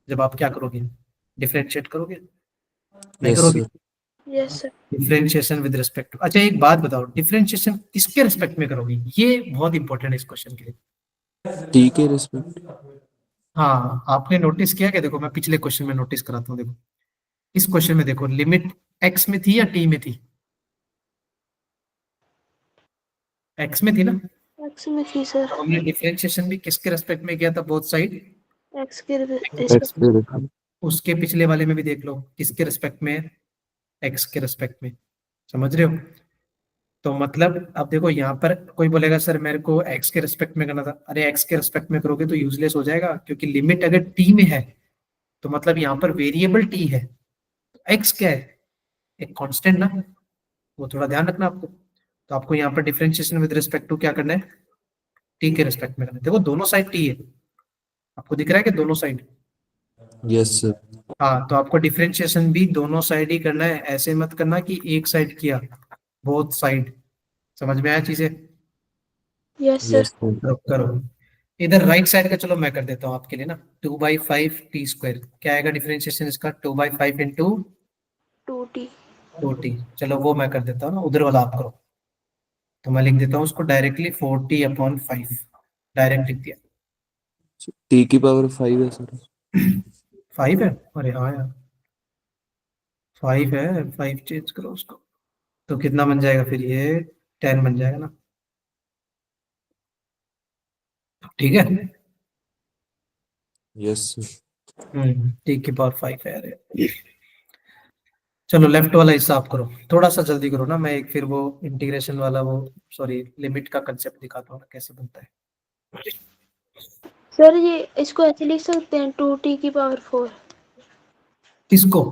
A: जब आप क्या करोगे? डिफरेंशिएट करोगे, नहीं
B: यस
A: करोगे?
B: Sir.
C: Yes sir.
A: Differentiation with respect to, अच्छा एक बात बताओ, डिफरेंशिएशन किसके रिस्पेक्ट में करोगे? ये बहुत इंपॉर्टेंट है इस क्वेश्चन के लिए।
B: टी के रिस्पेक्ट।
A: हाँ, आपने नोटिस किया क्या? देखो मैं पिछले क्वेश्चन में नोटिस कराता हूँ, देखो इस क्वेश्चन में देखो, लिमिट एक्स में थी या टी में थी? एक्स में थी ना।
C: एक्स में थी सर।
A: तो हमने डिफरेंशिएशन भी किसके रेस्पेक्ट में किया था? Both side.
C: एक्स के
B: एक्स पे रिस्पेक्ट।
A: उसके पिछले वाले में भी देख लो, किसके रेस्पेक्ट में? एक्स के रेस्पेक्ट में। समझ रहे हो? तो मतलब अब देखो, यहाँ पर कोई बोलेगा सर मेरे को एक्स के रेस्पेक्ट में करना था। अरे एक्स के रेस्पेक्ट में करोगे तो यूजलेस हो जाएगा, क्योंकि लिमिट अगर टी में है तो मतलब यहाँ पर वेरिएबल टी है। एक्स क्या है? एक कांस्टेंट ना। वो थोड़ा ध्यान रखना आपको। तो आपको यहाँ पर डिफरेंशिएशन विद रिस्पेक्ट टू क्या करना है? टी के रेस्पेक्ट में करना है। देखो दोनों साइड टी है, आपको दिख रहा है कि दोनों साइड?
B: Yes sir.
A: हाँ, तो आपको डिफरेंशिएशन भी दोनों साइड ही करना है, ऐसे मत करना कि एक साइड किया। Both side. समझ में आया चीजें?
C: Yes sir.
B: Yes sir.
A: करो। इधर राइट साइड का चलो मैं कर देता हूँ आपके लिए ना। 2/5 टी स्क्वायर क्या आएगा डिफरेंशिएशन इसका? 2/5 इंटू
C: 2t।
A: 2t। चलो वो मैं कर देता हूँ ना, उधर वाला आप करो। तो मैं लिख देता हूँ उसको डायरेक्टली 40/5, डायरेक्ट लिख दिया।
B: टी की पावर 5 है सर।
A: 5 है? अरे हाँ यार, 5 है, 5 चेंज करो उसको, तो कितना बन जाएगा फिर ये? 10 बन जाएगा ना, ठीक है।
B: Yes sir.
A: टी की पावर 5 है, अरे चलो लेफ्ट वाला हिस्सा आप करो, थोड़ा सा जल्दी करो ना, मैं एक फिर वो इंटीग्रेशन वाला वो, सॉरी, लिमिट का कंसेप्ट दिखाता हूँ ना कैसे बनता है।
C: सर ये इसको ऐसे लिख सकते हैं 2t⁴।
A: किसको?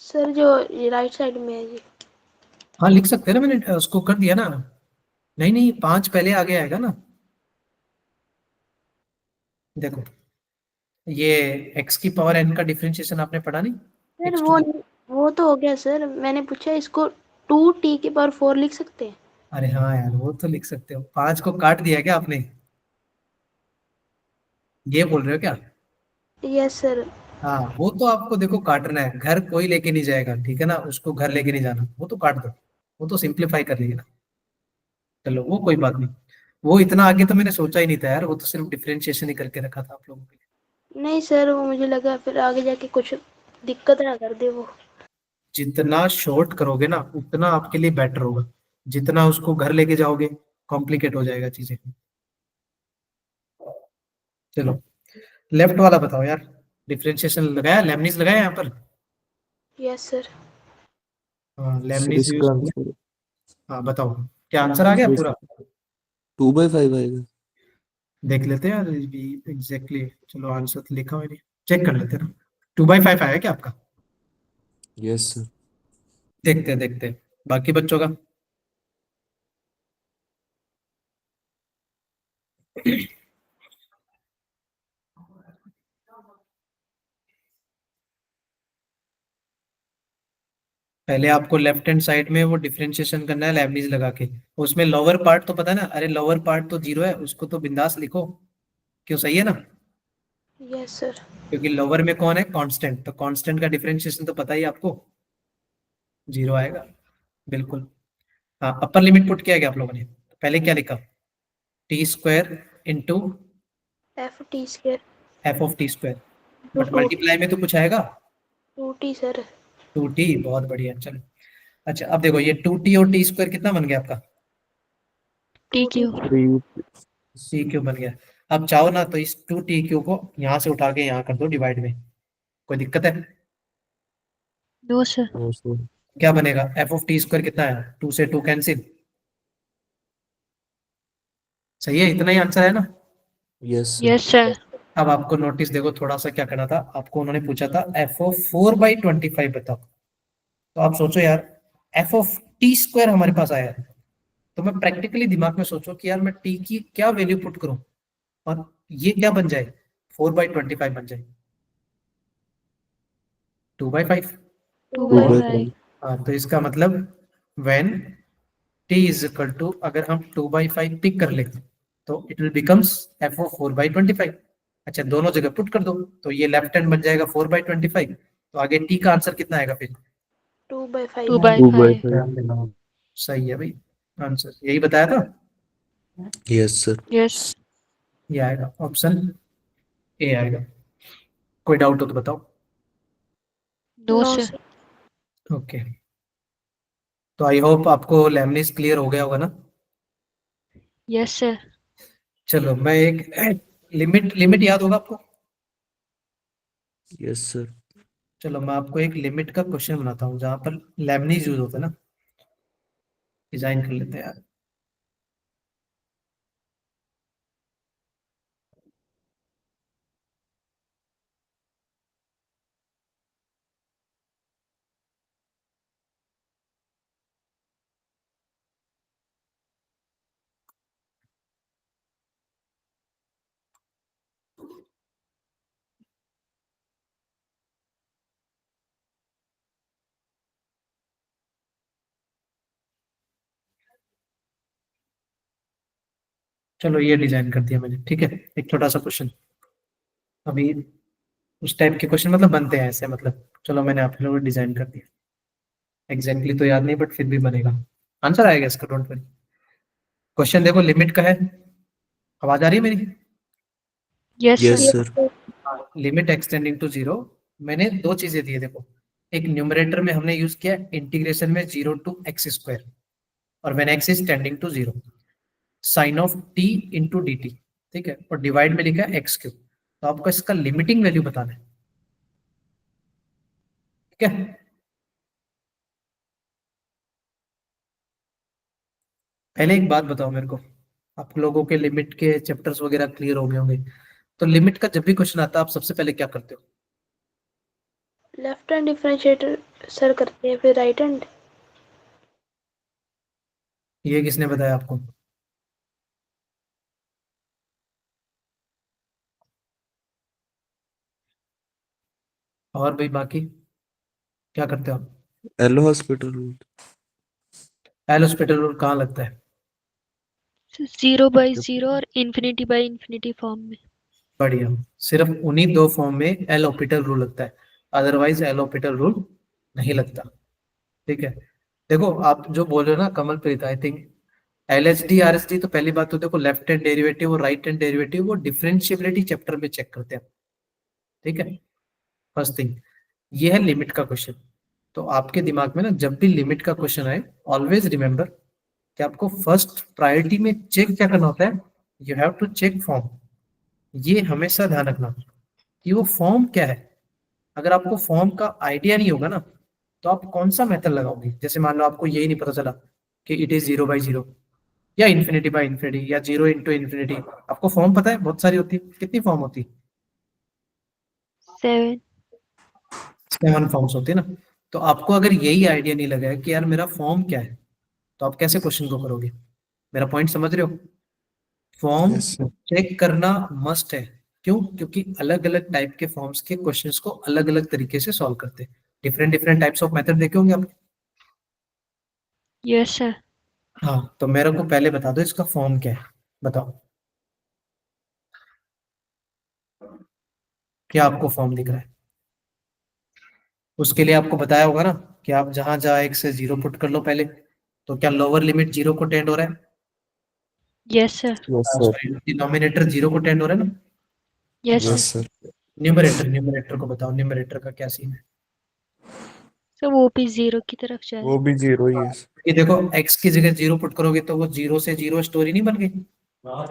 C: सर जो राइट साइड में है जी।
A: हाँ लिख सकते हैं ना, मैंने उसको कर दिया ना। नहीं नहीं, 5 पहले आगे आएगा ना, देखो ये x की पावर n का डिफरेंशिएशन आपने पढ़ा नहीं?
C: सर
A: x
C: वो तो हो गया सर, मैंने पूछा इसको 2t⁴ लिख सकते हैं।
A: अरे हाँ यार, वो तो लिख सकते हो, 5 को काट दिया क्या आपने, ये बोल रहे हो क्या?
C: Yes sir.
A: हाँ वो तो आपको देखो काटना है, घर कोई लेके नहीं जाएगा, ठीक है ना, उसको घर लेके नहीं जाना, वो तो काट दो, वो तो सिंप्लीफाई कर लेगी ना। चलो वो कोई बात नहीं, वो इतना आगे तो मैंने सोचा ही नहीं था यार, वो तो सिर्फ डिफरेंशिएशन ही करके रखा था आप लोगों के लिए।
C: नहीं सर, वो मुझे लगा फिर आगे जाके कुछ दिक्कत ना कर दे वो।
A: जितना शॉर्ट करोगे ना उतना आपके लिए बेटर होगा, जितना उसको घर लेके जाओगे कॉम्प्लिकेट हो जाएगा चीजें। चलो लेफ्ट वाला बताओ यार, डिफरेंशिएशन लगाया, लेबनीज लगाया यहाँ पर?
C: Yes sir.
A: हाँ
B: सर
A: लेबनीज यूज।
B: इसका आंसर
A: हाँ बताओ, क्या आंसर आ गया
B: सर
A: पूरा?
B: 2/5 आएगा।
A: देख लेते हैं यार एग्जैक्टली, चलो आंसर तो लिखा हुआ नहीं, चेक कर लेते हैं ना। 2/5 आया क्या आपका?
B: Yes sir.
A: देखते हैं बाकी बच्चों का। पहले आपको लेफ्ट हैंड साइड में वो डिफरेंशिएशन करना है लेबनीज लगा के, उसमें लोअर पार्ट तो पता है ना, अरे लोअर पार्ट तो 0 है, उसको तो बिंदास लिखो, क्यों, सही है ना?
C: Yes sir.
A: क्योंकि लोअर में कौन है, कांस्टेंट, तो कांस्टेंट का डिफरेंशिएशन तो पता ही है आपको, 0 आएगा, बिल्कुल। हाँ अपर लिमिट पुट किया गया आप लोगों ने, पहले क्या लिखा, t² into
C: f(t²)
A: f(t²),
C: two
A: but
C: two
A: multiply में तो कुछ आएगा,
C: 2t सर।
A: 2t, बहुत बढ़िया, चलो। अच्छा अब देखो ये 2t और t² कितना बन गया आपका?
D: T
C: 2t।
D: Q.
B: 3
A: T cube बन गया। अब चाहो ना तो इस 2t³ को यहाँ से उठा के यहाँ कर दो डिवाइड में, कोई दिक्कत है?
D: No sir.
B: No sir.
A: क्या बनेगा, f(t²) कितना है, 2 से 2 कैंसिल, सही है, इतना ही आंसर है ना?
B: Yes sir.
D: Yes sir.
A: अब आपको नोटिस देखो, थोड़ा सा क्या करना था आपको, उन्होंने पूछा था f(4/25) बताओ, तो आप सोचो यार, f(t²) हमारे पास आया है, तो मैं प्रैक्टिकली दिमाग में सोचो कि यार मैं t की क्या वैल्यू पुट करूं, और ये क्या बन जाए, 4/25 बन जाए, 2/5।
C: 2/5।
B: 2/5।
A: हाँ तो इसका मतलब when t is equal to, अगर हम 2/5 पिक कर ले तो इट विल बिकम्स f(4/25). अच्छा दोनों जगह पुट कर दो, तो ये लेफ्ट हैंड बन जाएगा 4/25, तो आगे t का आंसर कितना आएगा फिर?
C: 2/5।
D: 2/5।
B: 2/5।
A: सही है भाई, आंसर यही बताया था,
B: यस सर।
D: यस।
A: ये आएगा ऑप्शन ए आएगा। कोई डाउट हो तो बताओ।
D: No
C: no
D: sir.
C: Sir.
A: Okay, तो आई होप आपको लेमनिस क्लियर हो गया होगा ना।
D: Yes sir.
A: चलो मैं एक लिमिट लिमिट याद होगा आपको?
B: Yes sir.
A: चलो मैं आपको एक लिमिट का क्वेश्चन बनाता हूँ जहां पर लेमनीज यूज होता है ना, डिजाइन कर लेते हैं यार। चलो ये डिजाइन कर दिया मैंने, ठीक है, एक छोटा सा क्वेश्चन, अभी उस टाइप के क्वेश्चन मतलब बनते हैं ऐसे, मतलब चलो मैंने आप लोगों को डिजाइन कर दिया, एग्जैक्टली तो याद नहीं बट फिर भी बनेगा, आंसर आएगा इसका, डोंट वरी। क्वेश्चन देखो लिमिट का है, आवाज आ रही है मेरी?
D: Yes
B: yes
D: sir.
C: Yes
B: sir.
C: Sir.
A: Limit extending to 0, मैंने दो चीजें दी है देखो, एक न्यूमरेटर में हमने यूज किया इंटीग्रेशन में 0 to x², और when x is tending to 0 sine of t into d t, ठीक है, और डिवाइड में लिखा है x³। तो आपको इसका लिमिटिंग वैल्यू बताना है, ठीक है। पहले एक बात बताओ मेरे को, आप लोगों के लिमिट के चैप्टर्स वगैरह क्लियर हो गए होंगे, तो लिमिट का जब भी क्वेश्चन आता है आप सबसे पहले क्या करते हो?
C: लेफ्ट हैंड डिफरेंशिएटर सर करते हैं, फिर राइट हैंड।
A: ये किसने बताया आपको? और भाई बाकी क्या करते हो आप?
B: L hospital rule.
A: L hospital rule कहाँ लगता है?
D: 0/0 और इन्फिनिटी फॉर्म में।
A: बढ़िया, सिर्फ उन्हीं दो फॉर्म में एल हॉस्पिटल रूल लगता है, अदरवाइज एल हॉस्पिटल रूल नहीं लगता, ठीक है। देखो आप जो बोल रहे हो ना Kamalpreet, I think LHD RSD, तो पहली बात तो देखो लेफ्ट हैंड डेरिवेटिव और राइट हैंड डेरिवेटिव वो डिफरेंशिएबिलिटी चैप्टर में चेक करते हैं, ठीक है। फर्स्ट थिंग ये है लिमिट का क्वेश्चन। तो आपके दिमाग में ना जब भी लिमिट का क्वेश्चन आए, ऑलवेज रिमेंबर कि आपको फर्स्ट प्रायोरिटी में चेक क्या करना होता है, you have to check form. ये हमेशा ध्यान रखना कि वो फॉर्म क्या है। अगर आपको फॉर्म का आइडिया नहीं होगा ना, तो आप कौन सा मेथड लगाओगे? जैसे मान लो आपको यही नहीं पता चला कि इट इज 0/0 या इन्फिनिटी बाय इन्फिनिटी या 0 इंटू इन्फिनिटी। आपको फॉर्म पता है बहुत सारी होती है, कितनी फॉर्म होती है?
D: 7।
A: 7 फॉर्म्स होती है ना। तो आपको अगर यही आइडिया नहीं लगा है कि यार मेरा फॉर्म क्या है, तो आप कैसे क्वेश्चन को करोगे? मेरा पॉइंट समझ रहे हो? Form
B: yes sir.
A: चेक करना मस्ट है। क्यों? क्योंकि अलग अलग टाइप के फॉर्म्स के क्वेश्चंस को अलग अलग तरीके से सॉल्व करते हैं। Different different types of method देखे होंगे आप।
D: Yes sir.
A: हाँ, तो मेरे को पहले बता दो इसका फॉर्म क्या है, बताओ क्या आपको फॉर्म दिख रहा है? उसके लिए आपको बताया होगा ना कि आप जहां जहां एक से 0 पुट कर लो पहले, तो क्या लोअर लिमिट 0 को टेंड हो रहा है?
D: Yes sir.
B: Yes sir.
A: Sorry, denominator 0 को टेंड हो रहा है ना।
D: Yes
B: yes
D: sir.
B: Sir.
A: Numerator को बताओ, न्यूमरेटर का क्या सीन है?
D: सर वो भी 0 की तरफ जाए।
B: वो भी 0 ही है।
A: ये देखो x की जगह 0 पुट करोगे तो वो 0 से 0 स्टोरी नहीं बन गई?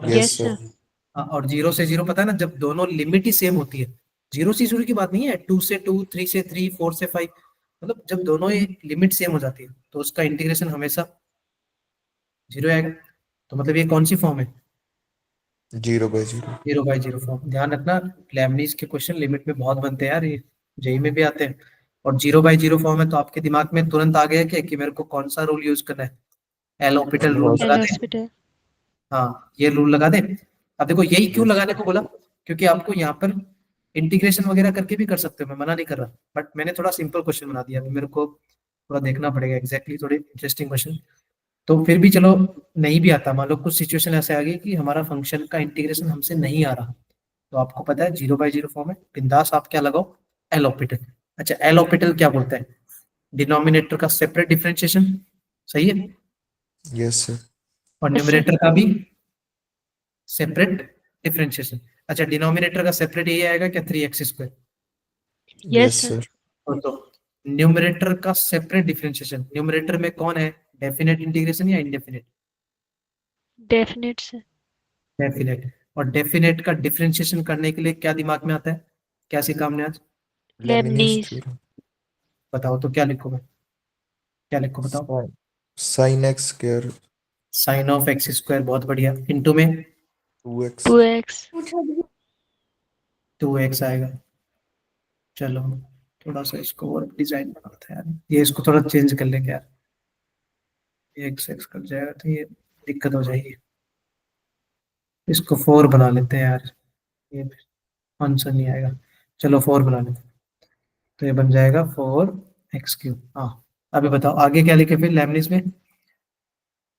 B: Yes
D: yes
B: sir.
D: सर।
A: हाँ, और 0 से 0 पता है ना, जब दोनों लिमिट ही सेम होती है, 0 से 0 की बात नहीं है, 2 से 2, 3 से 3, 4 से 5, मतलब जब दोनों लिमिट सेम हो जाती है तो उसका इंटीग्रेशन हमेशा 0 आएगा। तो मतलब ये कौन सी फॉर्म है?
B: 0/0।
A: 0/0 फॉर्म। ध्यान रखना, लेबनीज के क्वेश्चन लिमिट में बहुत बनते हैं यार, ये जेई में भी आते हैं। और 0/0 फॉर्म है तो आपके दिमाग में तुरंत आ गया क्या कि मेरे को कौन सा रूल यूज करना है? एल हॉस्पिटल रूल लगा
D: एल
A: दे।
D: हॉस्पिटल।
A: हाँ, ये रूल लगा दे। अब देखो यही क्यों
B: यस।
A: लगाने को बोला, क्योंकि आपको यहाँ पर इंटीग्रेशन वगैरह करके भी कर सकते हो, मैं मना नहीं कर रहा, बट मैंने थोड़ा सिंपल क्वेश्चन बना दिया, अभी मेरे को थोड़ा देखना पड़ेगा एग्जैक्टली, थोड़े इंटरेस्टिंग क्वेश्चन। तो फिर भी चलो, नहीं भी आता, मान लो कुछ सिचुएशन ऐसे आ गई कि हमारा फंक्शन का इंटीग्रेशन हमसे नहीं आ रहा, तो आपको पता है 0/0 फॉर्म है, बिंदास आप क्या लगाओ, एल हॉस्पिटल। अच्छा, एल हॉस्पिटल क्या बोलता है? डिनोमिनेटर का सेपरेट डिफरेंशिएशन, सही है,
B: यस सर।
A: और
D: यस सर।
A: न्यूमरेटर का भी सेपरेट डिफरेंशिएशन। अच्छा, डिनोमिनेटर का सेपरेट यही आएगा क्या, 3x²?
D: Yes
B: yes
D: sir.
B: Sir.
A: तो न्यूमरेटर का सेपरेट डिफरेंशिएशन, न्यूमरेटर में कौन है, डेफिनेट इंटीग्रेशन या इनडेफिनेट?
D: Definite sir.
A: डेफिनेट। और डेफिनेट का डिफरेंशिएशन करने के लिए क्या दिमाग में आता है, क्या सीखा हमने आज?
B: Lebanese
D: Lebanese.
B: थ्योरम।
A: बताओ तो क्या लिखूं मैं, क्या लिखूं बताओ?
B: Sine x square
A: sine of x², बहुत बढ़िया, इंटू में
B: 2x।
D: 2x।
A: 2x आएगा। चलो, थोड़ा सा इसको और डिजाइन बनाना था यार, ये इसको थोड़ा चेंज कर लेंगे यार, x कट जाएगा तो ये दिक्कत हो जाएगी। इसको 4 बना लेते हैं यार, ये आंसर नहीं आएगा। चलो 4 बना लेते हैं, तो ये बन जाएगा 4x³ हाँ। अभी बताओ आगे क्या लिखे फिर लेबनिज में?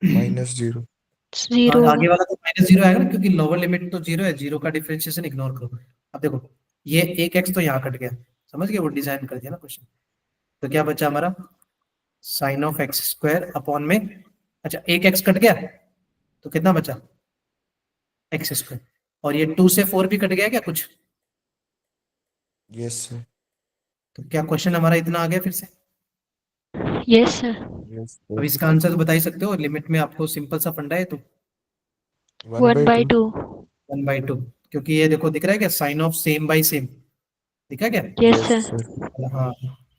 B: -0।
A: हाँ,
D: 0
A: आगे
D: होगा।
A: वाला तो -0 आएगा ना, क्योंकि लोअर लिमिट तो 0 है, 0 का डिफरेंशिएशन इग्नोर करो। अब देखो, ये एक x तो यहाँ कट गया, समझ गए, वो डिजाइन कर दिया ना क्वेश्चन। तो क्या बचा हमारा, साइन ऑफ x² अपॉन में, अच्छा एक x कट गया तो कितना बचा, x²। और ये 2 से 4 भी कट गया क्या कुछ?
B: Yes sir.
A: तो क्या क्वेश्चन हमारा इतना आ गया फिर से?
D: Yes sir.
B: यस
A: अब
B: सर।
A: इसका आंसर तो बता ही सकते हो, लिमिट में आपको सिंपल सा फंडा है तो
D: 1/2।
A: 1/2, क्योंकि ये देखो दिख रहा है क्या, sine of same by same, दिखा क्या?
D: Yes
B: yes
D: sir.
B: सर।
A: हाँ,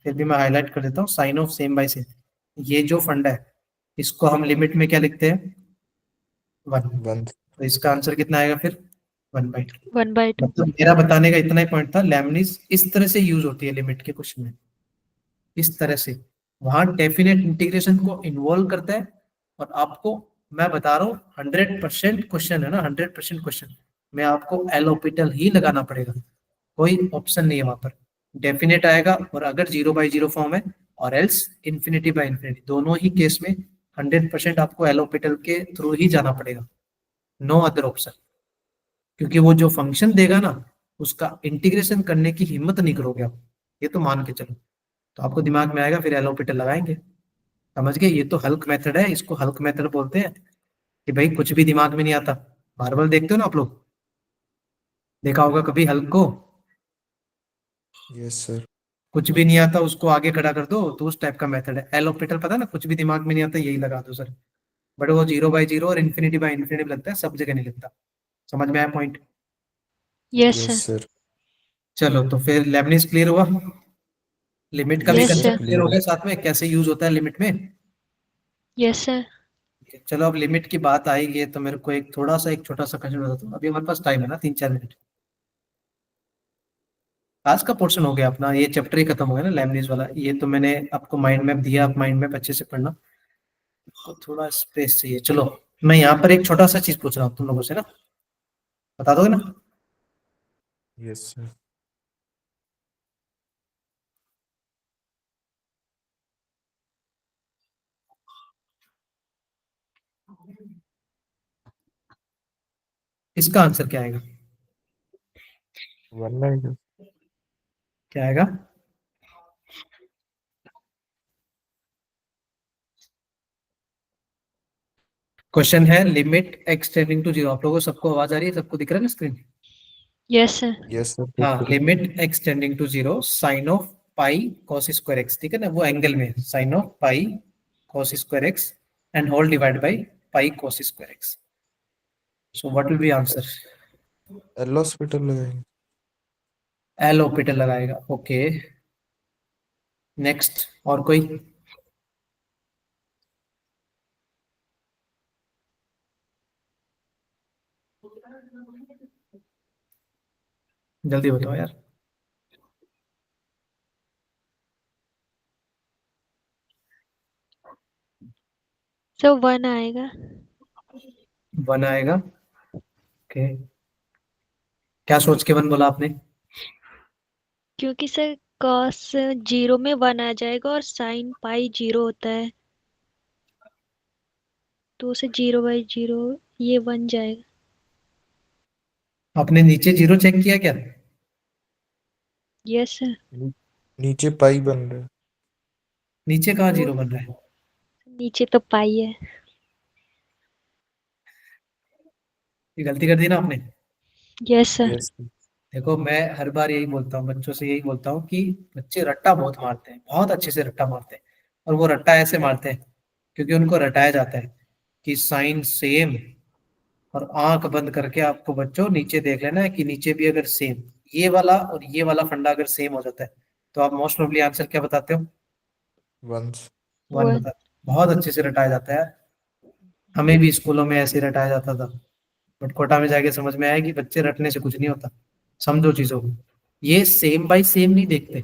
A: फिर भी मैं हाईलाइट कर देता हूँ, sine of same by same, ये जो फंडा है इसको हम लिमिट में क्या लिखते हैं? 1।
B: 1।
A: तो इसका आंसर कितना आएगा फिर? 1/2।
D: 1/2।
A: मतलब मेरा बताने का इतना ही पॉइंट था, लेमनीज इस तरह से यूज होती है लिमिट के क्वेश्चन में, इस तरह से वहां डेफिनेट इंटीग्रेशन को इन्वॉल्व करता है। और आपको मैं बता रहा हूँ 100% क्वेश्चन है ना, 100% क्वेश्चन में आपको एल ऑपिटल ही लगाना पड़ेगा, कोई ऑप्शन नहीं है वहां पर। डेफिनेट आएगा, और अगर 0/0 फॉर्म है, और एल्स इंफिनिटी बाय इंफिनिटी, दोनों ही केस में 100% आपको एल ऑपिटल के थ्रू ही जाना पड़ेगा, नो अदर ऑप्शन। क्योंकि वो जो फंक्शन देगा ना, उसका इंटीग्रेशन करने की हिम्मत नहीं करोगे आप, ये तो मान के चलो। तो आपको दिमाग में आएगा, फिर एल ऑपिटल लगाएंगे। समझ गए? ये तो हल्क मेथड है, इसको हल्क मेथड बोलते हैं, कि भाई कुछ भी दिमाग में नहीं आता। मार्वल देखते हो ना आप लोग, देखा होगा कभी हल्क को,
B: यस सर।
A: कुछ भी नहीं आता उसको आगे खड़ा कर दो, तो उस टाइप का मेथड है। एल ऑपिटल पता है ना, कुछ भी दिमाग में नहीं आता यही लगा दो सर। बट वो 0/0 और इंफिनिटी बाय इंफिनिटी लगता है, सब जगह नहीं लगता। समझ में आया point?
D: Yes
B: yes
D: sir.
B: Sir.
A: चलो, तो फिर लेबनिज क्लियर हुआ, लिमिट का भी
B: yes
D: yes
B: sir
A: concept
D: sir.
A: Clear हो
B: क्लियर है।
A: गया, साथ में कैसे यूज होता है लिमिट में।
D: Yes sir.
A: चलो, अब लिमिट की बात आएगी है, तो मेरे को एक थोड़ा सा, एक छोटा सा क्वेश्चन बता दो, अभी हमारे पास टाइम है ना 3-4 मिनट। आज का पोर्शन हो गया अपना, ये चैप्टर ही खत्म हो गया ना लेमनीज वाला, ये तो मैंने आपको माइंड मैप दिया, आप माइंड मैप अच्छे से पढ़ना, तो थोड़ा स्पेस चाहिए। चलो, मैं यहाँ पर एक छोटा सा चीज पूछ रहा हूँ तुम लोगों से ना, बता दोगे ना?
B: Yes sir.
A: इसका आंसर क्या आएगा?
B: 1/2।
A: क्या आएगा? क्वेश्चन है लिमिट एक्स टेंडिंग टू 0, आप लोगों को सबको आवाज आ रही है, सबको दिख रहा है ना screen?
D: Yes sir.
B: Yes sir
A: हाँ,
B: ठीक है।
A: Limit x tending to 0 sine of pi cos square x, ठीक है ना, वो एंगल में sine of pi cos square x and whole divide by pi cos square x. So what will be answer?
B: L hospital लगाएंगे।
A: L hospital लगाएगा, okay. Next, और कोई? जल्दी बताओ यार।
D: सर 1 आएगा।
A: 1 आएगा, ओके। क्या सोच के 1 बोला आपने?
D: क्योंकि सर कॉस 0 में 1 आ जाएगा और साइन पाई 0 होता है, तो उसे 0/0 ये 1 जाएगा।
A: आपने नीचे 0 चेक किया क्या?
D: Yes sir.
B: नी- नीचे पाई बन रहा है।
A: नीचे कहाँ
D: वो
A: 0 बन रहा है?
D: नीचे तो पाई है।
A: ये गलती कर दी ना आपने।
D: Yes sir.
B: Yes sir.
A: देखो, मैं हर बार यही बोलता हूँ बच्चों से, यही बोलता हूँ कि बच्चे रट्टा बहुत मारते हैं, बहुत अच्छे से रट्टा मारते हैं। और वो रट्टा ऐसे मारते हैं क्योंकि उनको रटाया जाता है कि साइन सेम, और आंख बंद करके आपको बच्चों नीचे देख लेना है कि नीचे भी अगर सेम, ये वाला और ये वाला फंडा अगर सेम हो जाता है, तो आप मोस्ट प्रोबेबली आंसर क्या बताते हो?
B: 1।
A: 1
D: 1।
A: बताते हो। बहुत अच्छे से रटाया जाता है। हमें भी स्कूलों में ऐसे ही रटाया जाता था, बट कोटा में जाके समझ में आया कि बच्चे रटने से कुछ नहीं होता। समझो चीजों को, ये सेम बाय सेम नहीं देखते।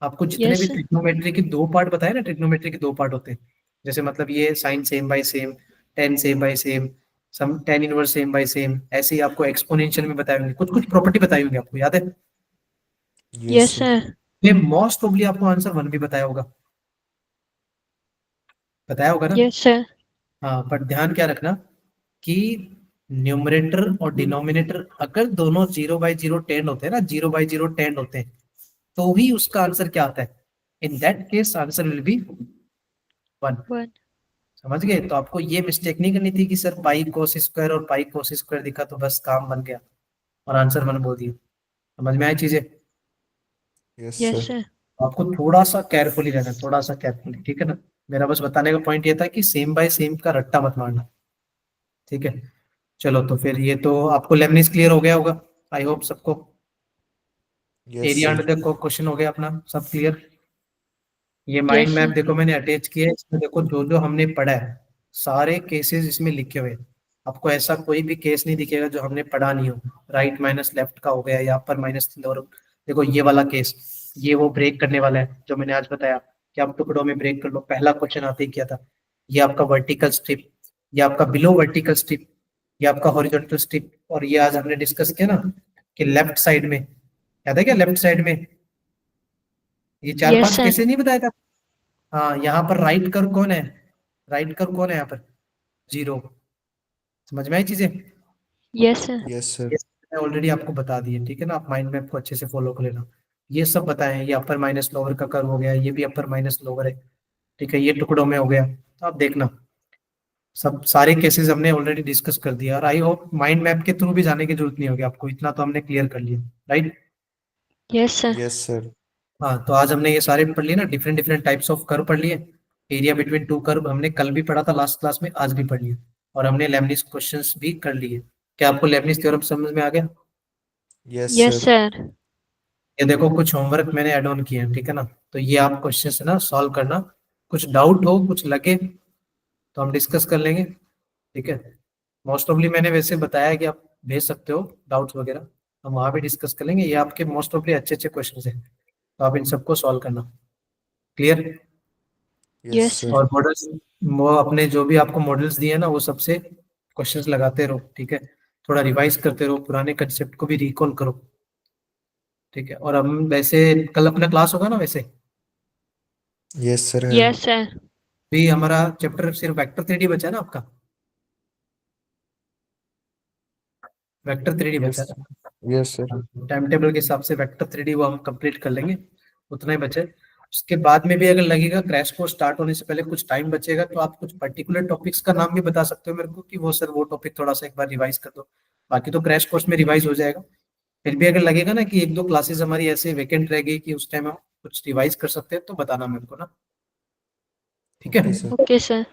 A: आपको जितने
D: यस
A: भी
D: सर।
A: ट्रिग्नोमेट्री के 2 पार्ट बताए ना, ट्रिग्नोमेट्री के 2 पार्ट होते हैं, जैसे मतलब ये sine same by same, tan same by same, sum tan inverse same by same, ऐसे ही आपको एक्सपोनेंशियल में बताए होंगे, कुछ कुछ प्रॉपर्टी बताई होंगी, आपको याद है?
B: Yes
D: yes
B: sir.
D: सर।
A: ये मोस्ट प्रोबेबली आपको आंसर 1 भी बताया होगा, बताया होगा ना?
D: Yes sir.
A: हाँ, बट ध्यान क्या रखना कि न्यूमरेटर और डिनोमिनेटर अगर दोनों 0/0 टेंड होते हैं ना, 0/0 टेंड होते हैं, तो ही उसका आंसर क्या आता है? In that case answer will be 1।
D: 1।
A: समझ गए? तो आपको ये मिस्टेक नहीं करनी थी कि सर पाई कोस स्क्वायर और पाई कोस स्क्वायर दिखा तो बस काम बन गया और आंसर 1 बोल दिया। समझ में आई चीजें?
B: Yes
D: yes
B: sir.
D: सर।
A: आपको थोड़ा सा केयरफुली रहना है, थोड़ा सा केयरफुली, ठीक है ना। मेरा बस बताने का पॉइंट ये था कि सेम बाय सेम का रट्टा मत मारना, ठीक है। चलो तो फिर ये तो आपको लेमनिस क्लियर हो गया होगा, आई होप सबको।
B: Yes
A: area
B: sir.
A: Under the question हो गया अपना, सब क्लियर। ये
D: यस
A: माइंड मैप
D: सर।
A: देखो मैंने अटैच किया है, इसमें देखो जो जो हमने पढ़ा है सारे केसेस इसमें लिखे हुए हैं। आपको ऐसा कोई भी केस नहीं दिखेगा जो हमने पढ़ा नहीं हो। राइट माइनस लेफ्ट का हो गया या अपर माइनस लोअर। देखो ये वाला केस, ये वो ब्रेक करने वाला है जो मैंने आज बताया कि आप टुकड़ों में ब्रेक कर लो, पहला क्वेश्चन आते ही किया था। ये आपका वर्टिकल स्ट्रिप, ये आपका बिलो वर्टिकल स्ट्रिप, ये आपका हॉरिजॉन्टल स्ट्रिप, और ये आज हमने डिस्कस किया ना कि लेफ्ट साइड में, याद है क्या लेफ्ट साइड में ये चार
D: यस
A: पांच
D: सर।
A: केसेस नहीं बताया था। हाँ यहाँ पर राइट कर्व कौन है, राइट कर्व कौन है यहाँ पर, जीरो। समझ में आई चीजें।
D: Yes sir.
B: Yes sir.
A: ये मैं ऑलरेडी आपको बता दिए, ठीक है ना। आप माइंड मैप को अच्छे से फॉलो कर लेना। ये सब बताए हैं, ये अपर माइनस लोअर का कर्व हो गया, ये भी अपर माइनस लोअर है, ठीक है। ये टुकड़ों में हो गया, तो आप देखना सब सारे केसेस हमने ऑलरेडी डिस्कस कर दिया, और आई होप माइंड मैप के थ्रू भी जाने की जरूरत नहीं होगी आपको, इतना तो हमने क्लियर कर लिया, right.
D: Yes sir.
B: Yes sir.
A: हाँ तो आज हमने ये सारे पढ़ लिए ना, different different types of curve पढ़ लिए। एरिया बिटवीन टू कर्व हमने कल भी पढ़ा था लास्ट क्लास में, आज भी पढ़ लिया। और हमने लेबनिज क्वेश्चंस भी कर लिए। क्या आपको लेबनिज थ्योरम समझ में आ गया।
B: Yes
D: yes
B: sir.
D: सर।
A: ये देखो कुछ होमवर्क मैंने ऐड ऑन किए हैं, ठीक है ना। तो ये आप क्वेश्चन है ना सॉल्व करना, कुछ डाउट हो कुछ लगे तो हम डिस्कस कर लेंगे, ठीक है। मोस्ट ऑफली मैंने वैसे बताया कि आप भेज सकते हो डाउट्स वगैरह, हम वहाँ भी डिस्कस कर लेंगे। ये आपके मोस्ट ऑफली अच्छे अच्छे क्वेश्चन हैं, तो आप इन सबको सॉल्व करना, clear.
B: Yes
D: yes
B: sir.
D: Sir.
A: और मॉडल्स, वो अपने जो भी आपको मॉडल्स दिए हैं ना वो सबसे क्वेश्चंस लगाते रहो, ठीक है। थोड़ा रिवाइज करते रहो, पुराने कंसेप्ट को भी रिकॉल करो, ठीक है। और हम वैसे कल अपना क्लास होगा ना वैसे,
B: यस सर है।
D: Yes sir.
A: भी हमारा चैप्टर सिर्फ वेक्टर 3D बचा है ना आपका, वेक्टर 3D बचा
B: यस।
A: है।
B: Yes sir.
A: टाइम टेबल के हिसाब से वेक्टर 3D वो हम कंप्लीट कर लेंगे, उतना ही बचे। उसके बाद में भी अगर लगेगा क्रैश कोर्स स्टार्ट होने से पहले कुछ टाइम बचेगा, तो आप कुछ पर्टिकुलर टॉपिक्स का नाम भी बता सकते हो मेरे को कि वो सर वो टॉपिक थोड़ा सा एक बार रिवाइज कर दो। बाकी तो क्रैश कोर्स में रिवाइज हो जाएगा। फिर भी अगर लगेगा ना कि एक दो क्लासेस हमारी ऐसे वेकेंट रह गई कि उस टाइम हम कुछ रिवाइज कर सकते हैं, तो बताना मेरे को ना, ठीक है।
B: Okay sir.
D: Okay sir.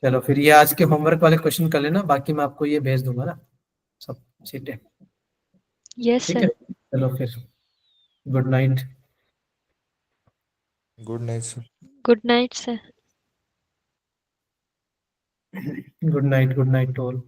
A: चलो फिर ये आज के होमवर्क वाले क्वेश्चन कर लेना, बाकी मैं आपको ये भेज दूंगा ना सब सीटें,
D: यस
A: ठीक है।
D: सर।
A: चलो फिर, good night.
B: Good night sir.
D: Good night sir.
A: Good night, good night to all.